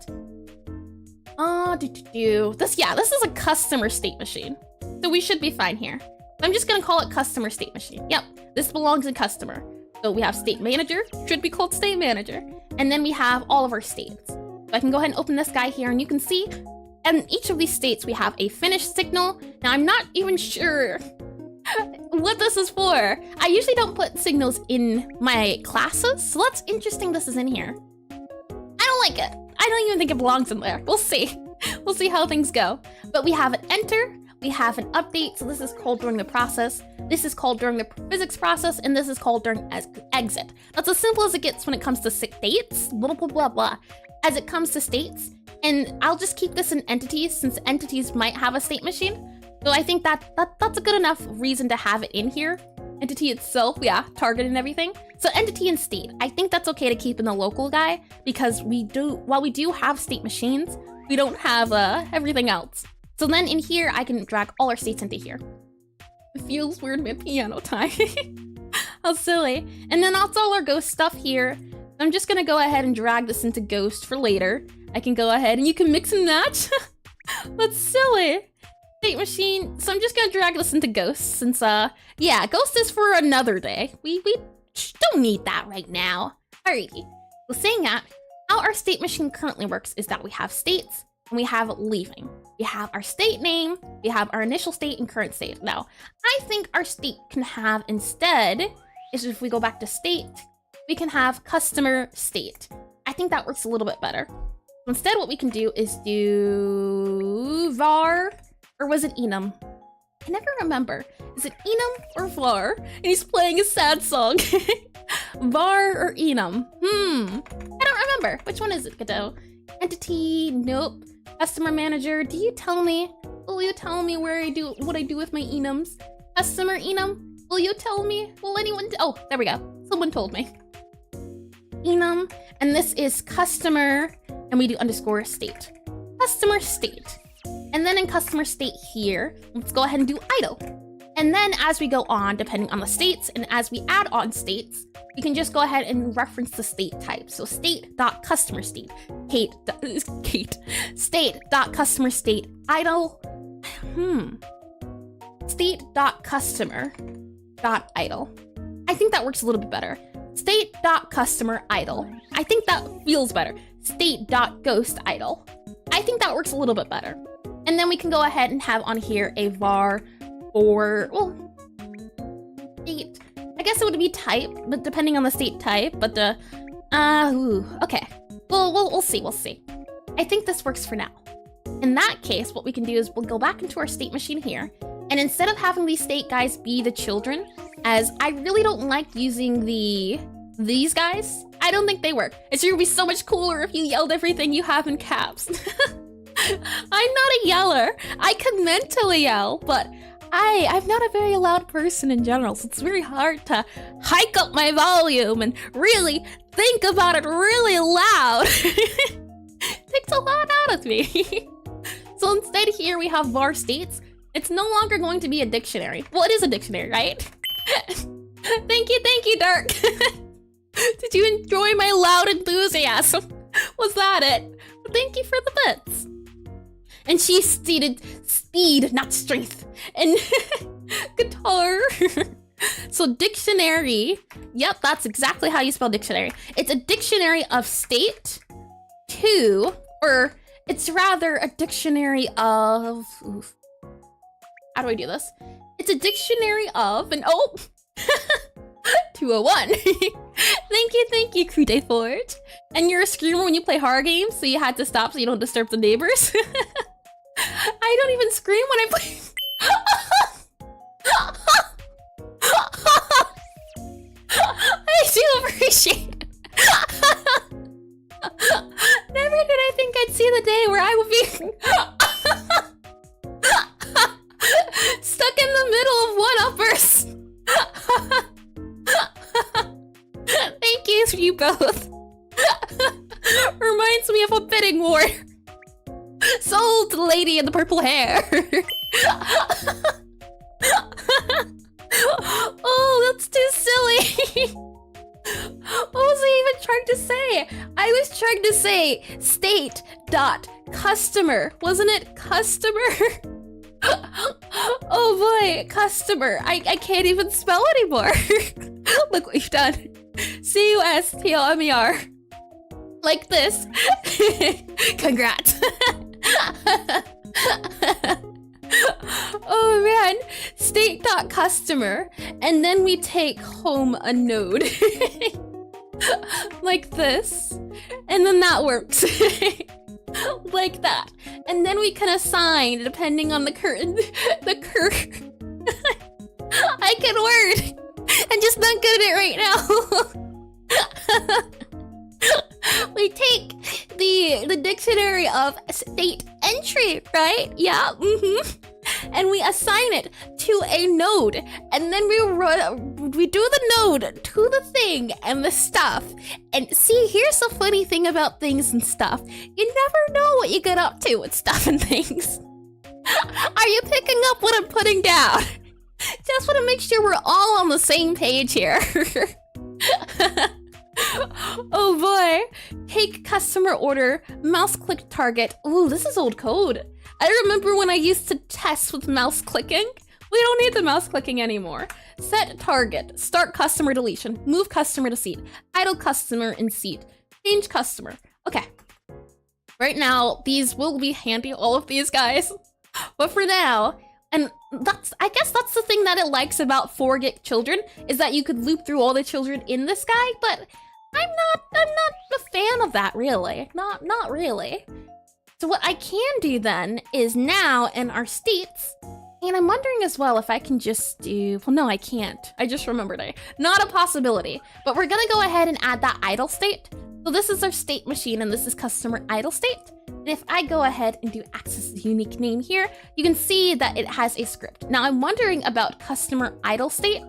this is a customer state machine. So we should be fine here. So I'm just gonna call it customer state machine. Yep, this belongs in customer. So we have state manager, should be called state manager. And then we have all of our states. So I can go ahead and open this guy here and you can see, in each of these states we have a finished signal. Now I'm not even sure what this is for. I usually don't put signals in my classes, so that's interesting this is in here. I don't like it. I don't even think it belongs in there. We'll see. We'll see how things go. But we have an enter, we have an update, so this is called during the process. This is called during the physics process, and this is called during exit. That's as simple as it gets when it comes to states, blah, blah, blah, blah. As it comes to states, and I'll just keep this in entities since entities might have a state machine. So I think that's a good enough reason to have it in here. Entity itself, yeah, target and everything. So entity and state, I think that's okay to keep in the local guy because while we do have state machines, we don't have everything else. So then in here, I can drag all our states into here. It feels weird mid piano time. How silly. And then that's all our ghost stuff here. I'm just gonna go ahead and drag this into ghost for later. I can go ahead and you can mix and match. That's silly. State machine. So I'm just gonna drag this into ghost since yeah, ghost is for another day. We don't need that right now. Alrighty. So saying that, how our state machine currently works is that we have states and we have leaving. We have our state name, we have our initial state and current state. Now, I think our state can have instead, is if we go back to state, we can have customer state. I think that works a little bit better. Instead, what we can do is do var, or was it enum? I never remember. Is it enum or var? And he's playing a sad song. Var or enum? I don't remember. Which one is it, Godot? Entity, nope. Customer manager, do you tell me? Will you tell me what I do with my enums? Customer enum, will you tell me? Will anyone, oh, there we go. Someone told me. Enum, and this is customer, and we do underscore state. Customer state. And then in customer state here, let's go ahead and do idle. And then as we go on, depending on the states, and as we add on states, we can just go ahead and reference the state type. So state.customer state, state.customer state, idle, state.customer.idle. I think that works a little bit better. State.customer idle. I think that feels better. State.ghost idle. I think that works a little bit better. And then we can go ahead and have on here a var for, well, state. I guess it would be type, but depending on the state type, but the, okay. We'll see. I think this works for now. In that case, what we can do is we'll go back into our state machine here, and instead of having these state guys be the children, as I really don't like using these guys, I don't think they work. It's gonna be so much cooler if you yelled everything you have in caps. I'm not a yeller. I can mentally yell, but I'm not a very loud person in general, so it's very hard to hike up my volume and really think about it really loud. It takes a lot out of me. So instead here we have var states. It's no longer going to be a dictionary. Well, it is a dictionary, right? Thank you, Dark. Did you enjoy my loud enthusiasm? Was that it? Thank you for the bits. And she stated speed, not strength. And guitar. So dictionary. Yep, that's exactly how you spell dictionary. It's a dictionary of state to Or it's rather a dictionary of, how do I do this? It's a dictionary of, and 201. Thank you, Godot. And you're a screamer when you play horror games, so you had to stop so you don't disturb the neighbors. I don't even scream when I play. I do appreciate it. Never did I think I'd see the day where I would be stuck in the middle of one-uppers. Thank you to you both. Reminds me of a bidding war. Sold to the lady in the purple hair. Oh, that's too silly. What was I even trying to say? I was trying to say state.customer. Wasn't it customer? Oh boy, customer. I can't even spell anymore. Look what you've done. C-U-S-T-O-M-E-R. Like this. Congrats. Oh man, state.customer, and then we take home a node. Like this, and then that works. Like that, and then we can assign, depending on the curtain, I can word. I'm just not good at it right now. We take the dictionary of state entry, right? Yeah, and we assign it to a node, and then we do the node to the thing and the stuff. And see, here's the funny thing about things and stuff. You never know what you get up to with stuff and things. Are you picking up what I'm putting down? Just want to make sure we're all on the same page here. Oh boy. Take customer order, mouse click target. Ooh, this is old code. I remember when I used to test with mouse clicking. We don't need the mouse clicking anymore. Set target, start customer deletion, move customer to seat, idle customer in seat, change customer. Okay. Right now, these will be handy, all of these guys. But for now, and I guess that's the thing that it likes about 4-gig children, is that you could loop through all the children in this guy, but I'm not a fan of that, really. Not really. So what I can do then is now in our states, and I'm wondering as well if I can just do, well, no, I can't. I just remembered it. Not a possibility, but we're gonna go ahead and add that idle state. So this is our state machine, and this is customer idle state. And if I go ahead and do access the unique name here, you can see that it has a script. Now I'm wondering about customer idle state.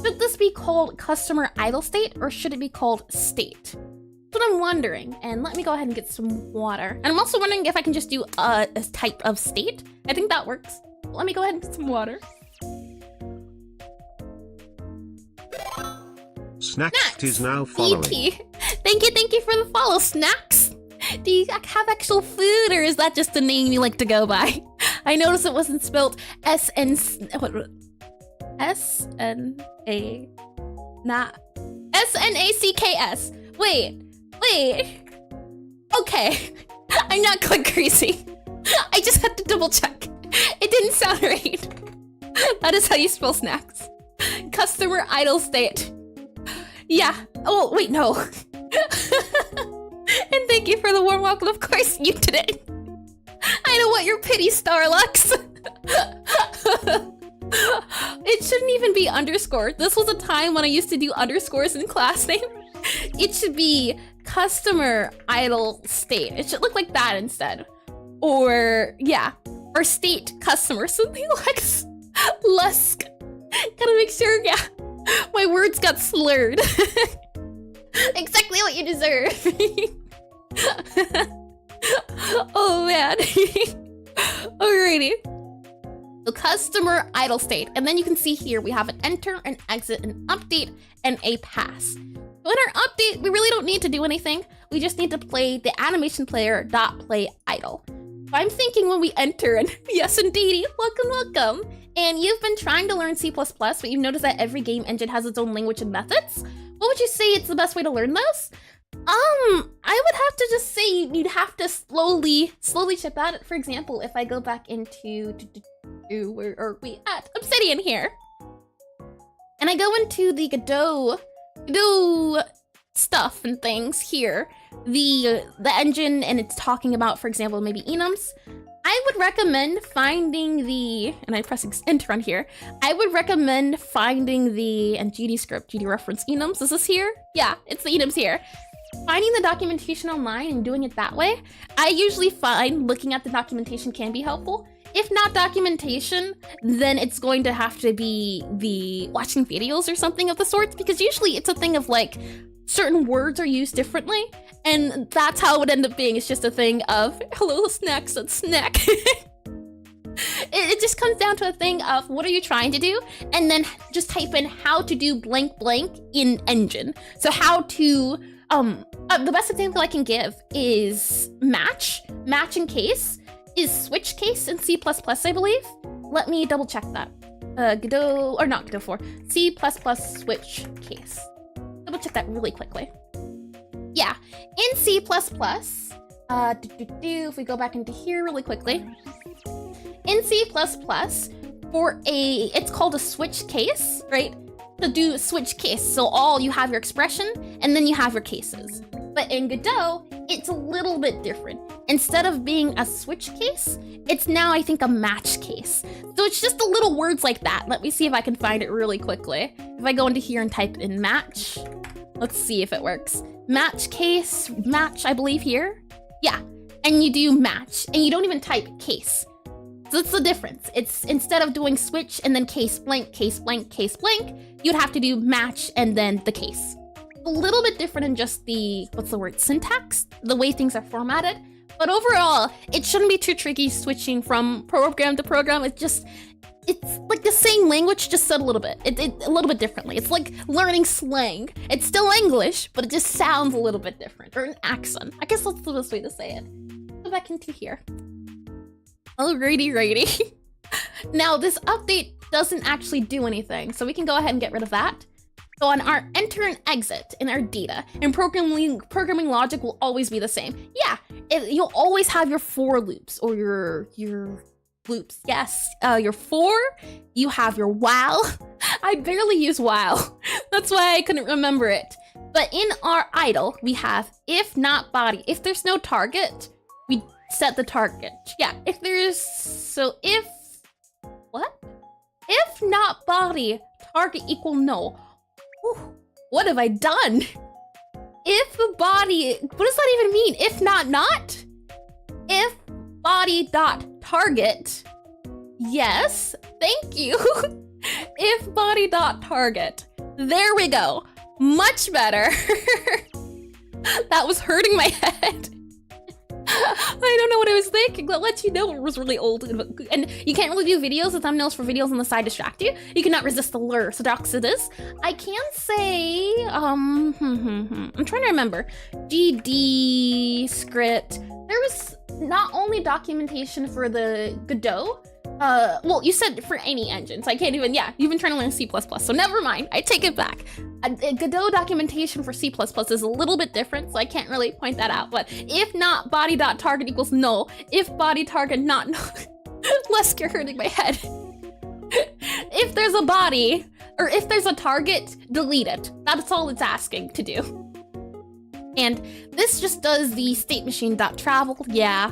Should this be called customer idle state, or should it be called state? That's what I'm wondering. And let me go ahead and get some water. And I'm also wondering if I can just do a type of state. I think that works. Let me go ahead and get some water. Snacks is now following. DT. Thank you for the follow, Snacks. Do you have actual food, or is that just a name you like to go by? I noticed it wasn't spelled S-N-A-C-K-S. Wait. Okay. I'm not quite crazy. I just had to double check. It didn't sound right. That is how you spell snacks. Customer idle state. Yeah. Oh, wait, no. And thank you for the warm welcome. Of course you did it. I don't want your pity, Starlux. It shouldn't even be underscore. This was a time when I used to do underscores in class name. It should be customer idle state. It should look like that instead. Or, yeah. Or state customer. Something like Lusk. Gotta make sure, yeah. My words got slurred. Exactly what you deserve. Oh man. Alrighty. So customer idle state. And then you can see here we have an enter, an exit, an update, and a pass. So in our update, we really don't need to do anything. We just need to play the animation player .play idle. So I'm thinking when we enter, and yes indeedy, welcome. And you've been trying to learn C++, but you've noticed that every game engine has its own language and methods. What would you say is the best way to learn those? I would have to just say you'd have to slowly ship that. For example, if I go back into where are we at? Obsidian here. And I go into the Godot stuff and things here. The engine, and it's talking about, for example, maybe enums. I would recommend finding the, and I press enter on here. I would recommend finding the, and GDScript, GD reference enums. Is this here? Yeah, it's the enums here. Finding the documentation online and doing it that way. I usually find looking at the documentation can be helpful. If not documentation, then it's going to have to be the watching videos or something of the sorts, because usually it's a thing of like certain words are used differently, and that's how it would end up being. It's just a thing of hello snacks and snack. It just comes down to a thing of what are you trying to do, and then just type in how to do blank blank in engine. So how to the best example I can give is match and case is switch case in C++, I believe. Let me double check that. Godot, or not Godot 4, C++ switch case. Double check that really quickly. Yeah, in C++, if we go back into here really quickly, in C++, it's called a switch case, right? To do a switch case, so you have your expression, and then you have your cases. But in Godot, it's a little bit different. Instead of being a switch case, it's now, I think, a match case. So it's just the little words like that. Let me see if I can find it really quickly. If I go into here and type in match, let's see if it works. Match case, match, I believe here. Yeah, and you do match, and you don't even type case. So that's the difference. It's instead of doing switch and then case blank, case blank, case blank, you'd have to do match and then the case. A little bit different in just the, syntax, the way things are formatted. But overall, it shouldn't be too tricky switching from program to program. It's like the same language, just said a little bit. A little bit differently. It's like learning slang. It's still English, but it just sounds a little bit different, or an accent. I guess that's the best way to say it. Go back into here. Alrighty. Now this update doesn't actually do anything, so we can go ahead and get rid of that. So on our enter and exit in our data, and programming logic will always be the same. Yeah, you'll always have your for loops, or your loops. Yes, your for, you have your while. I barely use while. That's why I couldn't remember it. But in our idle, we have if not body. If there's no target, we set the target. Yeah, if not body, target equal no. Whew, what have I done? If the body, what does that even mean? If not? If body dot target. Yes, thank you. If body dot target. There we go. Much better. That was hurting my head. I don't know what I was thinking. That lets you know it was really old. And you can't really do videos and thumbnails for videos on the side distract you. You cannot resist the lure, so this. I can say, I'm trying to remember. GDScript. There was not only documentation for the Godot, well, you said for any engine, so I can't even, yeah, you've been trying to learn C++, so never mind, I take it back. Godot documentation for C++ is a little bit different, so I can't really point that out, but if not body.target equals null, if body target not null, less you're hurting my head. If there's a body, or if there's a target, delete it. That's all it's asking to do. And this just does the state machine.travel, yeah.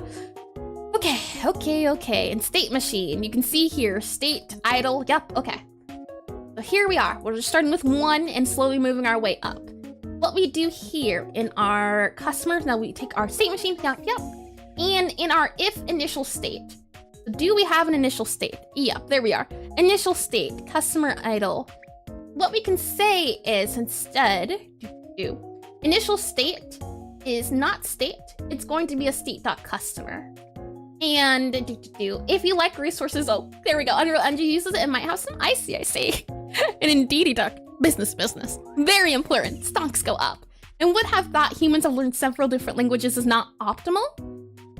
Okay. And state machine, you can see here, state, idle, yep, okay. So here we are. We're just starting with 1 and slowly moving our way up. What we do here in our customers, now we take our state machine, yep. And in our if initial state, do we have an initial state? Yep, there we are. Initial state, customer idle. What we can say is instead, initial state is not state, it's going to be a state.customer. And if you like resources, oh, there we go. Unreal Engine uses it. It might have some. I see. And indeed, business. Very important. Stonks go up. And would have thought humans have learned several different languages is not optimal.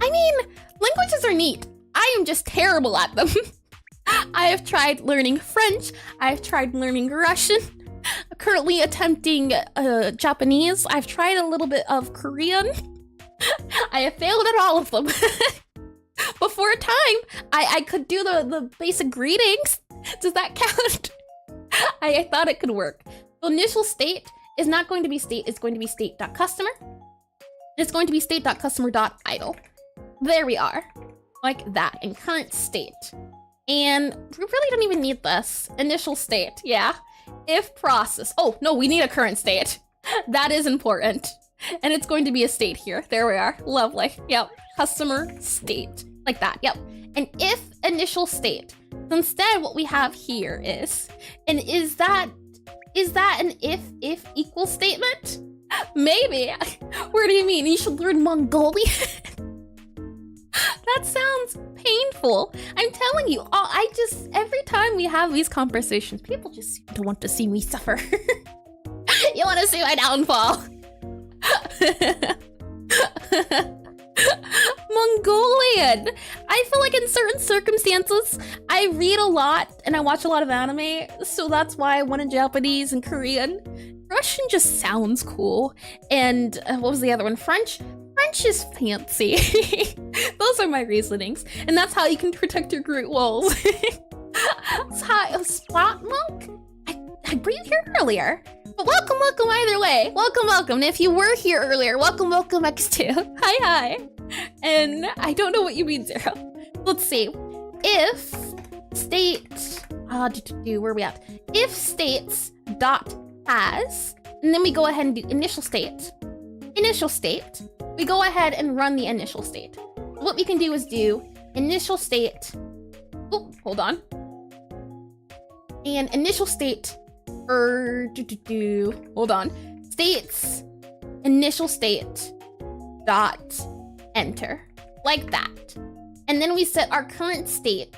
I mean, languages are neat. I am just terrible at them. I have tried learning French. I've tried learning Russian. I'm currently attempting Japanese. I've tried a little bit of Korean. I have failed at all of them. But for a time, I could do the basic greetings. Does that count? I thought it could work. So initial state is not going to be state, it's going to be state.customer. It's going to be state.customer.idle. There we are. Like that, in current state. And we really don't even need this. Initial state, yeah. If process, oh no, we need a current state. That is important. And it's going to be a state here. There we are, lovely. Yep, customer state, like that, yep. And if initial state, so instead what we have here is, and is that an if equal statement? Maybe. Where do you mean? You should learn Mongolian? That sounds painful. I'm telling you, every time we have these conversations, people just seem to want to see me suffer. You want to see my downfall? Mongolian. I feel like in certain circumstances, I read a lot and I watch a lot of anime, so that's why I wanted Japanese and Korean. Russian just sounds cool. And what was the other one? French? French is fancy. Those are my reasonings. And that's how you can protect your Great Walls. Spot Monk? Were you here earlier? But welcome either way. Welcome. And if you were here earlier, welcome X2. Hi. And I don't know what you mean, Zero. Let's see. If state, where are we at? If states dot has, and then we go ahead and do initial state. We go ahead and run the initial state. What we can do is do initial state. Oh, hold on. And initial state. Hold on. States initial state dot enter, like that. And then we set our current state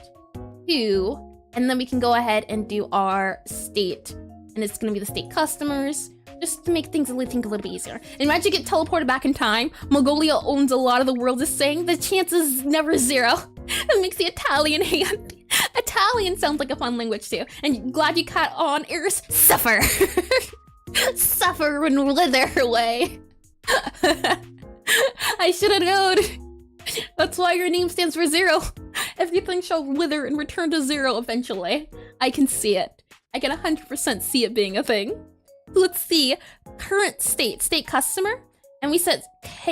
to, and then we can go ahead and do our state, and it's gonna be the state customers, just to make things a little bit easier. Imagine you get teleported back in time. Mongolia owns a lot of the world, is saying the chance is never zero. That makes the Italian hand. Italian sounds like a fun language too. And glad you caught on, Eris. Suffer. Suffer and wither away. I should have known. That's why your name stands for zero. Everything shall wither and return to zero eventually. I can see it. I can 100% see it being a thing. Let's see. Current state customer. And we set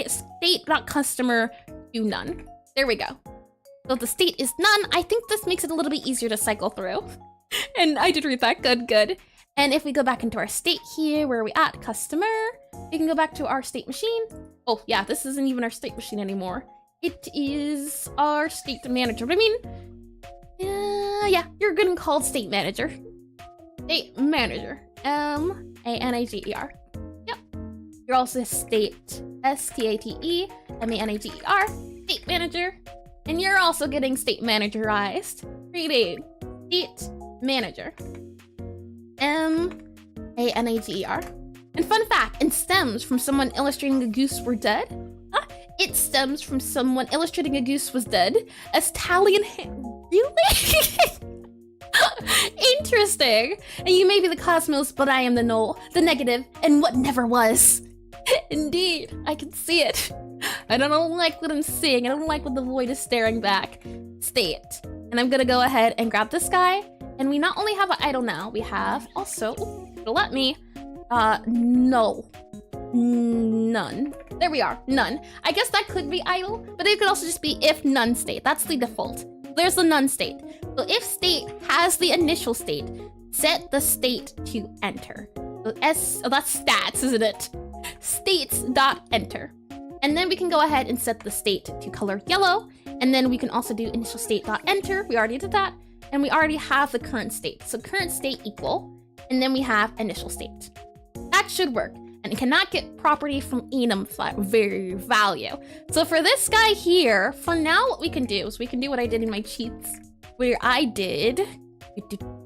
state.customer to none. There we go. So the state is none. I think this makes it a little bit easier to cycle through. And I did read that, good. And if we go back into our state here, where are we at? Customer. We can go back to our state machine. Oh yeah, this isn't even our state machine anymore. It is our state manager. But I mean, yeah, you're getting called state manager. State manager. M-A-N-A-G-E-R. Yep. You're also state, S-T-A-T-E-M-A-N-A-G-E-R. State manager. And you're also getting state managerized. Reading. State manager. M-A-N-A-G-E-R. And fun fact, it stems from someone illustrating a goose were dead. It stems from someone illustrating a goose was dead. Italian really? Interesting. And you may be the cosmos, but I am the null, the negative, and what never was. Indeed, I can see it. I don't like what I'm seeing. I don't like what the void is staring back. State. And I'm gonna go ahead and grab this guy. And we not only have an idle now, we have also, let me, no. None. There we are, none. I guess that could be idle, but it could also just be if none state. That's the default. There's the none state. So if state has the initial state, set the state to enter. So that's stats, isn't it? States.enter. And then we can go ahead and set the state to color yellow. And then we can also do initial state.enter. We already did that. And we already have the current state. So current state equal, and then we have initial state. That should work. And it cannot get property from enum value. So for this guy here, for now what we can do is we can do what I did in my cheats, where I did,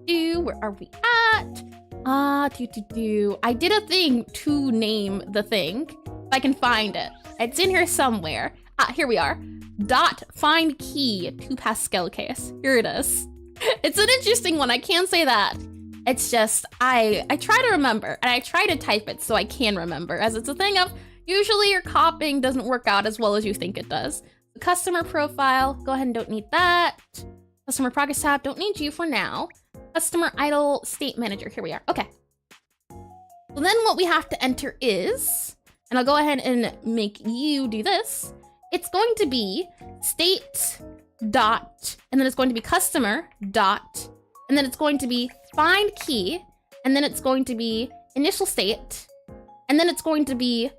where are we at? I did a thing to name the thing, if I can find it. It's in here somewhere. Here we are. Dot find key to Pascal case. Here it is. It's an interesting one, I can say that. It's just, I try to remember, and I try to type it so I can remember, as it's a thing of, Usually your copying doesn't work out as well as you think it does. The customer profile, go ahead and don't need that. Customer progress tab, don't need you for now. Customer idle state manager, here we are, okay. So then what we have to enter is, and I'll go ahead and make you do this. It's going to be state dot, and then it's going to be customer dot, and then it's going to be find key, and then it's going to be initial state, and then it's going to be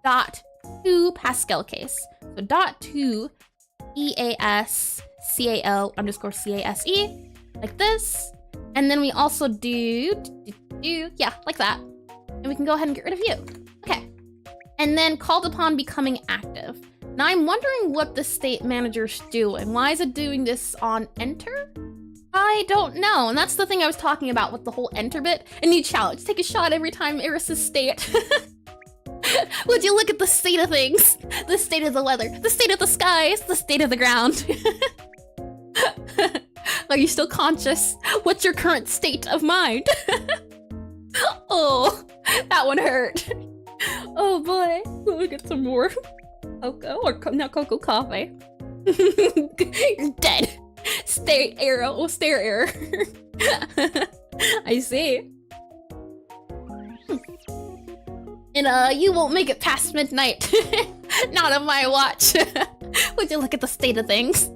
dot to Pascal case. So dot to EASCAL underscore CASE, like this. And then we also do, yeah, like that. And we can go ahead and get rid of you. Okay. And then called upon becoming active. Now I'm wondering what the state manager's doing. Why is it doing this on enter? I don't know. And that's the thing I was talking about with the whole enter bit. A new challenge. Take a shot every time Eris says state. Would you look at the state of things? The state of the weather, the state of the skies, the state of the ground. Are you still conscious? What's your current state of mind? Oh, that one hurt. Oh boy, we'll get some more cocoa, or not cocoa, coffee. You're dead. Stare error, oh, stare error. I see. And you won't make it past midnight. Not on my watch. Would you look at the state of things?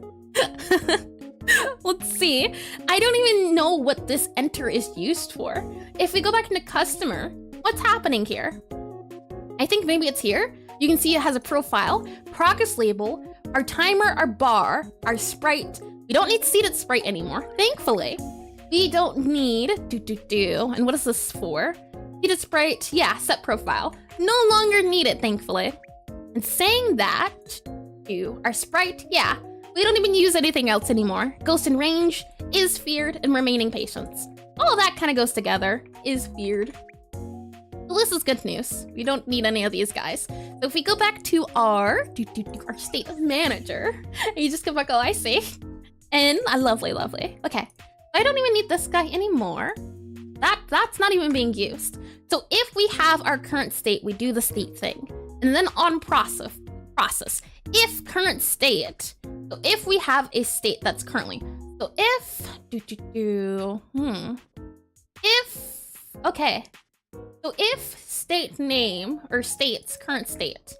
Let's see. I don't even know what this enter is used for. If we go back into customer, what's happening here? I think maybe it's here. You can see it has a profile, progress label, our timer, our bar, our sprite. We don't need seated sprite anymore, thankfully. We don't need and what is this for? Seated sprite, yeah, set profile. No longer need it, thankfully. And saying that, our sprite, yeah, we don't even use anything else anymore. Ghost in range, is feared, and remaining patience. All that kind of goes together, is feared. So this is good news. We don't need any of these guys. So if we go back to our state of manager, and you just go back, oh, I see. And lovely, lovely. Okay, I don't even need this guy anymore. That's not even being used. So if we have our current state, we do the state thing. And then on process. If current state, so if we have a state that's currently, so if, okay. So if state name, or state's current state.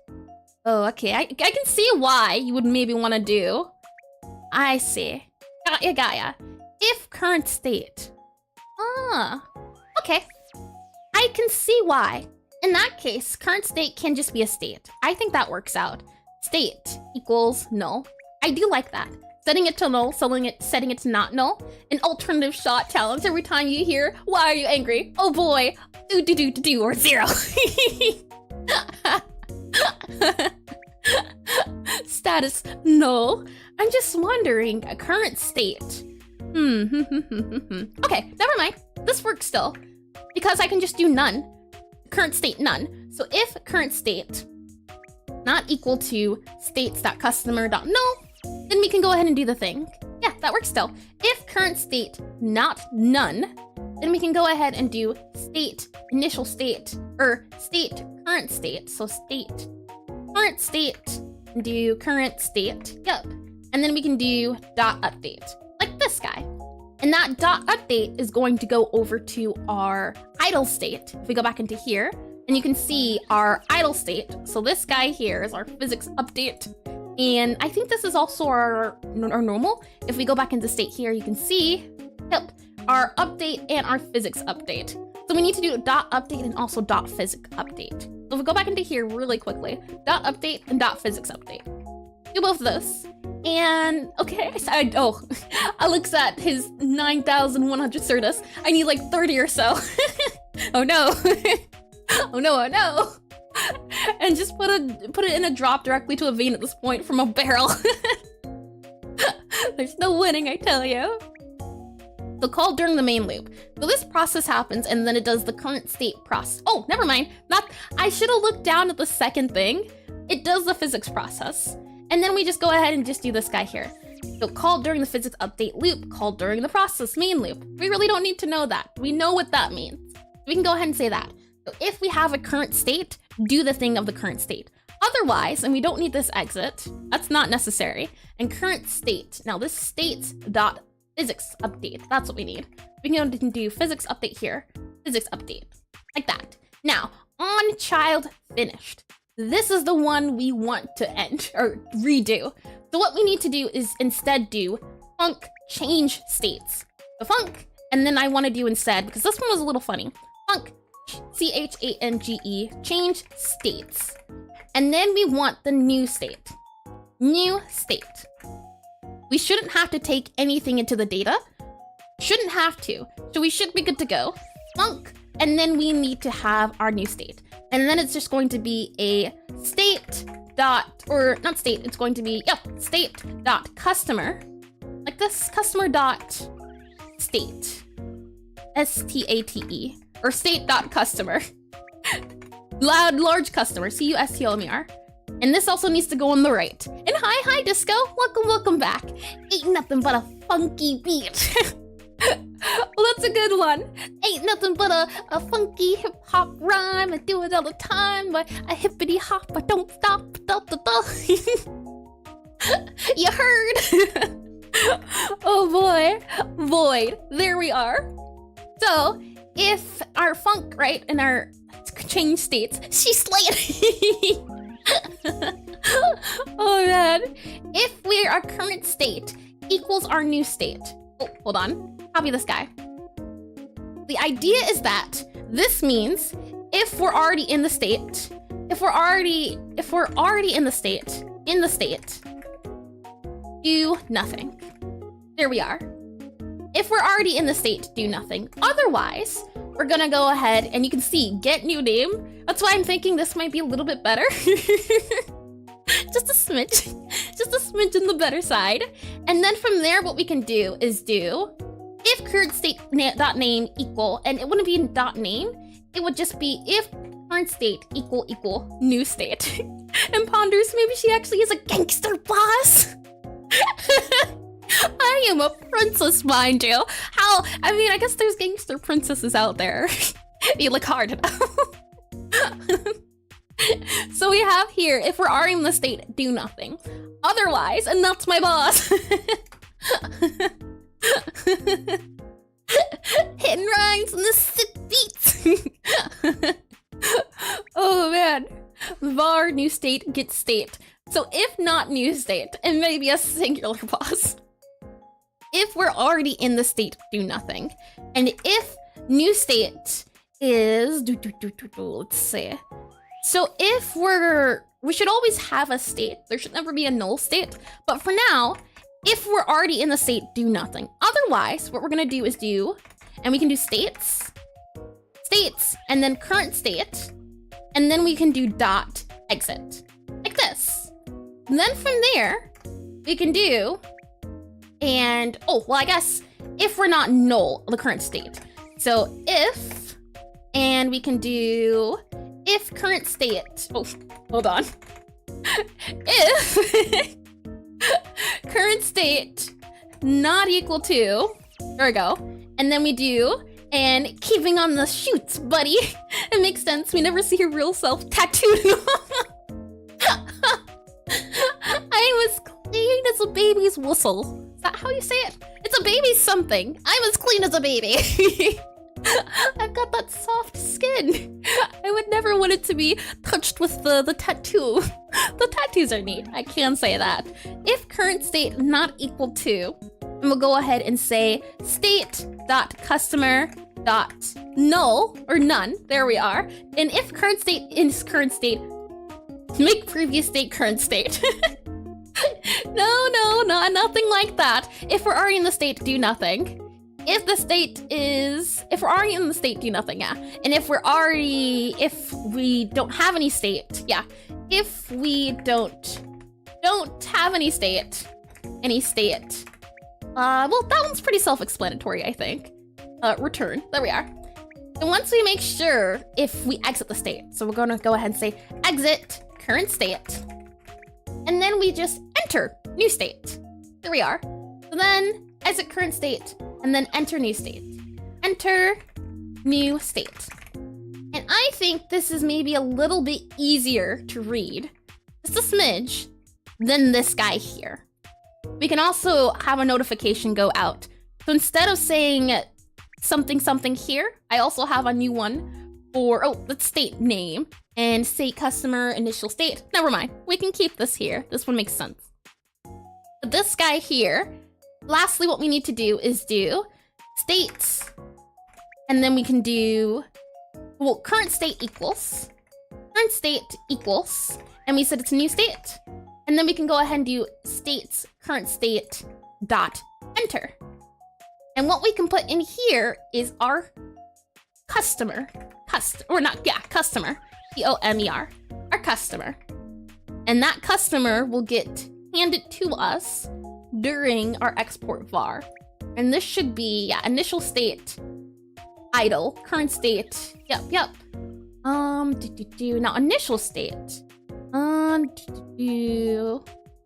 Oh, okay, I can see why you would maybe want to do. I see. Got ya. If current state. Ah, okay. I can see why. In that case, current state can just be a state. I think that works out. State equals null. I do like that. Setting it to null, setting it to not null. An alternative shot challenge every time you hear, why are you angry? Oh boy, do, or 0. Status null. I'm just wondering, a current state. Okay, never mind. This works still. Because I can just do none. Current state none. So if current state not equal to states.customer.null, then we can go ahead and do the thing. Yeah, that works still. If current state not none, then we can go ahead and do state initial state, or state current state. So state current state, do current state, yep. And then we can do dot update, like this guy. And that dot update is going to go over to our idle state. If we go back into here, and you can see our idle state. So this guy here is our physics update. And I think this is also our normal. If we go back into state here, you can see, yep, our update and our physics update. So we need to do dot update and also dot physics update. So if we go back into here really quickly, dot update and dot physics update. Do both of those. And okay, Alex at his 9,100 certus. I need like 30 or so. Oh no. Oh no, oh no. And just put it in a drop directly to a vein at this point from a barrel. There's no winning, I tell you. So call during the main loop. So this process happens and then it does the current state process. Oh, never mind. I should have looked down at the second thing. It does the physics process. And then we just go ahead and just do this guy here. So call during the physics update loop, call during the process main loop. We really don't need to know that. We know what that means. We can go ahead and say that. So if we have a current state, do the thing of the current state. Otherwise, and we don't need this exit, that's not necessary. And current state, now this states dot physics update, that's what we need. We can go and do physics update here, physics update, like that. Now, on child finished. This is the one we want to end or redo. So what we need to do is instead do func change states. The func, and then I want to do instead, because this one was a little funny, func change change states. And then we want the new state. New state. We shouldn't have to take anything into the data. Shouldn't have to. So we should be good to go. Func, and then we need to have our new state. And then it's just going to be a state dot, or not state, it's going to be, state dot customer. Like this, customer dot state. STATE. Or state dot customer. Large customer, CUSTOMER. And this also needs to go on the right. And hi Disco, welcome back. Ain't nothing but a funky beat. Well, that's a good one. Ain't nothing but a funky hip hop rhyme. I do it all the time, but I hippity hop, I don't stop. Da, da, da. You heard? Oh boy, void. There we are. So if our func, right, and our change states, she's slaying. Oh man. If our current state equals our new state. Oh, hold on. Copy this guy. The idea is that this means if we're already in the state, if we're already in the state, do nothing. There we are. If we're already in the state, do nothing. Otherwise, we're gonna go ahead and you can see, get new name. That's why I'm thinking this might be a little bit better. Just a smidge on the better side. And then from there, what we can do is do if current state dot name equal, and it wouldn't be dot name, it would just be if current state equal new state. And ponders, maybe she actually is a gangster boss. I am a princess, mind you. I guess there's gangster princesses out there. You look hard enough. So we have here, if we're already in the state, do nothing. Otherwise, and that's my boss. Hitting rhymes and the sick beats. Oh man. Var new state gets state. So if not new state, and maybe a singular boss. If we're already in the state, do nothing. And if new state is, let's see. So if we should always have a state. There should never be a null state. But for now, if we're already in the state, do nothing. Otherwise, what we're gonna do is and we can do states, and then current state, and then we can do dot exit, like this. And then from there, we can do, and, I guess if we're not null, the current state. So if, and we can do, if current state, hold on. If current state not equal to, there we go. And then we do, and keeping on the shoots, buddy. It makes sense, we never see your real self tattooed. I was clean as a baby's whistle. Is that how you say it? It's a baby something. I'm as clean as a baby. I've got that soft skin. I would never want it to be touched with the tattoo. The tattoos are neat, I can say that. If current state not equal to, and we'll go ahead and say state.customer.null, or none, there we are. And if current state is current state, make previous state current state. No, nothing like that. If we're already in the state, do nothing. If we're already in the state, do nothing, yeah. And if we don't have any state, yeah. If we don't have any state, well, that one's pretty self-explanatory, I think. Return, there we are. And once we make sure if we exit the state, so we're gonna go ahead and say exit current state, and then we just enter new state. There we are. So then exit current state, and then enter new state. Enter new state. And And I think this is maybe a little bit easier to read, just a smidge, than this guy here. We can also have a notification go out. So instead of saying something something here, I also have a new one for, let's state name and state customer initial state. Never mind, we can keep this here. This one makes sense. But this guy here, lastly, what we need to do is do states, and then we can do, well, current state equals, and we said it's a new state. And then we can go ahead and do states current state dot enter. And what we can put in here is our customer, customer, C-O-M-E-R, our customer. And that customer will get handed to us during our export var. And this should be, initial state, idle, current state, yep. Now initial state,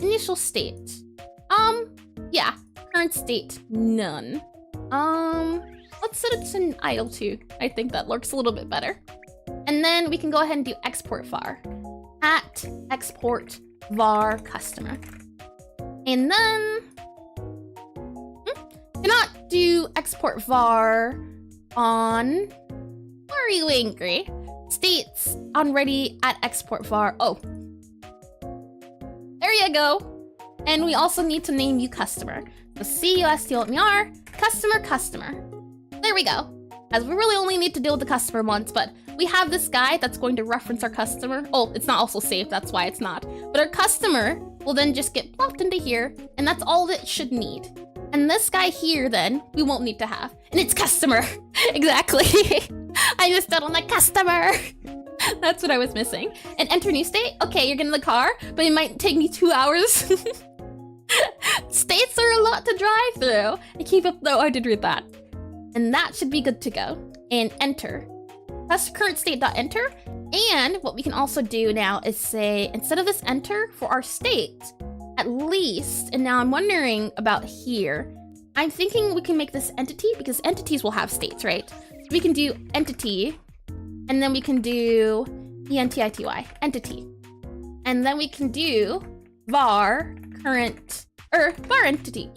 initial state, current state, none. Let's set it to idle too. I think that looks a little bit better. And then we can go ahead and do export var, at export var customer. And then, cannot do export var on, why are you angry? States on ready at export var, there you go. And we also need to name you customer. So C-U-S-T-O-M-E-R, customer. There we go. As we really only need to deal with the customer once, but we have this guy that's going to reference our customer. It's not also saved, that's why it's not. But our customer will then just get plopped into here, and that's all that it should need. And this guy here, then, we won't need to have. And it's customer. Exactly. I missed out on the customer. That's what I was missing. And enter new state. Okay, you're getting the car, but it might take me 2 hours. States are a lot to drive through. I keep up, though, I did read that. And that should be good to go. And enter. That's current state.enter. And what we can also do now is say, instead of this enter for our state, at least, and now I'm wondering about here, I'm thinking we can make this entity, because entities will have states, right? So we can do entity, and then we can do entity, entity. And then we can do var current, var entity,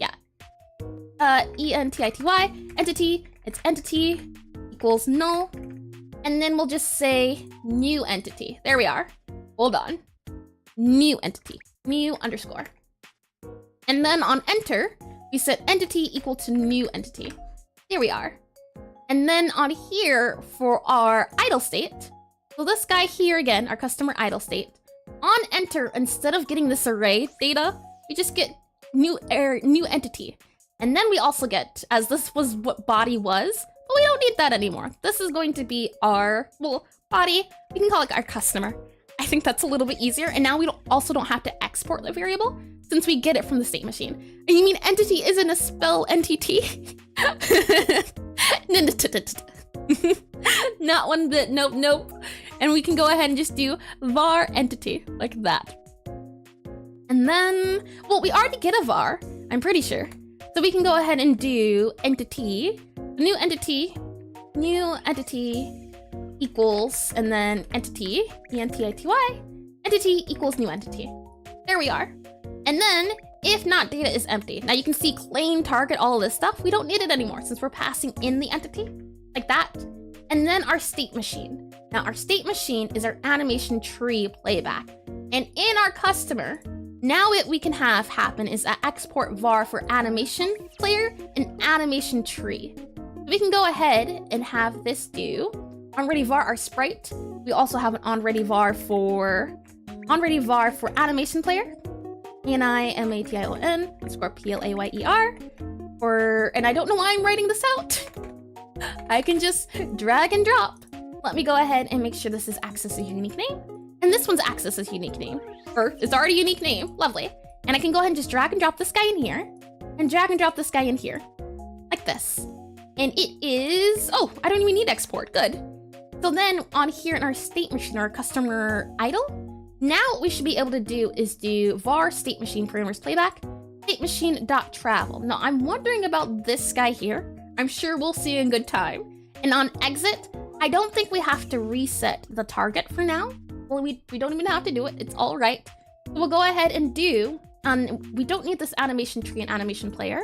entity, entity, it's entity equals null. And then we'll just say new entity. There we are. Hold on. New entity, new underscore. And then on enter, we set entity equal to new entity. Here we are. And then on here for our idle state, so this guy here again, our customer idle state, on enter, instead of getting this array data, we just get new entity. And then we also get, as this was what body was, but we don't need that anymore. This is going to be our, body, we can call it our customer. I think that's a little bit easier. And now we also don't have to export the variable since we get it from the state machine. And you mean entity isn't a spell NTT? Not one bit, nope. And we can go ahead and just do var entity like that. And then, we already get a var, I'm pretty sure. So we can go ahead and do entity, new entity equals, and then entity, entity, entity equals new entity. There we are. And then, if not data is empty. Now you can see claim, target, all of this stuff. We don't need it anymore since we're passing in the entity, like that. And then our state machine. Now our state machine is our animation tree playback. And in our customer, now what we can have happen is an export var for animation player and animation tree. We can go ahead and have this do onReady var our sprite. We also have an onReady var for animation player. animation underscore player. And I don't know why I'm writing this out. I can just drag and drop. Let me go ahead and make sure this is access a unique name. And this one's access a unique name. Or it's already a unique name. Lovely. And I can go ahead and just drag and drop this guy in here. And drag and drop this guy in here. Like this. And it is... I don't even need export. Good. So then on here in our state machine, our customer idle, now what we should be able to do is do var state machine parameters playback, state machine dot travel. Now I'm wondering about this guy here. I'm sure we'll see in good time. And on exit, I don't think we have to reset the target for now. Well, we don't even have to do it. It's all right. So we'll go ahead and do, we don't need this animation tree and animation player.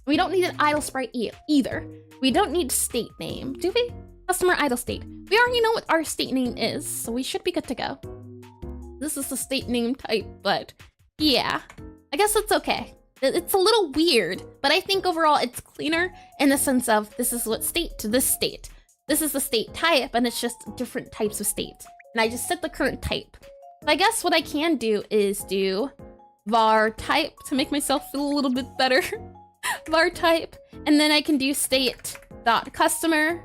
We don't need an idle sprite either. We don't need state name, do we? Customer idle state. We already know what our state name is, so we should be good to go. This is the state name type, but yeah, I guess it's okay. It's a little weird, but I think overall it's cleaner in the sense of this is what state to this state. This is the state type, and it's just different types of state. And I just set the current type. So I guess what I can do is do var type to make myself feel a little bit better. var type, and then I can do state dot customer.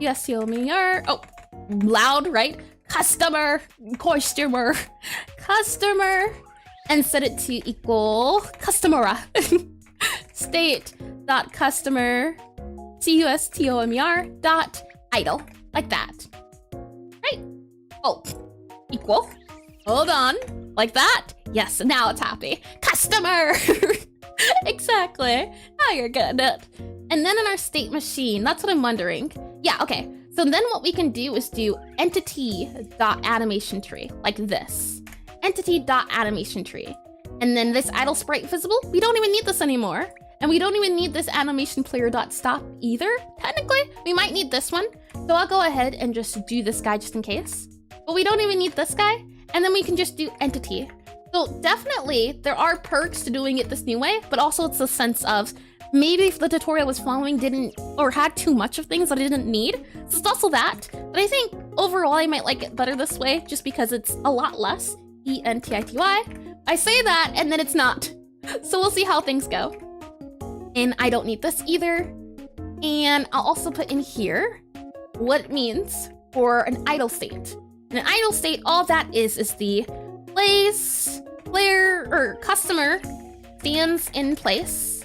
Yes, oh, loud, right? Customer, and set it to equal customer. State dot customer, customer dot idle, like that. Right? Oh, equal. Hold on, like that. Yes, now it's happy. Customer. Exactly. Now you're getting it. And then in our state machine, that's what I'm wondering. Yeah, okay. So then what we can do is do entity.animationTree, like this. Entity.animationTree. And then this idle sprite visible, we don't even need this anymore. And we don't even need this animation player.stop either. Technically, we might need this one. So I'll go ahead and just do this guy just in case. But we don't even need this guy. And then we can just do entity. So definitely there are perks to doing it this new way, but also it's a sense of maybe if the tutorial was following didn't or had too much of things that I didn't need. So it's also that. But I think overall I might like it better this way just because it's a lot less. ENTITY. I say that and then it's not. So we'll see how things go. And I don't need this either. And I'll also put in here what it means for an idle state. And an idle state, all that is the player or customer stands in place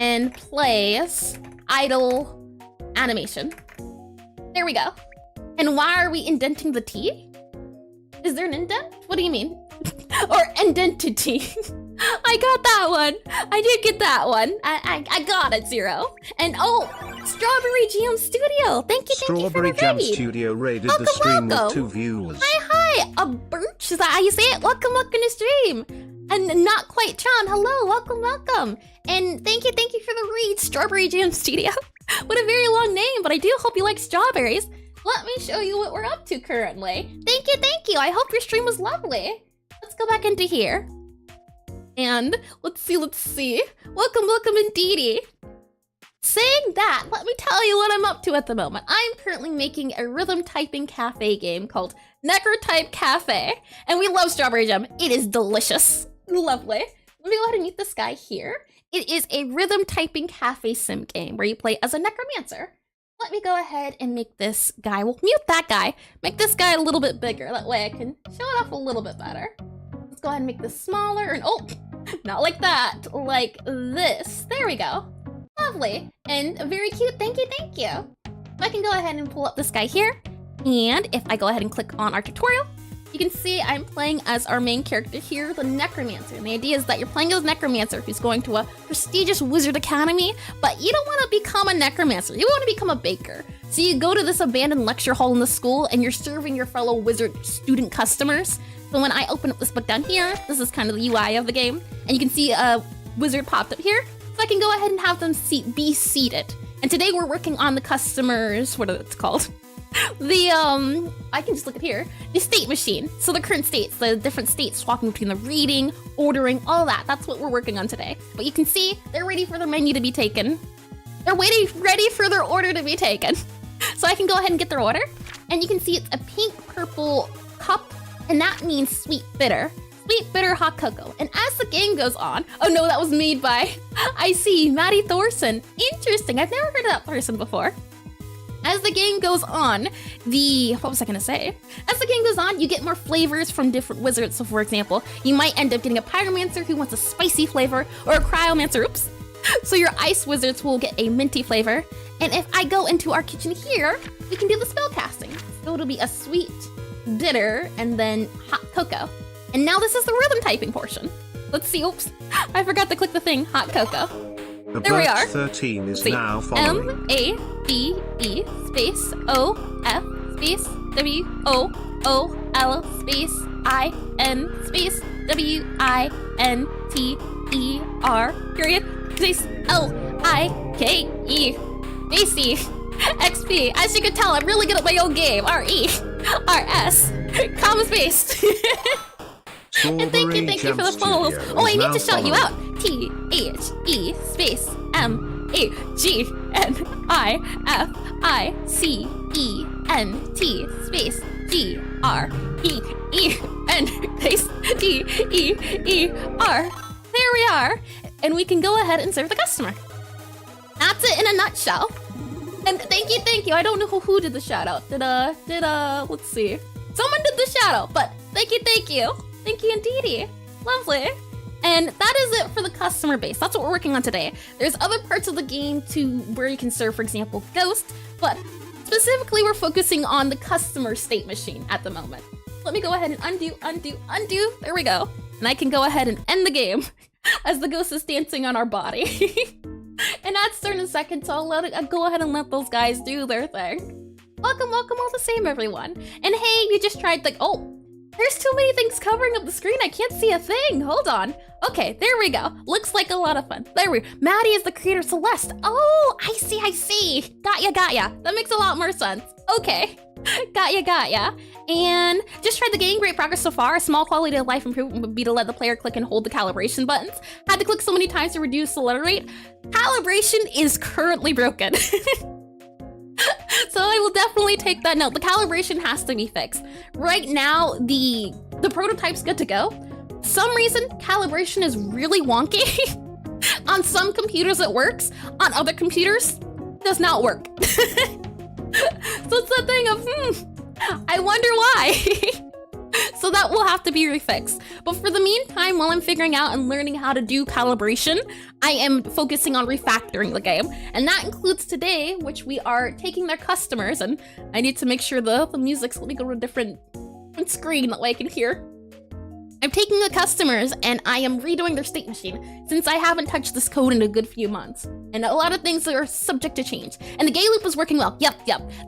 and plays idle animation. There we go. And why are we indenting the T? Is there an indent? What do you mean? Or indentity? I got that one. I did get that one. I got it, Zero. And oh, Strawberry Jam Studio. Thank you for the Jam raid. Studio raided the stream with 2 viewers. Hi. A birch, is that how you say it? Welcome to stream. And not quite Chan. Hello, welcome. And thank you for the raid, Strawberry Jam Studio. What a very long name, but I do hope you like strawberries. Let me show you what we're up to currently. Thank you. I hope your stream was lovely. Let's go back into here. And let's see. Welcome indeedy. Saying that, let me tell you what I'm up to at the moment. I'm currently making a rhythm typing cafe game called Necrotype Cafe. And we love Strawberry Jam. It is delicious. Lovely. Let me go ahead and mute this guy here. It is a rhythm typing cafe sim game where you play as a necromancer. Let me go ahead and make this guy, we'll mute that guy, make this guy a little bit bigger. That way I can show it off a little bit better. Let's go ahead and make this smaller and oh, not like that, like this. There we go. Lovely and very cute. Thank you. So I can go ahead and pull up this guy here. And if I go ahead and click on our tutorial, you can see I'm playing as our main character here, the Necromancer. And the idea is that you're playing as a Necromancer who's going to a prestigious wizard academy, but you don't want to become a Necromancer. You want to become a baker. So you go to this abandoned lecture hall in the school and you're serving your fellow wizard student customers. So when I open up this book down here, this is kind of the UI of the game, and you can see a wizard popped up here. So I can go ahead and have them be seated. And today we're working on the customers, what is it called? I can just look at here, the state machine. So the current states, the different states swapping between the reading, ordering, all that. That's what we're working on today. But you can see they're ready for their menu to be taken. They're ready for their order to be taken. So I can go ahead and get their order. And you can see it's a pink purple cup, and that means sweet bitter hot cocoa. And as the game goes on, oh no, that was made by, I see, Maddie Thorson. Interesting, I've never heard of that person before. As the game goes on, what was I gonna say? As the game goes on, you get more flavors from different wizards. So for example, you might end up getting a pyromancer who wants a spicy flavor, or a cryomancer, oops. So your ice wizards will get a minty flavor. And if I go into our kitchen here, we can do the spell casting. So it'll be a sweet, bitter, and then hot cocoa. And now this is the rhythm typing portion. Let's see, oops, I forgot to click the thing, hot cocoa. There we are. 13 is now following. M-A-D-E space O-F space W-O-O-L space I-N space W-I-N-T-E-R period space L-I-K-E spacey XP. As you can tell, I'm really good at my own game. R-E-R-S comma space. And thank you for the follows. Oh, I need to shout you out. T-H-E space M-A-G-N-I-F-I-C-E-N-T space G-R-E-E-N space D-E-E-R. There we are. And we can go ahead and serve the customer. That's it in a nutshell. And thank you. I don't know who did the shout out. Let's see. Someone did the shout out, but thank you. Thank you indeedy. Lovely. And that is it for the customer base. That's what we're working on today. There's other parts of the game to where you can serve, for example, ghosts, but specifically we're focusing on the customer state machine at the moment. Let me go ahead and undo. There we go. And I can go ahead and end the game as the ghost is dancing on our body. And that's starting in a second, so I'll go ahead and let those guys do their thing. Welcome all the same, everyone. And hey, you just tried oh, there's too many things covering up the screen. I can't see a thing. Hold on. Okay, there we go. Looks like a lot of fun. There we go. Maddie is the creator of Celeste. Oh, I see. Got ya. That makes a lot more sense. Okay. Got ya. And just tried the game. Great progress so far. A small quality of life improvement would be to let the player click and hold the calibration buttons. Had to click so many times to reduce the letter rate. Calibration is currently broken. So I will definitely take that note. The calibration has to be fixed. Right now, the prototype's good to go. Some reason, calibration is really wonky. On some computers it works. On other computers, does not work. So it's a thing of, I wonder why. So that will have to be refixed. But for the meantime, while I'm figuring out and learning how to do calibration, I am focusing on refactoring the game. And that includes today, which we are taking their customers, and I need to make sure the music's, let me go to a different screen, that way I can hear. I'm taking the customers and I am redoing their state machine since I haven't touched this code in a good few months. And a lot of things are subject to change. And the game loop is working well. Yep.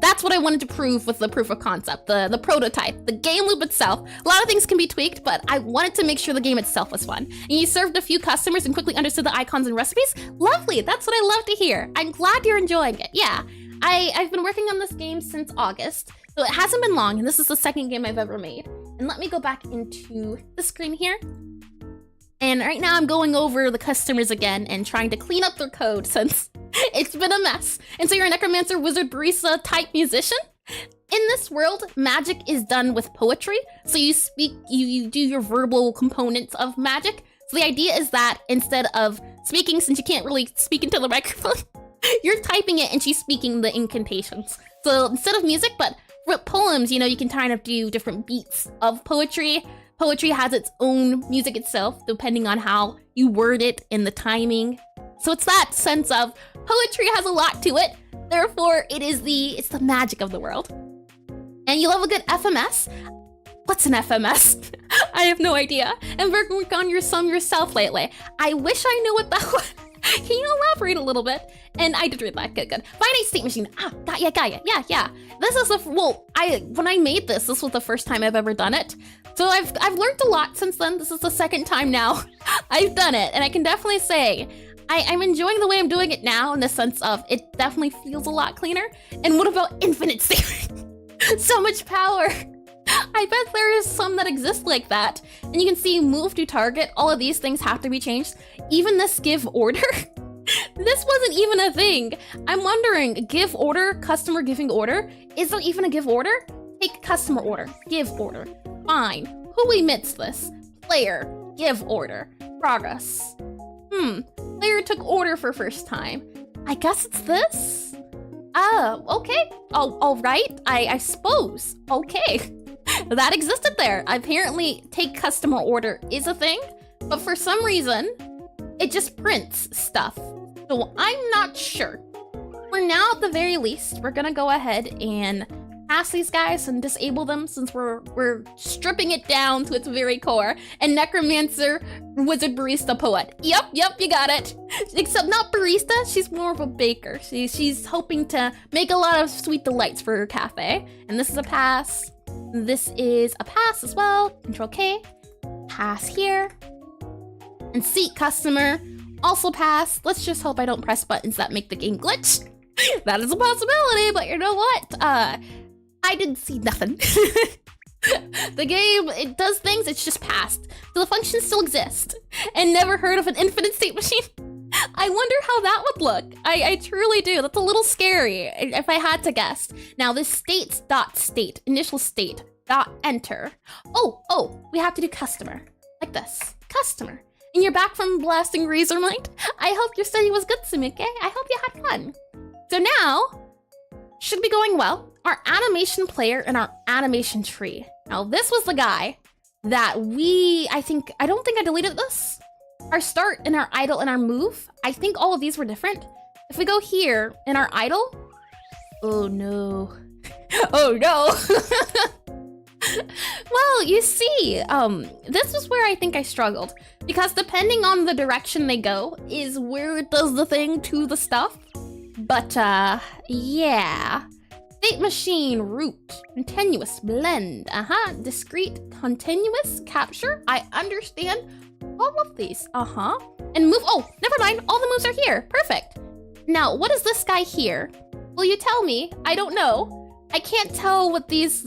That's what I wanted to prove with the proof of concept, the prototype, the game loop itself. A lot of things can be tweaked, but I wanted to make sure the game itself was fun. And you served a few customers and quickly understood the icons and recipes. Lovely, that's what I love to hear. I'm glad you're enjoying it. Yeah, I've been working on this game since August. So it hasn't been long, and this is the second game I've ever made. And let me go back into the screen here. And right now I'm going over the customers again and trying to clean up their code since it's been a mess. And so you're a necromancer, wizard, barista type musician. In this world, magic is done with poetry. So you speak, you do your verbal components of magic. So the idea is that instead of speaking, since you can't really speak into the microphone, you're typing it and she's speaking the incantations. So instead of music, but for poems, you know, you can kind of do different beats of poetry. Poetry has its own music itself, depending on how you word it and the timing. So it's that sense of poetry has a lot to it. Therefore, it's the magic of the world. And you love a good FMS? What's an FMS? I have no idea. And work on some yourself lately. I wish I knew what that was. Can you elaborate a little bit? And I did read that. Good. Finite state machine. Got ya. Yeah. This is when I made this was the first time I've ever done it. So I've learned a lot since then. This is the second time now I've done it, and I can definitely say I'm enjoying the way I'm doing it now in the sense of it definitely feels a lot cleaner. And what about infinite state? So much power. I bet there is some that exist like that. And you can see move to target. All of these things have to be changed. Even this give order. This wasn't even a thing. I'm wondering, give order, customer giving order. Is there even a give order? Take customer order, give order. Fine. Who emits this? Player, give order. Progress. Player took order for first time. I guess it's this? Okay. Oh, all right. I suppose. Okay. That existed there. Apparently, take customer order is a thing, but for some reason, it just prints stuff. So I'm not sure. For now, at the very least, we're gonna go ahead and pass these guys and disable them since we're stripping it down to its very core. And necromancer, wizard, barista, poet. Yep, you got it. Except not barista, she's more of a baker. She's hoping to make a lot of sweet delights for her cafe. And this is a pass. This is a pass as well. Control K. Pass here. And seat customer, also pass. Let's just hope I don't press buttons that make the game glitch. That is a possibility, but you know what? I didn't see nothing. The game, it does things, it's just passed. So the functions still exist. And never heard of an infinite state machine. I wonder how that would look. I truly do. That's a little scary if I had to guess. Now this states.state, initial state, dot enter. Oh, we have to do customer. Like this, customer. And you're back from blasting Razorlight. I hope your study was good, Sumike. I hope you had fun. So now, should be going well. Our animation player and our animation tree. Now this was the guy that I don't think I deleted this. Our start and our idle and our move. I think all of these were different. If we go here in our idle, oh no. Oh no. Well, you see, this is where I think I struggled because depending on the direction they go is where it does the thing to the stuff. But yeah. State machine, root, continuous, blend, discrete, continuous, capture. I understand all of these, and move. Oh, never mind, all the moves are here, perfect. Now, what is this guy here? Will you tell me? I don't know. I can't tell what these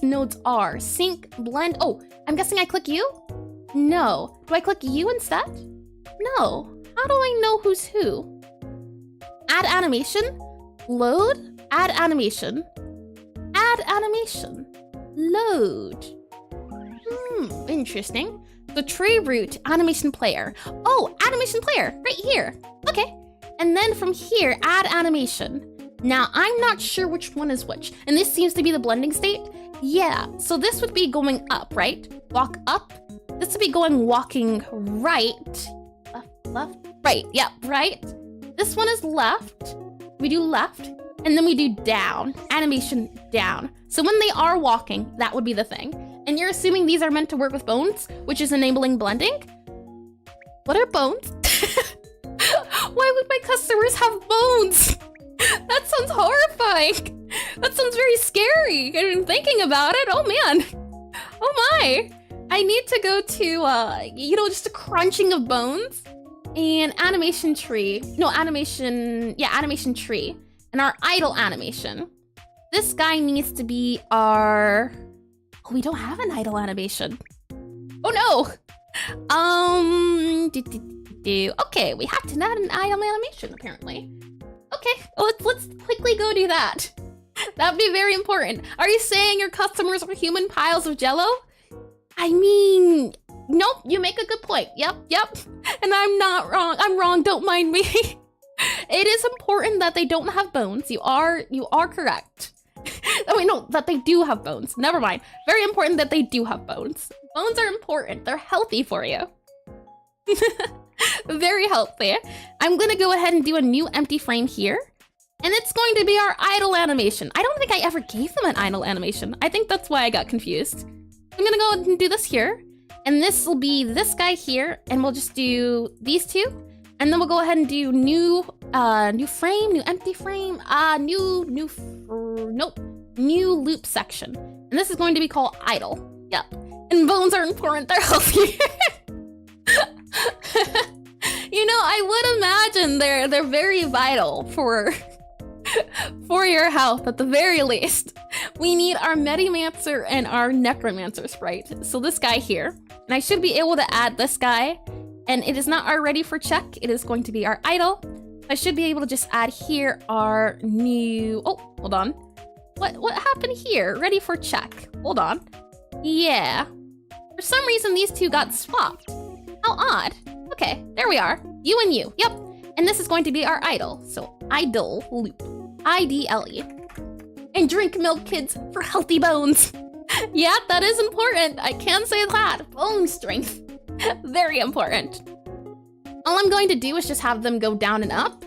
nodes are. Sync, blend, oh, I'm guessing I click you? No, do I click you instead? No, how do I know who's who? Add animation, load, add animation, load. Interesting. The tree root, animation player. Oh, animation player, right here. Okay. And then from here, add animation. Now, I'm not sure which one is which. And this seems to be the blending state. Yeah, so this would be going up, right? Walk up. This would be going walking right. Left, right. Yeah, right. This one is left. We do left. And then we do down, animation down. So when they are walking, that would be the thing. And you're assuming these are meant to work with bones, which is enabling blending? What are bones? Why would my customers have bones? That sounds horrifying. That sounds very scary. I'm thinking about it, oh man. Oh my. I need to go to, just a crunching of bones. And animation tree, animation tree. And our idle animation. This guy needs to be our... Oh, we don't have an idle animation. Oh no! Okay, we have to add an idle animation, apparently. Okay, well, let's quickly go do that. That'd be very important. Are you saying your customers are human piles of jello? I mean... Nope, you make a good point. Yep. And I'm not wrong. I'm wrong, don't mind me. It is important that they don't have bones. You are correct. Oh wait, no, that they do have bones. Never mind. Very important that they do have bones. Bones are important. They're healthy for you. Very healthy. I'm gonna go ahead and do a new empty frame here. And it's going to be our idle animation. I don't think I ever gave them an idle animation. I think that's why I got confused. I'm gonna go ahead and do this here. And this will be this guy here. And we'll just do these two. And then we'll go ahead and do new frame, new empty frame, new loop section. And this is going to be called idle. Yep. And bones are important, they're healthy. I would imagine they're very vital for your health at the very least. We need our Medimancer and our Necromancer sprite. So this guy here, and I should be able to add this guy. And it is not our ready for check. It is going to be our idle. I should be able to just add here our new... Oh, hold on. What happened here? Ready for check. Hold on. Yeah. For some reason, these two got swapped. How odd. Okay, there we are. You and you. Yep. And this is going to be our idle. So idle loop. I-D-L-E. And drink milk, kids, for healthy bones. Yeah, that is important. I can say that. Bone strength. Very important. All I'm going to do is just have them go down and up.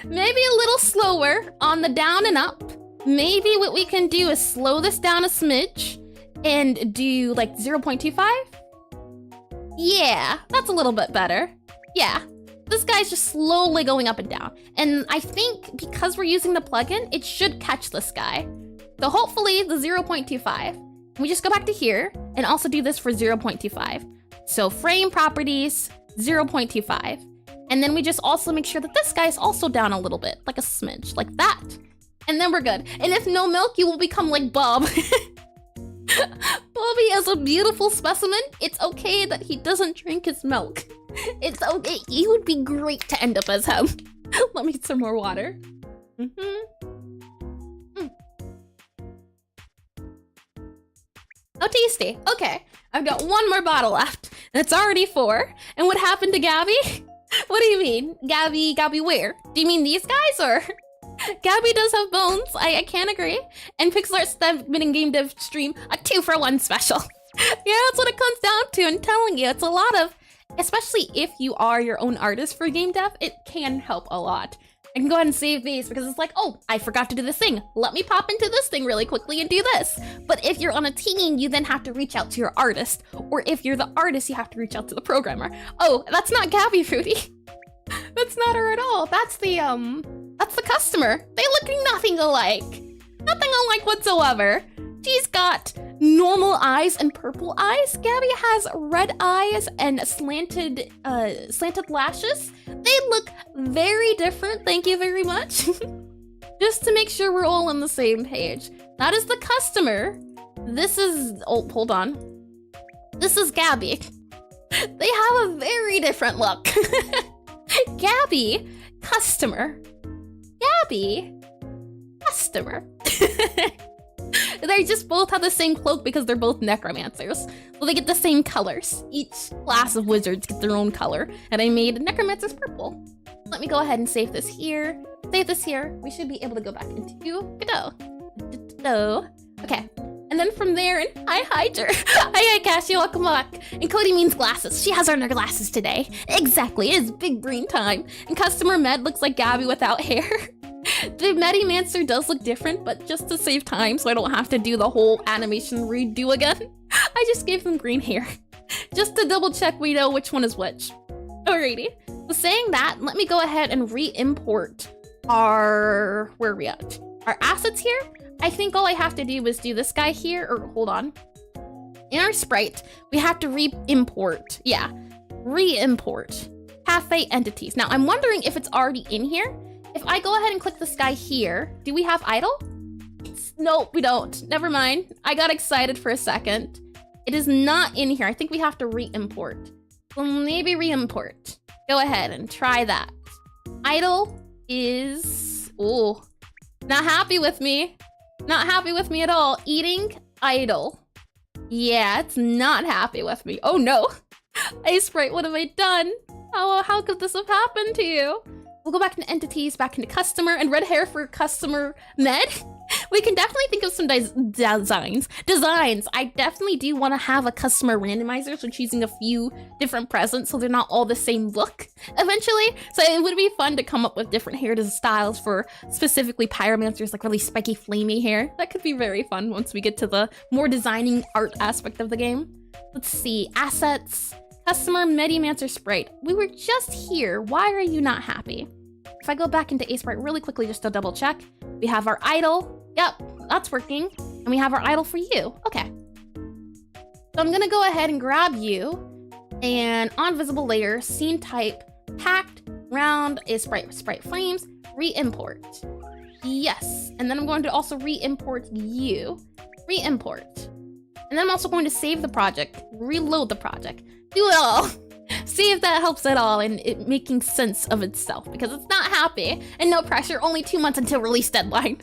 Maybe a little slower on the down and up. maybe what we can do is slow this down a smidge and do like 0.25. Yeah, that's a little bit better. Yeah, this guy's just slowly going up and down. And I think because we're using the plugin, it should catch this guy. So hopefully the 0.25. We just go back to here and also do this for 0.25. So frame properties, 0.25. And then we just also make sure that this guy's also down a little bit, like a smidge, like that. And then we're good. And if no milk, you will become like Bob. Bobby is a beautiful specimen. It's okay that he doesn't drink his milk. It's okay. He would be great to end up as him. Let me get some more water. Oh, tasty. Okay, I've got one more bottle left. And it's already 4. And what happened to Gabby? What do you mean? Gabby where? Do you mean these guys or? Gabby does have bones, I can't agree. And Pixel Art's been game dev stream, a 2-for-1 special. Yeah, that's what it comes down to. I'm telling you, it's a lot of, especially if you are your own artist for game dev, it can help a lot. I can go ahead and save these because it's like, oh, I forgot to do this thing. Let me pop into this thing really quickly and do this. But if you're on a team, you then have to reach out to your artist. Or if you're the artist, you have to reach out to the programmer. Oh, that's not Gabby, Fruity. That's not her at all. That's the customer. They look nothing alike. Nothing alike whatsoever. She's got normal eyes and purple eyes. Gabby has red eyes and slanted lashes. They look very different, thank you very much. Just to make sure we're all on the same page. That is the customer. This is, oh, hold on. This is Gabby. They have a very different look. Gabby, customer. Gabby, customer. They just both have the same cloak because they're both necromancers. So they get the same colors. Each class of wizards get their own color. And I made necromancers purple. Let me go ahead and save this here. Save this here. We should be able to go back into Godot. Okay. And then from there, and hi Hydra. Hi Cassie, welcome back. And Cody means glasses. She has on her glasses today. Exactly, it is big brain time. And customer Med looks like Gabby without hair. The Medimancer does look different, but just to save time so I don't have to do the whole animation redo again, I just gave them green hair. Just to double check we know which one is which. Alrighty, so saying that, let me go ahead and re-import our, where are we at? Our assets here. I think all I have to do is do this guy here, or hold on. In our sprite, we have to re-import, yeah, re-import cafe entities. Now I'm wondering if it's already in here. If I go ahead and click this guy here, do we have idle? Nope, we don't. Never mind. I got excited for a second. It is not in here. I think we have to re-import. Well, maybe re-import. Go ahead and try that. Idle is... oh, not happy with me. Not happy with me at all. Eating, idle. Yeah, it's not happy with me. Oh no. Hey Sprite, what have I done? Oh, how could this have happened to you? We'll go back into entities, back into customer, and red hair for customer Med. We can definitely think of some designs. I definitely do want to have a customer randomizer, so choosing a few different presents so they're not all the same look eventually. So it would be fun to come up with different hair styles for specifically pyromancers, like really spiky, flamey hair. That could be very fun once we get to the more designing art aspect of the game. Let's see, assets, customer Medimancer sprite. We were just here. Why are you not happy? If I go back into A-Sprite really quickly just to double check, we have our idle. Yep, that's working. And we have our idle for you. Okay. So I'm gonna go ahead and grab you and on visible layer, scene type, packed, round is sprite frames, re-import. Yes, and then I'm going to also re-import you. Re-import. And then I'm also going to save the project, reload the project, do it all. See if that helps at all in it making sense of itself, because it's not happy. And no pressure, only 2 months until release deadline.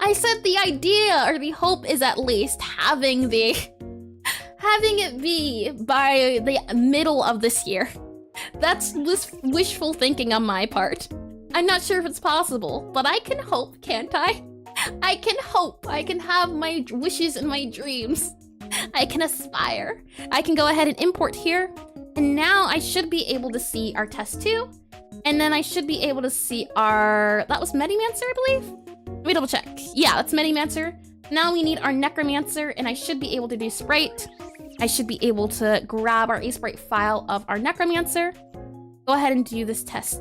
I said the idea, or the hope is at least having it be by the middle of this year. That's just wishful thinking on my part. I'm not sure if it's possible, but I can hope, can't I? I can hope. I can have my wishes and my dreams. I can aspire. I can go ahead and import here. And now I should be able to see our test 2. And then I should be able to see our... that was Medimancer, I believe? Let me double check. Yeah, that's Medimancer. Now we need our Necromancer, and I should be able to do Sprite. I should be able to grab our Sprite file of our Necromancer. Go ahead and do this test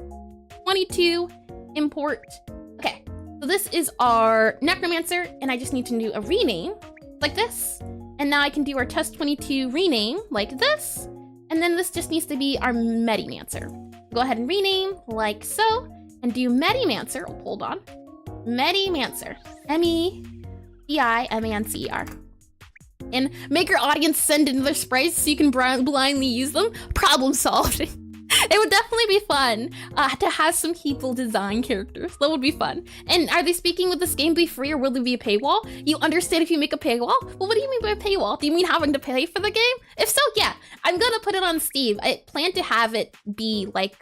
22, import. Okay, so this is our Necromancer, and I just need to do a rename like this. And now I can do our test 22 rename like this. And then this just needs to be our Medimancer. Go ahead and rename like so, and do Medimancer. Oh, hold on. Medimancer. M-E-D-I-M-A-N-C-E-R. And make your audience send in their sprites so you can blindly use them. Problem solved. It would definitely be fun to have some people design characters. That would be fun. And are they speaking, with this game be free or will there be a paywall? You understand if you make a paywall? Well, what do you mean by a paywall? Do you mean having to pay for the game? If so, yeah, I'm gonna put it on Steam. I plan to have it be like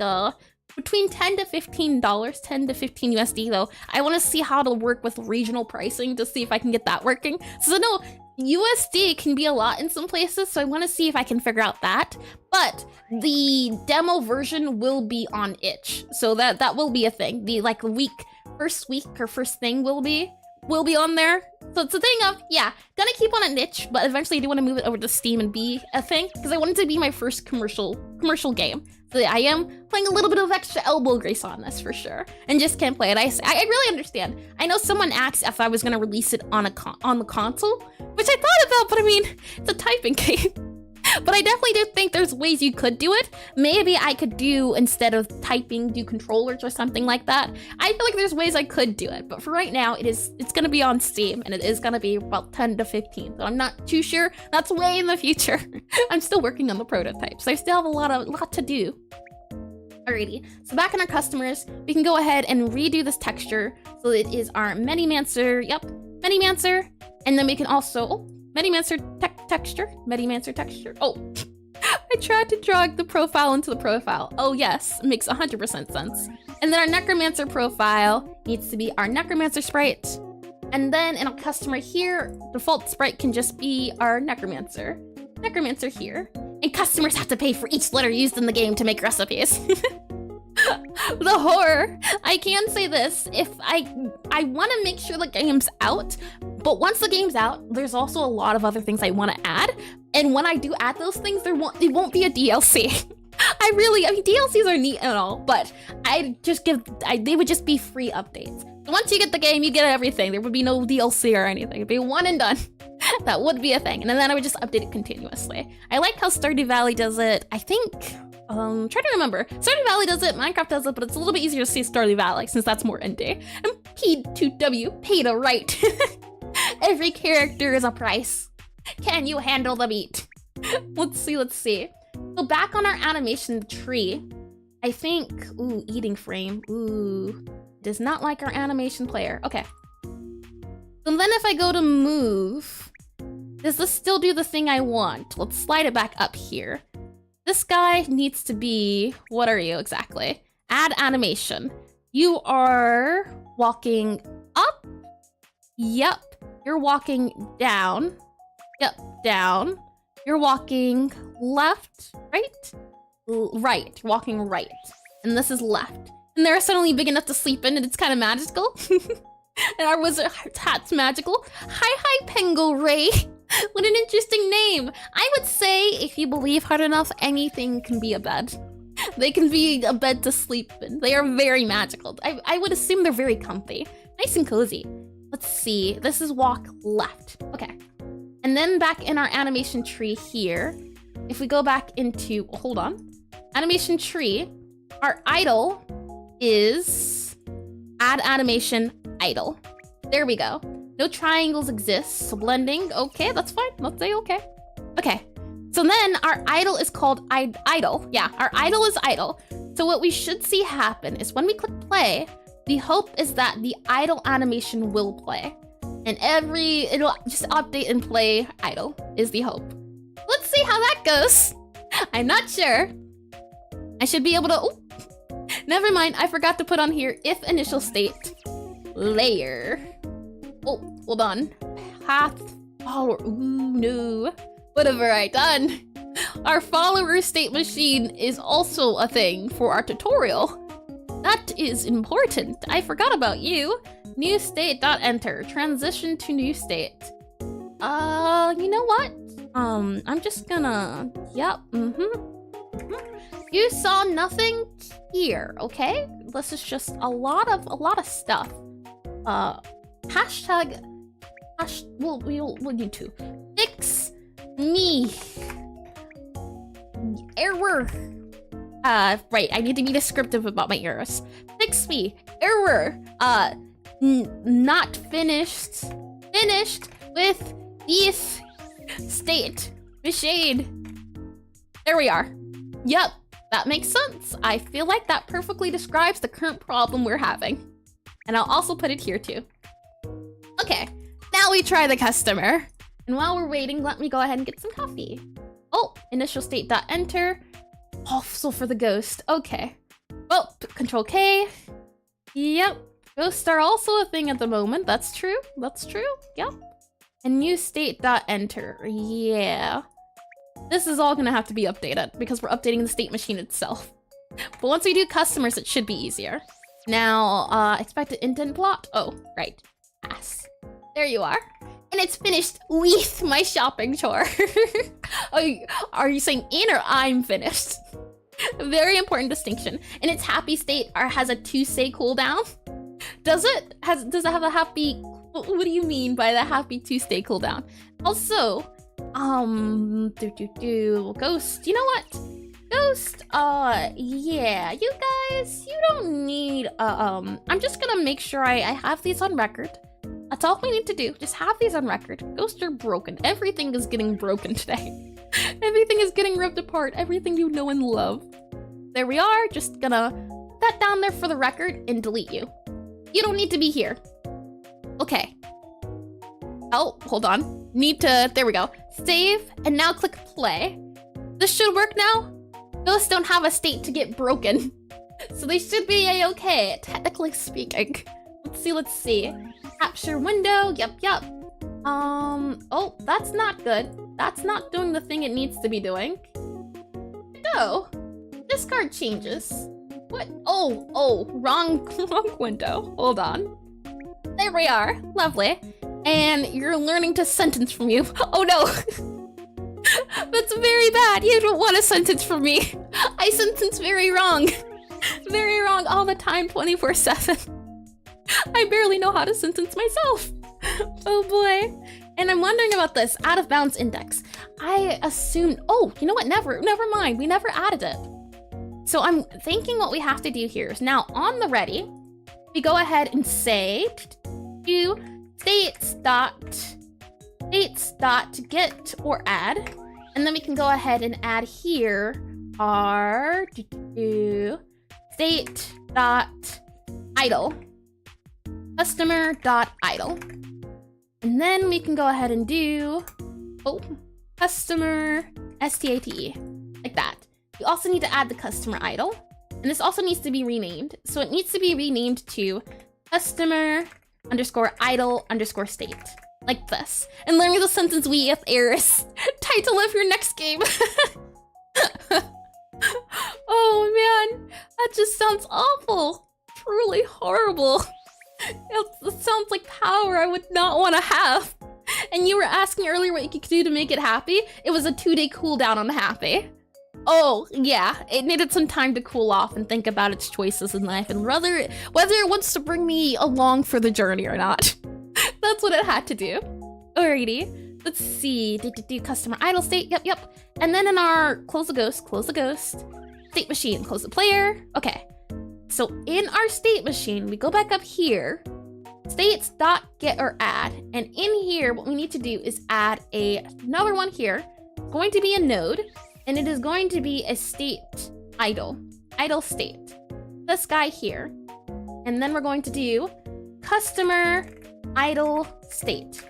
between $10 to $15, 10 to 15 USD though. I want to see how to work with regional pricing to see if I can get that working. So no, USD can be a lot in some places, so I want to see if I can figure out that. But the demo version will be on itch, so that will be a thing. The like first week or first thing will be on there. So it's a thing of, yeah, gonna keep on a niche, but eventually I do want to move it over to Steam and be a thing, because I want it to be my first commercial game. So I am playing a little bit of extra elbow grease on this for sure, and just can't play it. I really understand. I know someone asked if I was gonna release it on the console, which I thought about, but I mean, it's a typing game. But I definitely do think there's ways you could do it. Maybe I could do, instead of typing, do controllers or something like that. I feel like there's ways I could do it, but for right now, it's gonna be on Steam, and it is gonna be about 10 to 15. So I'm not too sure. That's way in the future. I'm still working on the prototype, so I still have a lot to do. Alrighty, so back in our customers, we can go ahead and redo this texture. So it is our Medimancer, yep, Medimancer, and then we can also, Medimancer texture. Oh, I tried to drag the profile into the profile. Oh yes, makes 100% sense. And then our Necromancer profile needs to be our Necromancer sprite. And then in a customer here, default sprite can just be our Necromancer. Necromancer here. And customers have to pay for each letter used in the game to make recipes. The horror. I can say this, if I want to make sure the game's out, but once the game's out, there's also a lot of other things I want to add. And when I do add those things, it won't be a DLC. I mean, DLCs are neat and all, but they would just be free updates. So once you get the game, you get everything. There would be no DLC or anything. It'd be one and done. That would be a thing. And then I would just update it continuously. I like how Stardew Valley does it. I think, trying to remember. Stardew Valley does it, Minecraft does it, but it's a little bit easier to see Stardew Valley since that's more indie. And P2W, pay to write. Every character is a price. Can you handle the beat? Let's see. So back on our animation tree, I think, ooh, eating frame, ooh, does not like our animation player. Okay. So then if I go to move, does this still do the thing I want? Let's slide it back up here. This guy needs to be, what are you exactly? Add animation. You are walking up. Yep. You're walking down. Yep, down. You're walking left, right? Right, you're walking right. And this is left. And they're suddenly big enough to sleep in, and it's kind of magical. And our wizard hat's magical. Hi, Penguin Ray. What an interesting name. I would say, if you believe hard enough, anything can be a bed. They can be a bed to sleep in. They are very magical. I would assume they're very comfy. Nice and cozy. Let's see. This is walk left. Okay. And then back in our animation tree here, if we go back into, hold on, animation tree, our idle is add animation idle. There we go. No triangles exist, so blending, okay, that's fine. Let's say okay. Okay, so then our idle is called idle. Yeah, our idle is idle. So what we should see happen is when we click play, the hope is that the idle animation will play. And it'll just update and play idle is the hope. Let's see how that goes. I'm not sure. I should be able to, oh, never mind. I forgot to put on here if initial state layer. Oh, hold on. Path follower, ooh, no. What have I done? Our follower state machine is also a thing for our tutorial. That is important. I forgot about you. New state dot enter. Transition to new state. You know what? I'm just gonna, yep, You saw nothing here, okay? This is just a lot of stuff. We'll need to fix me. Error. Right, I need to be descriptive about my errors. Fix me. Error. Not finished. Finished with this state machine. There we are. Yep, that makes sense. I feel like that perfectly describes the current problem we're having. And I'll also put it here too. Okay, now we try the customer. And while we're waiting, let me go ahead and get some coffee. Oh, initial state dot enter. Also for the ghost. Okay. Well, Control K. Yep. Ghosts are also a thing at the moment. That's true. That's true. Yep. And new state dot enter. Yeah. This is all gonna have to be updated because we're updating the state machine itself. But once we do customers, it should be easier. Now, expected indent plot. Oh, right. Pass. There you are. And it's finished with my shopping chore. Are you saying in or I'm finished? Very important distinction. And its happy state has a 2-say cooldown. Does it have a happy? What do you mean by the happy 2-stay cooldown? Also, Ghost. You know what? Ghost. Yeah. You guys, you don't need. I'm just gonna make sure I have these on record. That's all we need to do. Just have these on record. Ghosts are broken. Everything is getting broken today. Everything is getting ripped apart. Everything you know and love. There we are. Just gonna put that down there for the record and delete you. You don't need to be here. Okay. Oh, hold on. There we go. Save, and now click play. This should work now. Ghosts don't have a state to get broken. So they should be a-okay, technically speaking. Let's see. Capture window, yep. Oh, that's not good. That's not doing the thing it needs to be doing. No. Discard changes. What? Oh, wrong window. Hold on. There we are. Lovely. And you're learning to sentence from you. Oh no. That's very bad. You don't want a sentence from me. I sentence very wrong. Very wrong all the time, 24/7. I barely know how to sentence myself. Oh boy. And I'm wondering about this out of bounds index. I assumed, oh, you know what? Never mind. We never added it. So I'm thinking what we have to do here is now on the ready, we go ahead and say do states dot get or add. And then we can go ahead and add here our state dot idle. Customer.idle. And then we can go ahead and do, customer state, like that. We also need to add the customer idle. And this also needs to be renamed. So it needs to be renamed to customer _idle _state. Like this. And learn me the sentence we have errors. Title of your next game. Oh man, that just sounds awful. Truly horrible. It sounds like power I would not want to have. And you were asking earlier what you could do to make it happy? It was a 2-day cooldown on happy. Oh, yeah. It needed some time to cool off and think about its choices in life and whether it wants to bring me along for the journey or not. That's what it had to do. Alrighty. Let's see. Do customer idle state. Yep. And then in our close the ghost. State machine. Close the player. Okay. So in our state machine, we go back up here, states.get or add, and in here, what we need to do is add another one here. It's going to be a node, and it is going to be a state idle state. This guy here. And then we're going to do customer idle state.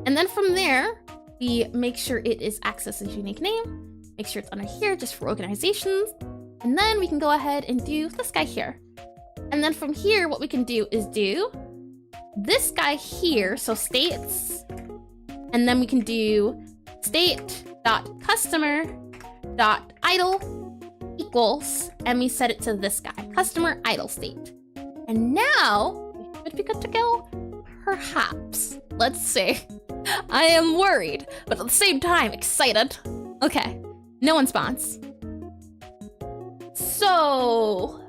And then from there, we make sure it is access as unique name, make sure it's under here just for organizations. And then we can go ahead and do this guy here. And then from here, what we can do is do this guy here, so states, and then we can do state.customer.idle equals, and we set it to this guy, customer idle state. And now we would be good to go? Perhaps. Let's see. I am worried, but at the same time, excited. Okay, no one spawns. So...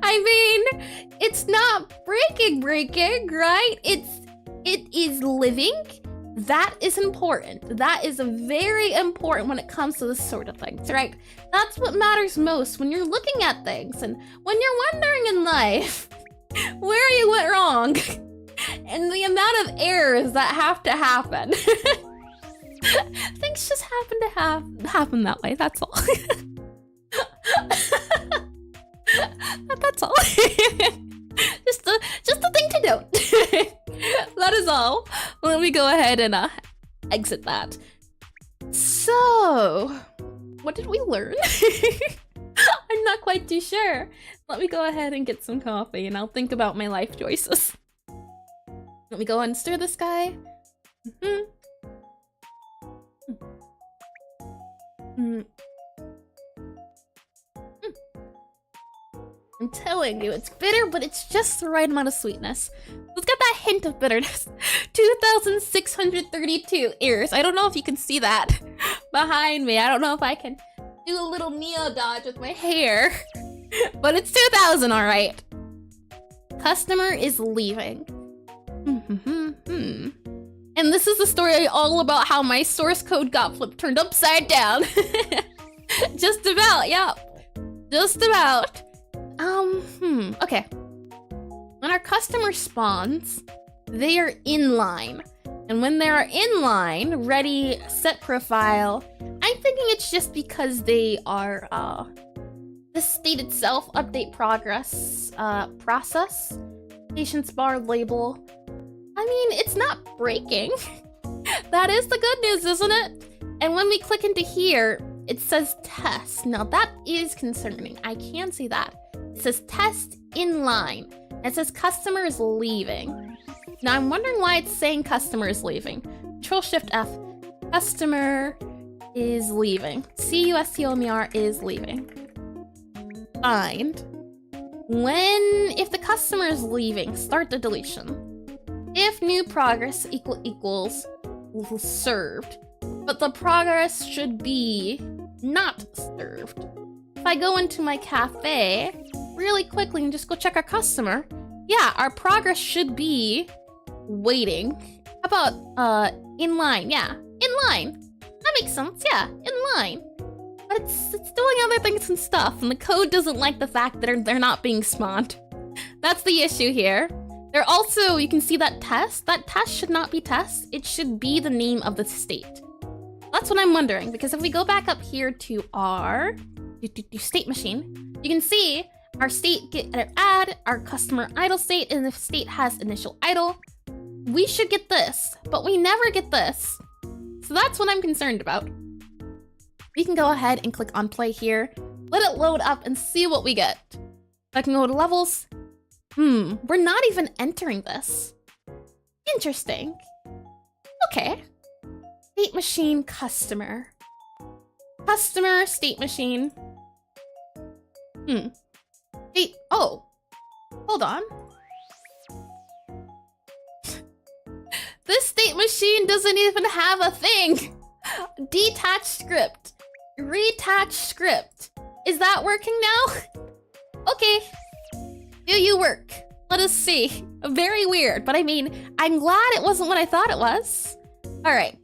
I mean, it's not breaking, right? It is living. That is important. That is very important when it comes to this sort of things, right? That's what matters most when you're looking at things and when you're wondering in life where you went wrong and the amount of errors that have to happen. Things just happen to happen that way, that's all. That's all. just a thing to note. That is all. Let me go ahead and exit that. So, what did we learn? I'm not quite too sure. Let me go ahead and get some coffee and I'll think about my life choices. Let me go and stir this guy. I'm telling you, it's bitter, but it's just the right amount of sweetness. It's got that hint of bitterness. 2,632 ears. I don't know if you can see that behind me. I don't know if I can do a little Neo dodge with my hair, but it's 2,000, all right. Customer is leaving. And this is the story all about how my source code got turned upside down. Just about, yep. Just about. Okay. When our customer spawns, they are in line. And when they are in line, ready, set profile, I'm thinking it's just because they are, the state itself, update progress, process, patience bar label. I mean, it's not breaking. That is the good news, isn't it? And when we click into here, it says test. Now that is concerning. I can see that. It says test in line. It says customer is leaving. Now I'm wondering why it's saying customer is leaving. Control Shift F. Customer is leaving. CUSTOMER is leaving. Find. If the customer is leaving, start the deletion. If new progress equals served, but the progress should be not served. If I go into my cafe really quickly and just go check our customer, yeah, our progress should be waiting. How about in line? Yeah, in line. That makes sense. Yeah, in line. But it's doing other things and stuff, and the code doesn't like the fact that they're not being spawned. That's the issue here. They're also, you can see that test. That test should not be test. It should be the name of the state. That's what I'm wondering, because if we go back up here to our state machine, you can see our state add, our customer idle state, and if state has initial idle, we should get this, but we never get this. So that's what I'm concerned about. We can go ahead and click on play here, let it load up and see what we get. I can go to levels. We're not even entering this. Interesting. Okay. State machine, customer. Customer, state machine. State, oh, hold on. This state machine doesn't even have a thing. Detached script. Retached script. Is that working now? Okay. Do you work? Let us see. Very weird, but I mean, I'm glad it wasn't what I thought it was. All right.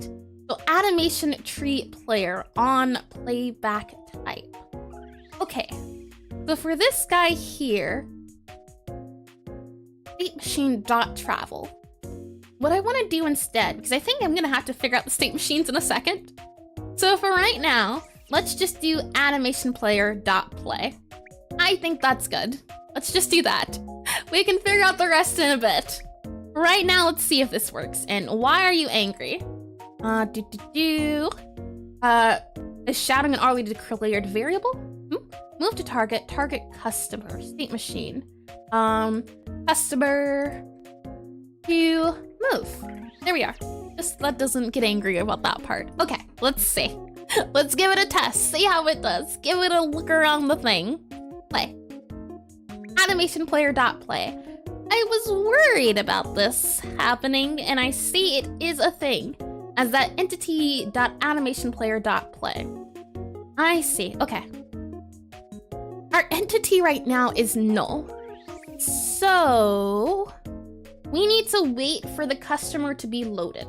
So animation tree player on playback type. Okay. So for this guy here, state machine dot travel. What I want to do instead, because I think I'm gonna have to figure out the state machines in a second. So for right now, let's just do animation player dot play. I think that's good. Let's just do that. We can figure out the rest in a bit. Right now, let's see if this works. And why are you angry? Is shouting an already declared variable? Move to target customer, state machine. Customer to move. There we are. Just that doesn't get angry about that part. Okay, let's see. Let's give it a test, see how it does. Give it a look around the thing. Play. animation player.play. I was worried about this happening, and I see it is a thing as that entity.animationplayer.play. I see. Okay. Our entity right now is null. So we need to wait for the customer to be loaded.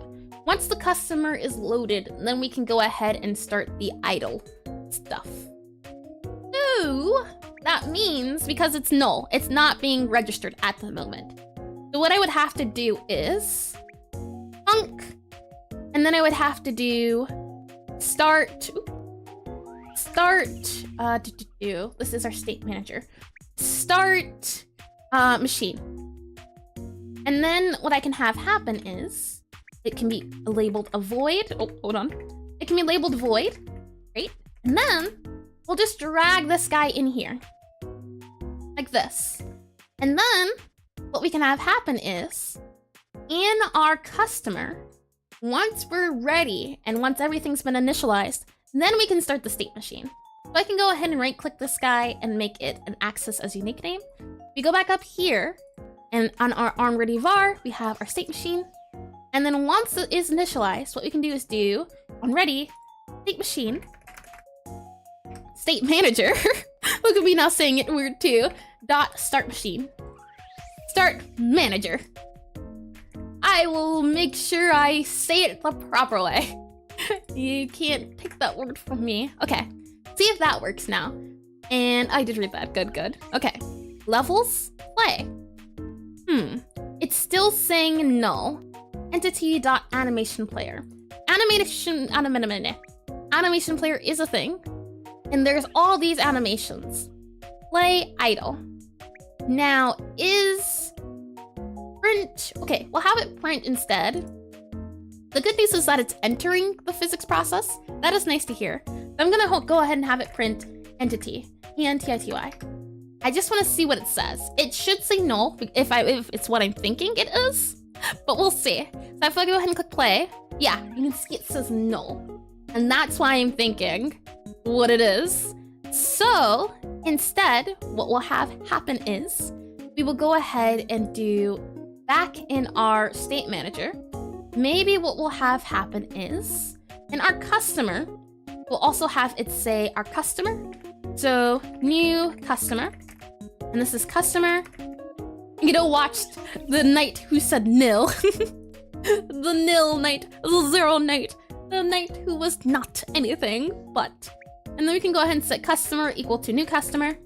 Once the customer is loaded, then we can go ahead and start the idle stuff. So that means because it's null, it's not being registered at the moment. So what I would have to do is func, and then I would have to do start. This is our state manager. Start machine. And then what I can have happen is it can be labeled a void. Oh, hold on. It can be labeled void, right? And then we'll just drag this guy in here like this. And then what we can have happen is in our customer, once we're ready and once everything's been initialized, then we can start the state machine. So I can go ahead and right click this guy and make it an access as unique name. We go back up here and on our onReady var, we have our state machine. And then once it is initialized, what we can do is do onReady state machine, state manager. Look at me now saying it weird too. Dot start machine, start manager. I will make sure I say it the proper way. You can't take that word from me. Okay, see if that works now. And I did read that. Good, good. Okay, levels, play. It's still saying null. Entity.animationPlayer. Animation player is a thing. And there's all these animations. Play idle. Now is print. Okay, we'll have it print instead. The good news is that it's entering the physics process. That is nice to hear. I'm gonna go ahead and have it print entity, E-N-T-I-T-Y. I just want to see what it says. It should say null if it's what I'm thinking it is, but we'll see. So if I go ahead and click play, yeah, you can see it says null, and that's why I'm thinking what it is. So instead, what we'll have happen is we will go ahead and do back in our state manager. Maybe what we'll have happen is in our customer, we'll also have it say our customer. So new customer, and this is customer. You know, watched the knight who said nil. The nil knight, the zero knight, the knight who was not anything but. And then we can go ahead and set customer equal to new customer.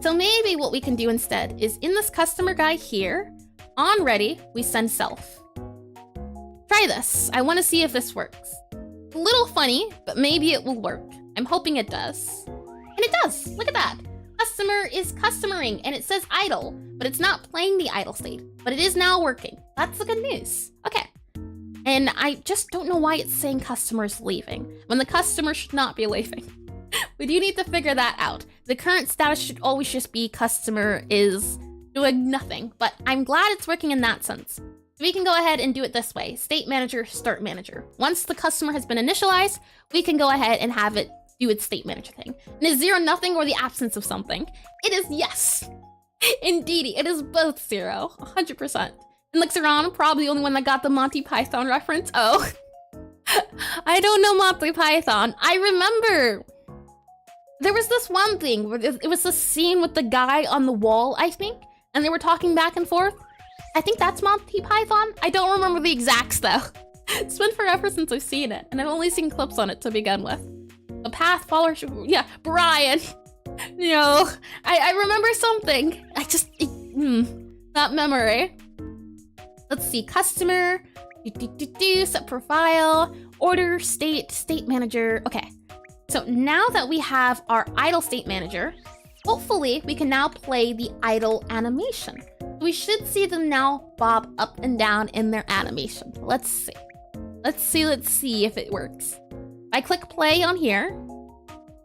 So maybe what we can do instead is in this customer guy here, on ready, we send self. Try this. I want to see if this works. A little funny, but maybe it will work. I'm hoping it does. And it does. Look at that. Customer is customering and it says idle, but it's not playing the idle state, but it is now working. That's the good news. Okay. And I just don't know why it's saying customer is leaving when the customer should not be leaving. We do need to figure that out. The current status should always just be customer is doing nothing, but I'm glad it's working in that sense. We can go ahead and do it this way. State manager, start manager. Once the customer has been initialized, we can go ahead and have it do its state manager thing. And is zero nothing or the absence of something? It is yes. Indeedy, it is both 0, 100%. And Lixeron, probably the only one that got the Monty Python reference. Oh, I don't know Monty Python. I remember there was this one thing where it was the scene with the guy on the wall, I think, and they were talking back and forth. I think that's Monty Python. I don't remember the exacts though. It's been forever since I've seen it, and I've only seen clips on it to begin with. The path follower, yeah, Brian. You know, I remember something. I just, that memory. Let's see, customer, set profile, order, state manager. Okay, so now that we have our idle state manager, hopefully we can now play the idle animation. We should see them now bob up and down in their animation. Let's see. Let's see if it works. I click play on here.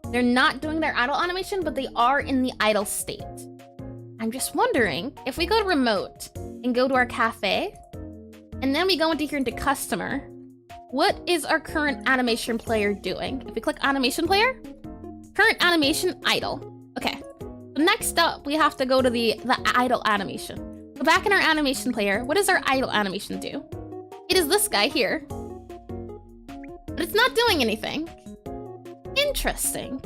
They're not doing their idle animation, but they are in the idle state. I'm just wondering if we go to remote and go to our cafe, and then we go into here into customer, what is our current animation player doing? If we click animation player, current animation idle. Okay, So next up, we have to go to the idle animation. So back in our animation player, what does our idle animation do? It is this guy here. But it's not doing anything. Interesting.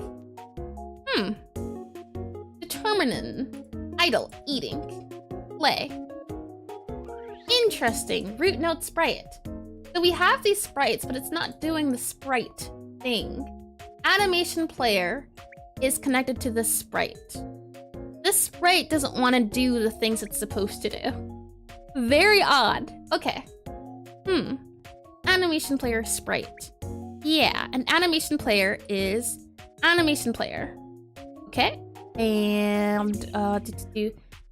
Determining. Idle. Eating. Play. Interesting. Root node sprite. So we have these sprites, but it's not doing the sprite thing. Animation player is connected to this sprite. This sprite doesn't want to do the things it's supposed to do. Very odd. Okay. Animation player sprite. Yeah, an animation player is animation player. Okay. And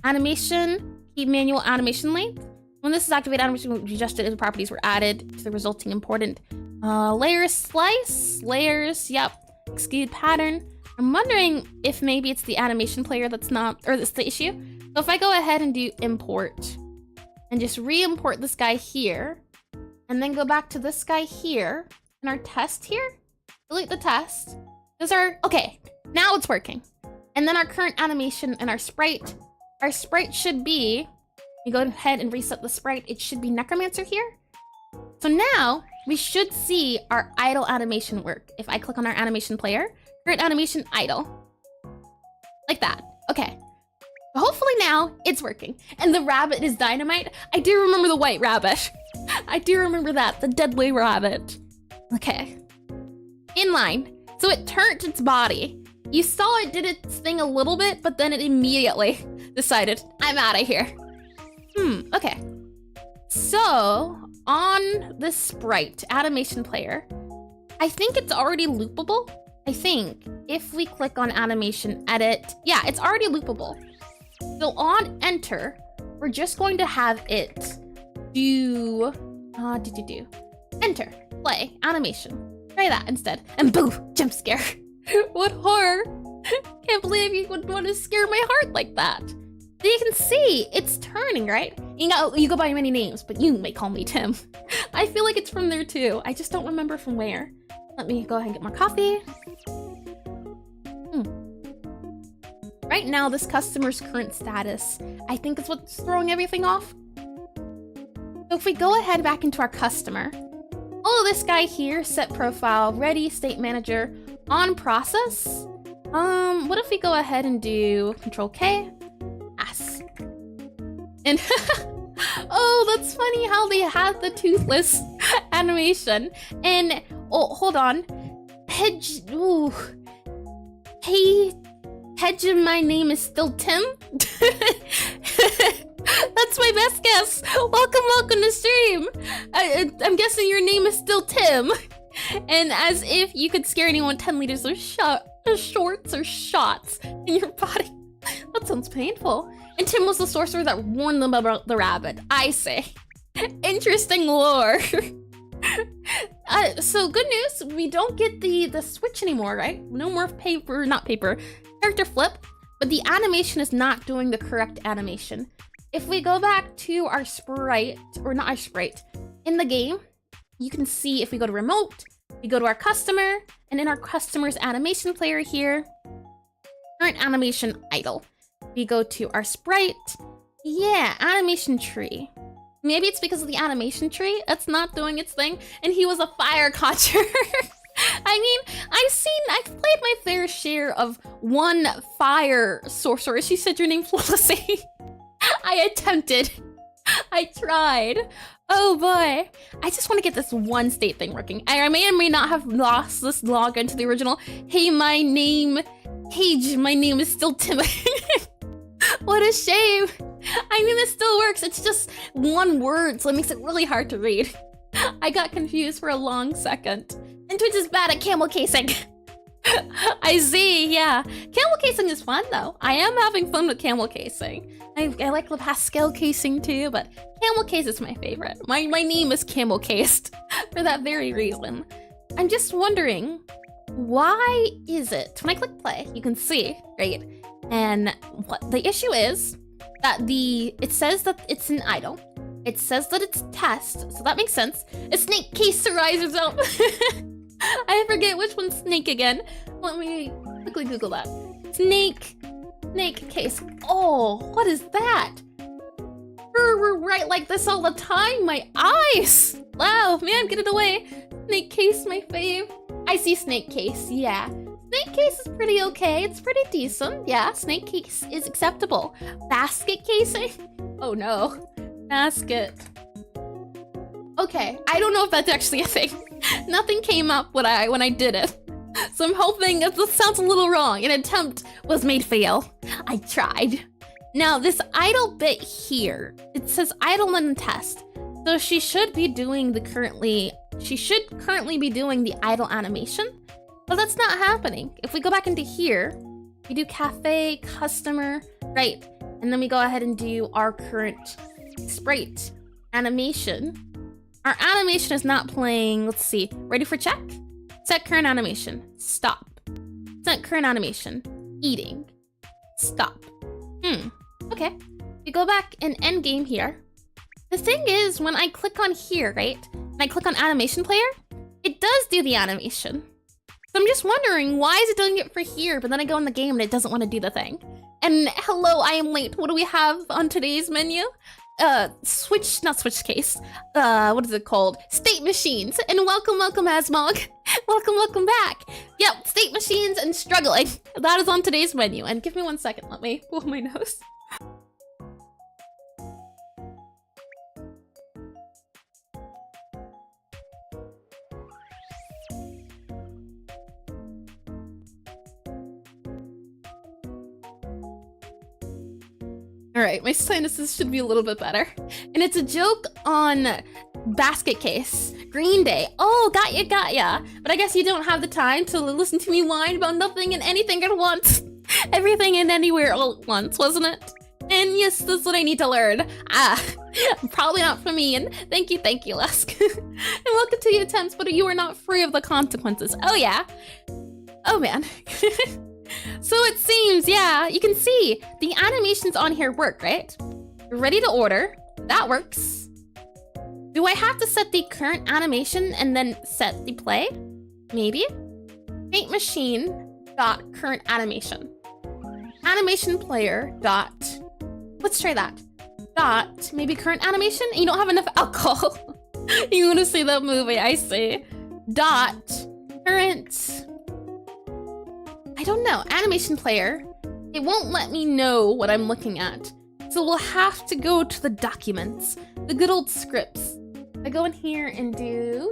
animation, keep manual animation length. When this is activated, animation will be adjusted as the properties were added to the resulting important layers slice. Layers, yep. Exclude pattern. I'm wondering if maybe it's the animation player that's not, or that's the issue. So if I go ahead and do import and just re-import this guy here, and then go back to this guy here, and our test here, delete the test. Those are, okay, now it's working. And then our current animation and our sprite should be, we go ahead and reset the sprite, it should be Necromancer here. So now we should see our idle animation work. If I click on our animation player, current animation idle. Like that, okay. Hopefully now it's working. And the rabbit is dynamite. I do remember the white rabbit. I do remember that, the deadly rabbit. Okay, inline. So it turned its body. You saw it did its thing a little bit, but then it immediately decided, I'm out of here. Okay. So on the sprite animation player, I think it's already loopable. I think if we click on animation edit, yeah, it's already loopable. So on enter, we're just going to have it do, enter, play, animation. Try that instead. And boom, jump scare. What horror. Can't believe you would want to scare my heart like that. So you can see it's turning, right? You go by many names, but you may call me Tim. I feel like it's from there too. I just don't remember from where. Let me go ahead and get more coffee. Right now, this customer's current status, I think is what's throwing everything off. So if we go ahead back into our customer, all of this guy here, set profile, ready, state manager, on process. What if we go ahead and do Control K, S, and oh, that's funny how they have the toothless animation. And oh, hold on, Hedge. Ooh, hey, Hedge. My name is still Tim. That's my best guess. Welcome to stream. I'm guessing your name is still Tim. And as if you could scare anyone 10 liters of shorts or shots in your body. That sounds painful. And Tim was the sorcerer that warned them about the rabbit. I say. Interesting lore. So good news, we don't get the switch anymore, right? No more character flip, but the animation is not doing the correct animation. If we go back to our sprite, or not our sprite, in the game, you can see if we go to remote, we go to our customer, and in our customer's animation player here, current animation idle. We go to our sprite, yeah, animation tree. Maybe it's because of the animation tree that's not doing its thing, and he was a fire conjurer. I mean, I've played my fair share of one fire sorcerer. She said your name flawlessly. I attempted. I tried. Oh boy. I just want to get this one state thing working. I may or may not have lost this login to the original. Hey, my name is still Tim. What a shame. I mean, it still works. It's just one word, so it makes it really hard to read. I got confused for a long second. And Twitch is bad at camel casing. I see, yeah. Camel casing is fun, though. I am having fun with camel casing. I like the Pascal casing, too, but camel case is my favorite. My name is camel cased for that very reason. I'm just wondering, why is it, when I click play, you can see, right? And what the issue is, that it says that it's an idle. It says that it's test, so that makes sense. A snake case rises up. I forget which one's snake again. Let me quickly Google that. Snake Snake case. Oh, what is that? We're right like this all the time. My eyes. Wow, man, get it away. Snake case, my fave. I see snake case, yeah. Snake case is pretty okay. It's pretty decent. Yeah, snake case is acceptable. Basket casing? Oh no. Basket. Okay, I don't know if that's actually a thing. Nothing came up when I did it. So I'm hoping this sounds a little wrong. An attempt was made fail. I tried. Now this idle bit here, it says idle and test. So she should be doing currently be doing the idle animation, but that's not happening. If we go back into here, we do cafe, customer, right? And then we go ahead and do our current sprite animation. Our animation is not playing. Let's see. Ready for check? Set current animation. Stop. Set current animation. Eating. Stop. Okay. We go back and end game here. The thing is, when I click on here, right? And I click on animation player, it does do the animation. So I'm just wondering, why is it doing it for here, but then I go in the game and it doesn't want to do the thing? And hello, I am late. What do we have on today's menu? Not switch case. What is it called? State machines. And welcome Asmog. welcome back. Yep, state machines and struggling. That is on today's menu. And give me 1 second. Let me blow my nose. All right, my sinuses should be a little bit better. And it's a joke on basket case. Green Day. Oh, got ya. But I guess you don't have the time to listen to me whine about nothing and anything at once. Everything and anywhere all at once, wasn't it? And yes, that's what I need to learn. Probably not for me. And thank you, Lesk. And welcome to the attempts, but you are not free of the consequences. Oh yeah. Oh man. So it seems, yeah, you can see the animations on here work, right? Ready to order, that works. Do I have to set the current animation and then set the play? Maybe. Paint machine dot current animation. Animation player dot, let's try that. Dot, maybe current animation? You don't have enough alcohol. You want to see that movie, I see. Dot, current, I don't know, animation player. It won't let me know what I'm looking at. So we'll have to go to the documents, the good old scripts. I go in here and do,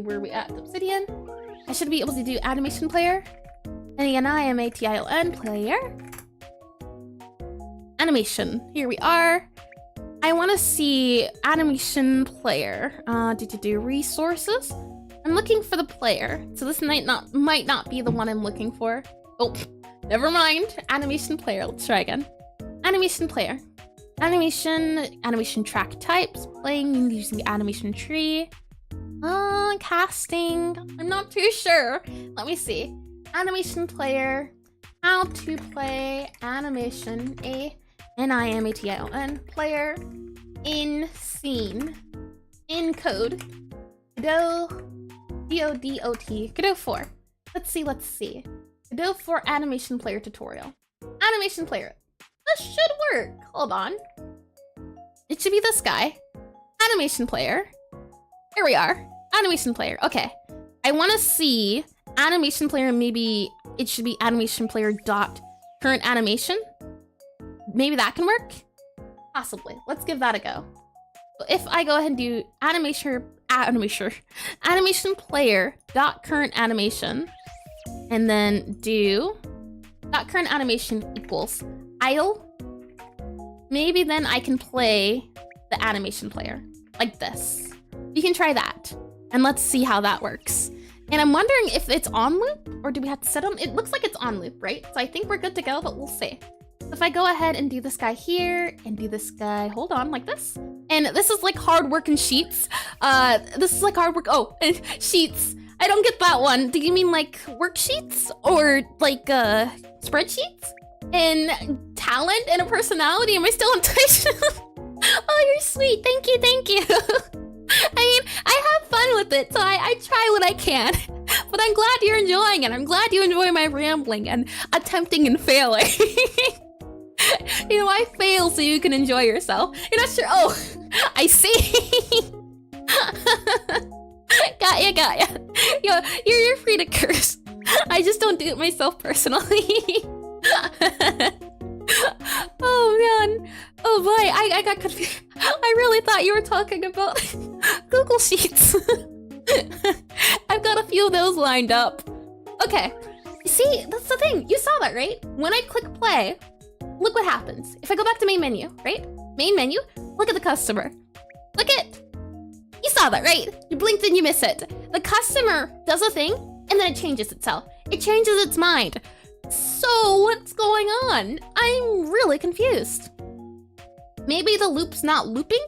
where are we at? Obsidian. I should be able to do animation player. N-E-N-I-M-A-T-I-O-N, player. Animation, here we are. I want to see animation player. Resources. I'm looking for the player, so this might not be the one I'm looking for. Oh, never mind. Animation player. Let's try again. Animation player. Animation track types. Playing using the animation tree. Casting. I'm not too sure. Let me see. Animation player. How to play animation. A-N-I-M-A-T-I-O-N. Player. In scene. In code. Godot. G-O-D-O-T. Godot 4. Let's see. Godot 4 animation player tutorial. Animation player. This should work. Hold on. It should be this guy. Animation player. Here we are. Animation player. Okay. I want to see animation player. Maybe it should be animation player dot current animation. Maybe that can work. Possibly. Let's give that a go. So if I go ahead and do animation player dot current animation, and then do dot current animation equals idle, maybe then I can play the animation player like this. You can try that, and let's see how that works. And I'm wondering if it's on loop, or do we have to set them? It looks like it's on loop, right? So I think we're good to go, but we'll see. If I go ahead and do this guy here, and do this guy, hold on, like this. And this is like hard work and sheets. This is like hard work, oh, and sheets. I don't get that one. Do you mean like worksheets? Or like spreadsheets? And talent and a personality? Am I still on Twitch? Oh, you're sweet, thank you. I mean, I have fun with it, so I try what I can. But I'm glad you're enjoying it. I'm glad you enjoy my rambling and attempting and failing. You know, I fail so you can enjoy yourself. You're not sure. Oh, I see. Got ya. You're free to curse. I just don't do it myself personally. Oh man. Oh boy, I got confused. I really thought you were talking about Google Sheets. I've got a few of those lined up. Okay. See, that's the thing. You saw that, right? When I click play, look what happens. If I go back to main menu, right? Main menu, look at the customer. Look it. You saw that, right? You blinked and you miss it. The customer does a thing, and then it changes itself. It changes its mind. So what's going on? I'm really confused. Maybe the loop's not looping?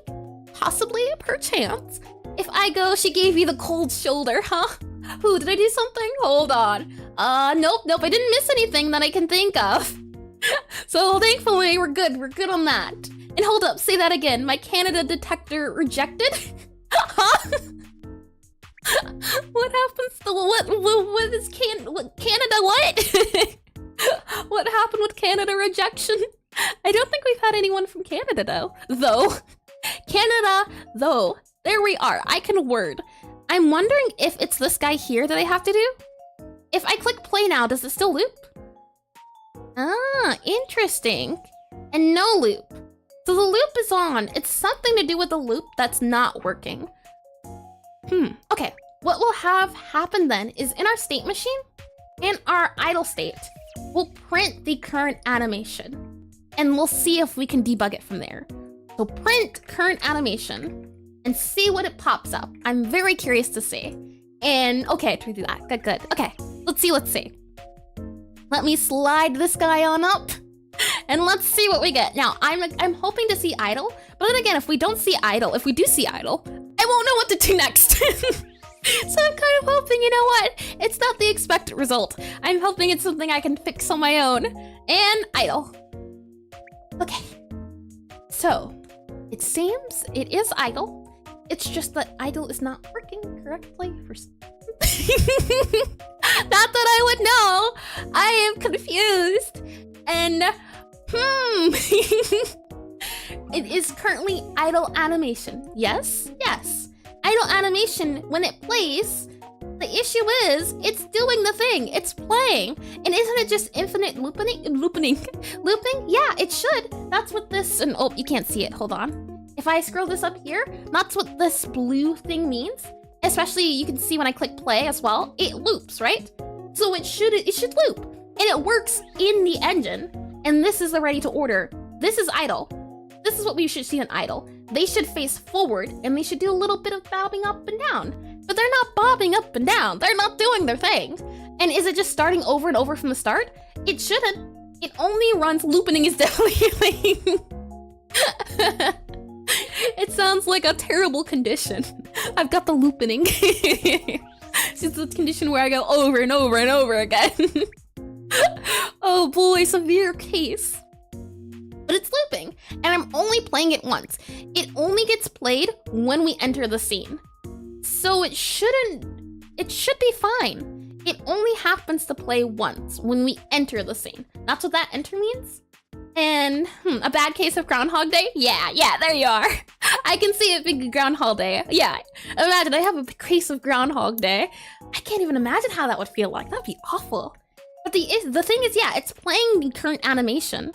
Possibly, perchance. If I go, she gave you the cold shoulder, huh? Ooh, did I do something? Hold on. Nope, I didn't miss anything that I can think of. So thankfully, we're good on that. And hold up, say that again. My Canada detector rejected? Huh? What happens to what is Canada what? What happened with Canada rejection? I don't think we've had anyone from Canada though. Canada though. There we are. I can word. I'm wondering if it's this guy here that I have to do. If I click play now, does it still loop? Ah, interesting. And no loop. So the loop is on. It's something to do with the loop that's not working. Okay. What we'll have happen then is in our state machine, in our idle state, we'll print the current animation. And we'll see if we can debug it from there. So print current animation and see what it pops up. I'm very curious to see. And okay, to do that. Good. Okay, let's see. Let me slide this guy on up. And let's see what we get. Now, I'm hoping to see idle, but then again, if we do see idle, I won't know what to do next. So I'm kind of hoping, you know what? It's not the expected result. I'm hoping it's something I can fix on my own. And idle. Okay. So, it seems it is idle. It's just that idle is not working correctly for not that I would know. I am confused. And it is currently idle animation. Yes. Idle animation, when it plays, the issue is it's doing the thing. It's playing. And isn't it just infinite looping? Yeah, it should. That's what this, and oh, you can't see it. Hold on. If I scroll this up here, that's what this blue thing means. Especially you can see when I click play as well, it loops, right? So it should loop. And it works in the engine. And this is the ready to order. This is idle. This is what we should see in idle. They should face forward and they should do a little bit of bobbing up and down. But they're not bobbing up and down. They're not doing their thing. And is it just starting over and over from the start? It shouldn't. It only runs looping is deleting. It sounds like a terrible condition. I've got the looping. It's just a condition where I go over and over and over again. Oh boy, severe case. But it's looping, and I'm only playing it once. It only gets played when we enter the scene. So it should be fine. It only happens to play once when we enter the scene. That's what that enter means? And a bad case of Groundhog Day? Yeah, there you are. I can see a big Groundhog Day. Yeah, imagine I have a case of Groundhog Day. I can't even imagine how that would feel like. That'd be awful. But the thing is, yeah, it's playing the current animation.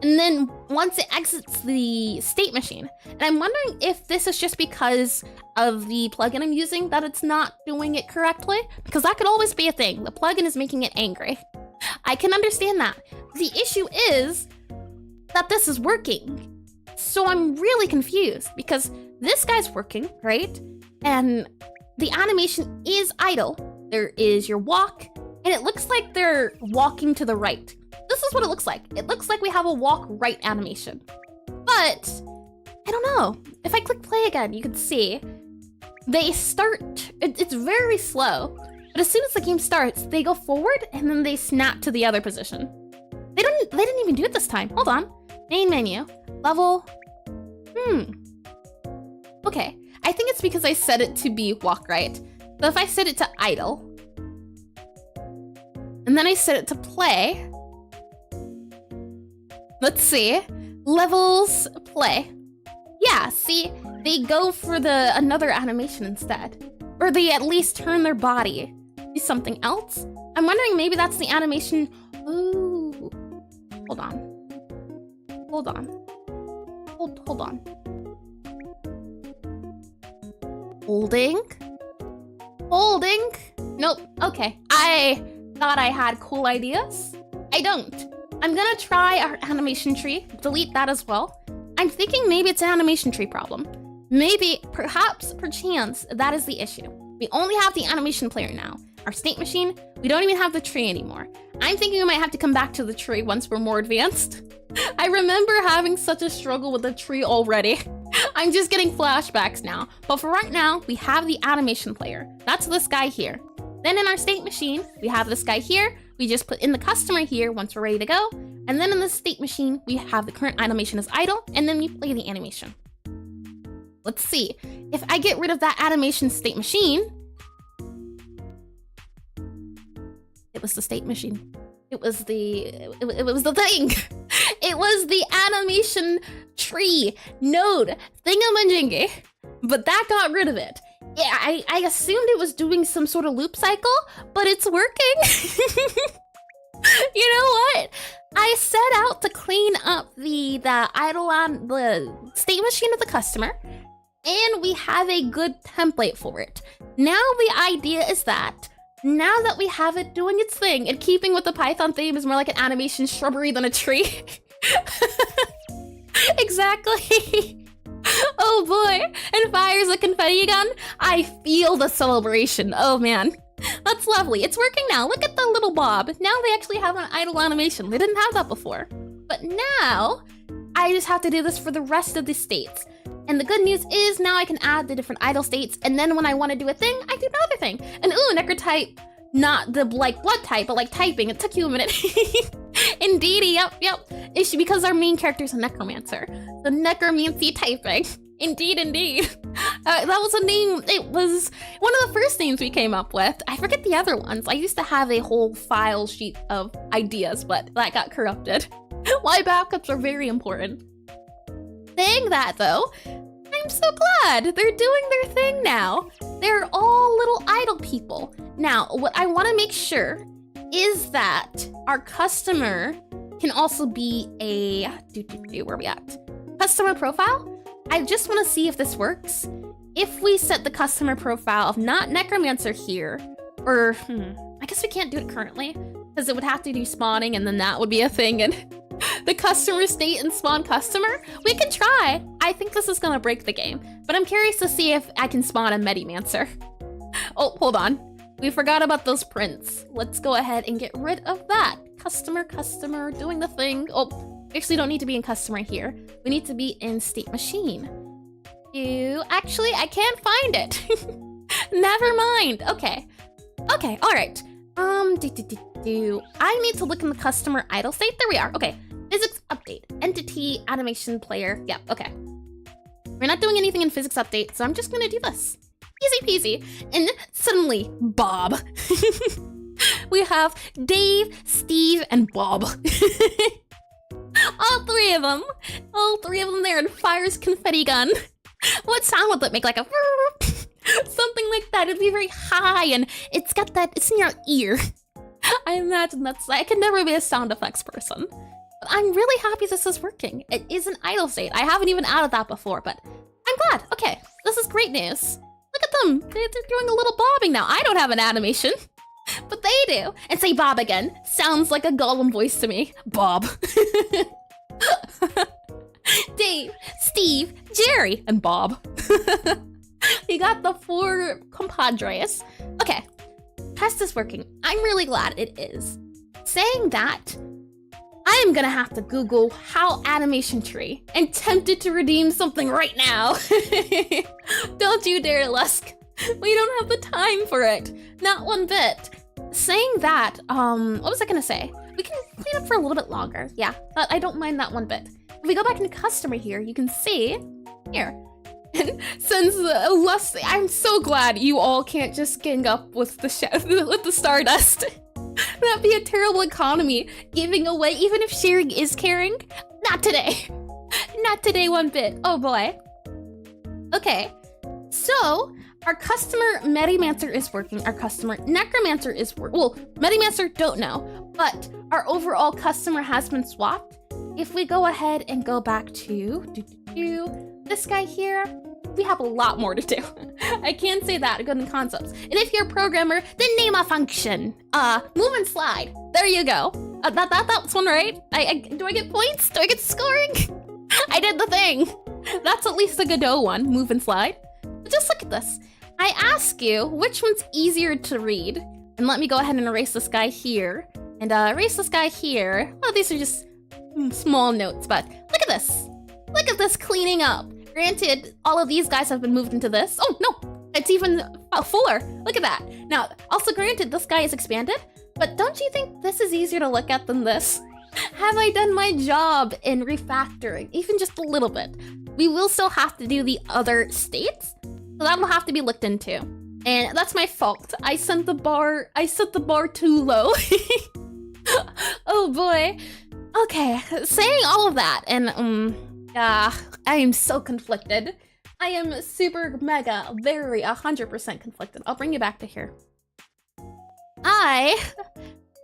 And then once it exits the state machine, and I'm wondering if this is just because of the plugin I'm using that it's not doing it correctly, because that could always be a thing. The plugin is making it angry. I can understand that. The issue is that this is working. So I'm really confused because this guy's working, right? And the animation is idle. There is your walk, and it looks like they're walking to the right. This is what it looks like. It looks like we have a walk right animation. But, I don't know. If I click play again, you can see they start, it's very slow. But as soon as the game starts, they go forward and then they snap to the other position. They didn't even do it this time. Hold on. Main menu, level, Okay, I think it's because I set it to be walk right. But if I set it to idle, and then I set it to play, Let's see. Levels play. Yeah, see, they go for another animation instead. Or they at least turn their body to something else. I'm wondering maybe that's the animation. Ooh. Hold on. Hold on. Hold on. Holding? Holding? Nope. Okay. I thought I had cool ideas. I don't. I'm gonna try our animation tree. Delete that as well. I'm thinking maybe it's an animation tree problem. Maybe, perhaps, perchance, that is the issue. We only have the animation player now. Our state machine, we don't even have the tree anymore. I'm thinking we might have to come back to the tree once we're more advanced. I remember having such a struggle with the tree already. I'm just getting flashbacks now. But for right now, we have the animation player. That's this guy here. Then in our state machine, we have this guy here. We just put in the customer here once we're ready to go. And then in the state machine, we have the current animation as idle, and then we play the animation. Let's see. If I get rid of that animation state machine, it was the state machine. It was the thing. It was the animation tree node thingamajiggy, but that got rid of it. Yeah, I assumed it was doing some sort of loop cycle, but it's working. You know what? I set out to clean up the idle on the state machine of the customer, and we have a good template for it. Now the idea is that now that we have it doing its thing, and keeping with the Python theme is more like an animation shrubbery than a tree. Exactly. Oh boy, and fires a confetti gun. I feel the celebration. Oh man, that's lovely. It's working now. Look at the little bob. Now they actually have an idle animation. They didn't have that before. But now, I just have to do this for the rest of the states. And the good news is now I can add the different idle states, and then when I want to do a thing, I do another thing. And ooh, necrotype, not the like blood type, but like typing. It took you a minute. Indeedy, yep. It's because our main character is a necromancer. The necromancy typing. Indeed. That was a name, it was one of the first names we came up with. I forget the other ones. I used to have a whole file sheet of ideas, but that got corrupted. Why backups are very important. Saying that though, I'm so glad they're doing their thing now. They're all little idle people. Now, what I want to make sure is that our customer can also be a, where are we at? Customer profile? I just want to see if this works. If we set the customer profile of not necromancer here, or I guess we can't do it currently because it would have to do spawning and then that would be a thing and the customer state and spawn customer. We can try. I think this is gonna break the game, but I'm curious to see if I can spawn a Medimancer. Oh, hold on. We forgot about those prints. Let's go ahead and get rid of that. Customer, doing the thing. Oh, we actually don't need to be in customer here. We need to be in state machine. Actually, I can't find it. Never mind. Okay, all right. I need to look in the customer idle state. There we are. Okay, physics update, entity, animation player. Yeah, okay. We're not doing anything in physics update, so I'm just gonna do this. Easy peasy. And suddenly, Bob. We have Dave, Steve, and Bob. All three of them there, and fires confetti gun. What sound would that make? Like a something like that. It'd be very high, and it's got that, it's in your ear. I imagine I could never be a sound effects person. But I'm really happy this is working. It is an idle state. I haven't even added that before, but I'm glad. Okay, this is great news. Look at them. They're doing a little bobbing now. I don't have an animation, but they do. And say Bob again. Sounds like a Gollum voice to me. Bob. Dave, Steve, Jerry, and Bob. We got the 4 compadres. Okay, test is working. I'm really glad it is. Saying that, I'm gonna have to Google how animation tree and tempted to redeem something right now. Don't you dare, Lusk. We don't have the time for it. Not one bit. Saying that, what was I gonna say? We can clean up for a little bit longer. Yeah, but I don't mind that one bit. If we go back into customer here, you can see, here. And since Lusk, I'm so glad you all can't just gang up with the Stardust. That'd be a terrible economy, giving away, even if sharing is caring. Not today. Not today one bit. Oh boy. Okay, so our customer Medimancer is working. Our customer Necromancer is working. Well, Medimancer don't know, but our overall customer has been swapped. If we go ahead and go back to this guy here, we have a lot more to do. I can say that, good in concepts. And if you're a programmer, then name a function. Move and slide. There you go. That's one right. Do I get points? Do I get scoring? I did the thing. That's at least a Godot one, move and slide. But just look at this. I ask you, which one's easier to read? And let me go ahead and erase this guy here. And erase this guy here. Well, these are just small notes, but look at this. Look at this cleaning up. Granted, all of these guys have been moved into this. Oh, no, it's even fuller. Look at that. Now, also granted, this guy is expanded, but don't you think this is easier to look at than this? Have I done my job in refactoring, even just a little bit? We will still have to do the other states, so that will have to be looked into. And that's my fault. I set the bar too low. Oh boy. Okay, saying all of that, and I am so conflicted. I am super mega, very 100% conflicted. I'll bring you back to here. I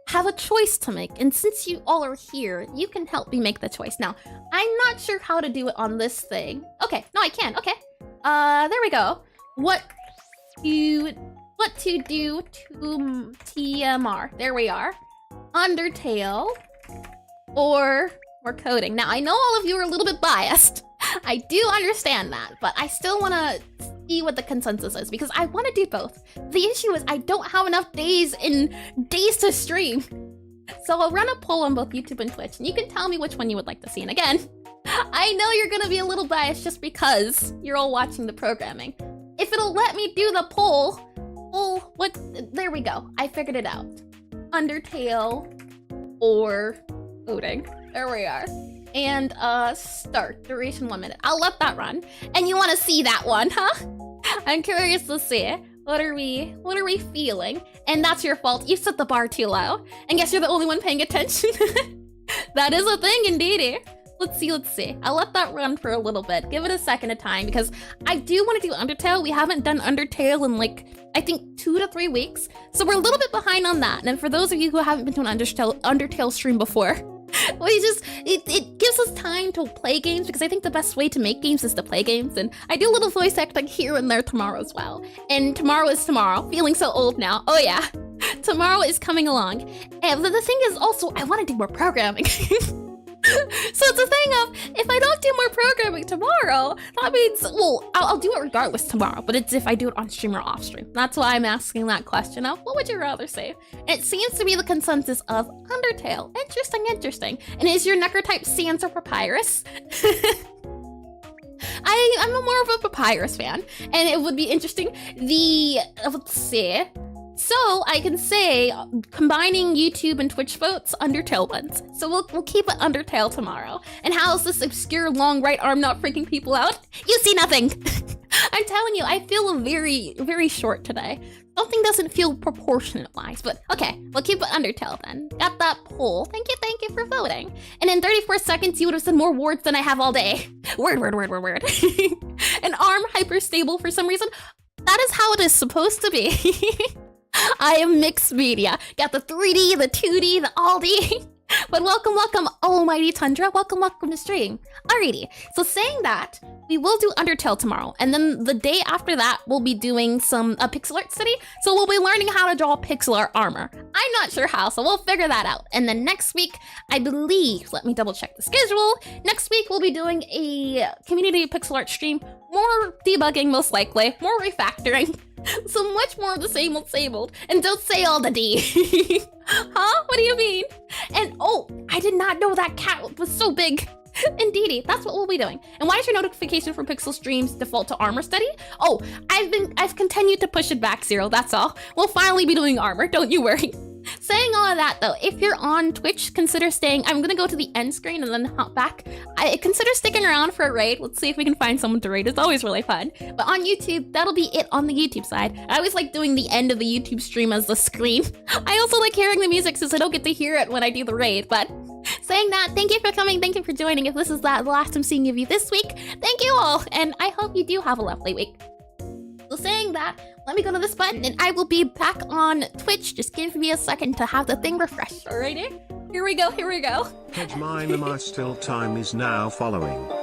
have a choice to make, and since you all are here, you can help me make the choice. Now, I'm not sure how to do it on this thing. Okay, no, I can. Okay, there we go. What to do to TMR? There we are. Undertale or coding. Now, I know all of you are a little bit biased. I do understand that, but I still want to see what the consensus is because I want to do both. The issue is I don't have enough days to stream. So I'll run a poll on both YouTube and Twitch, and you can tell me which one you would like to see. And again, I know you're going to be a little biased just because you're all watching the programming. If it'll let me do the poll, there we go. I figured it out. Undertale or coding. There we are. And start. Duration 1 minute. I'll let that run. And you want to see that one, huh? I'm curious to see. What are we feeling? And that's your fault. You set the bar too low. And guess you're the only one paying attention. That is a thing, indeedy. Let's see. I'll let that run for a little bit. Give it a second of time because I do want to do Undertale. We haven't done Undertale in like, I think 2 to 3 weeks. So we're a little bit behind on that. And for those of you who haven't been to an Undertale stream before, it gives us time to play games because I think the best way to make games is to play games. And I do a little voice acting here and there tomorrow as well. And tomorrow is tomorrow. Feeling so old now. Oh yeah. Tomorrow is coming along. And the thing is also, I want to do more programming. So it's a thing of, if I don't do more programming tomorrow, that means, well, I'll do it regardless tomorrow, but it's if I do it on stream or off stream. That's why I'm asking that question of, what would you rather say? And it seems to be the consensus of Undertale. Interesting. And is your Necrotype Sans or Papyrus? I'm more of a Papyrus fan, and it would be interesting. Let's see. So I can say, combining YouTube and Twitch votes, Undertale wins. So we'll keep it Undertale tomorrow. And how's this obscure long right arm not freaking people out? You see nothing. I'm telling you, I feel very, very short today. Something doesn't feel proportionate-wise, but okay, we'll keep it Undertale then. Got that poll. Thank you for voting. And in 34 seconds, you would have said more words than I have all day. Word. An arm hyper-stable for some reason. That is how it is supposed to be. I am mixed media. Got the 3D, the 2D, the all-D. But welcome, almighty Tundra. Welcome to stream. Alrighty, so saying that, we will do Undertale tomorrow. And then the day after that, we'll be doing a pixel art study. So we'll be learning how to draw pixel art armor. I'm not sure how, so we'll figure that out. And then next week, I believe, let me double check the schedule. Next week, we'll be doing a community pixel art stream. More debugging, most likely. More refactoring. So much more of the same old. And don't say all the D. Huh? What do you mean? And oh, I did not know that cat was so big. Indeedy, that's what we'll be doing. And why is your notification for Pixel streams default to armor study? Oh, I've continued to push it back, Zero, that's all. We'll finally be doing armor, don't you worry. Saying all of that though, if you're on Twitch, consider staying. I'm gonna go to the end screen and then hop back. I consider sticking around for a raid. Let's see if we can find someone to raid. It's always really fun. But on YouTube, that'll be it on the YouTube side. I always like doing the end of the YouTube stream as the screen. I also like hearing the music since I don't get to hear it when I do the raid, but saying that, thank you for coming. Thank you for joining. If this is the last I'm seeing of you this week, thank you all. And I hope you do have a lovely week. So saying that, let me go to this button and I will be back on Twitch. Just give me a second to have the thing refresh. Alrighty? Here we go. Head mine, my still time is now following.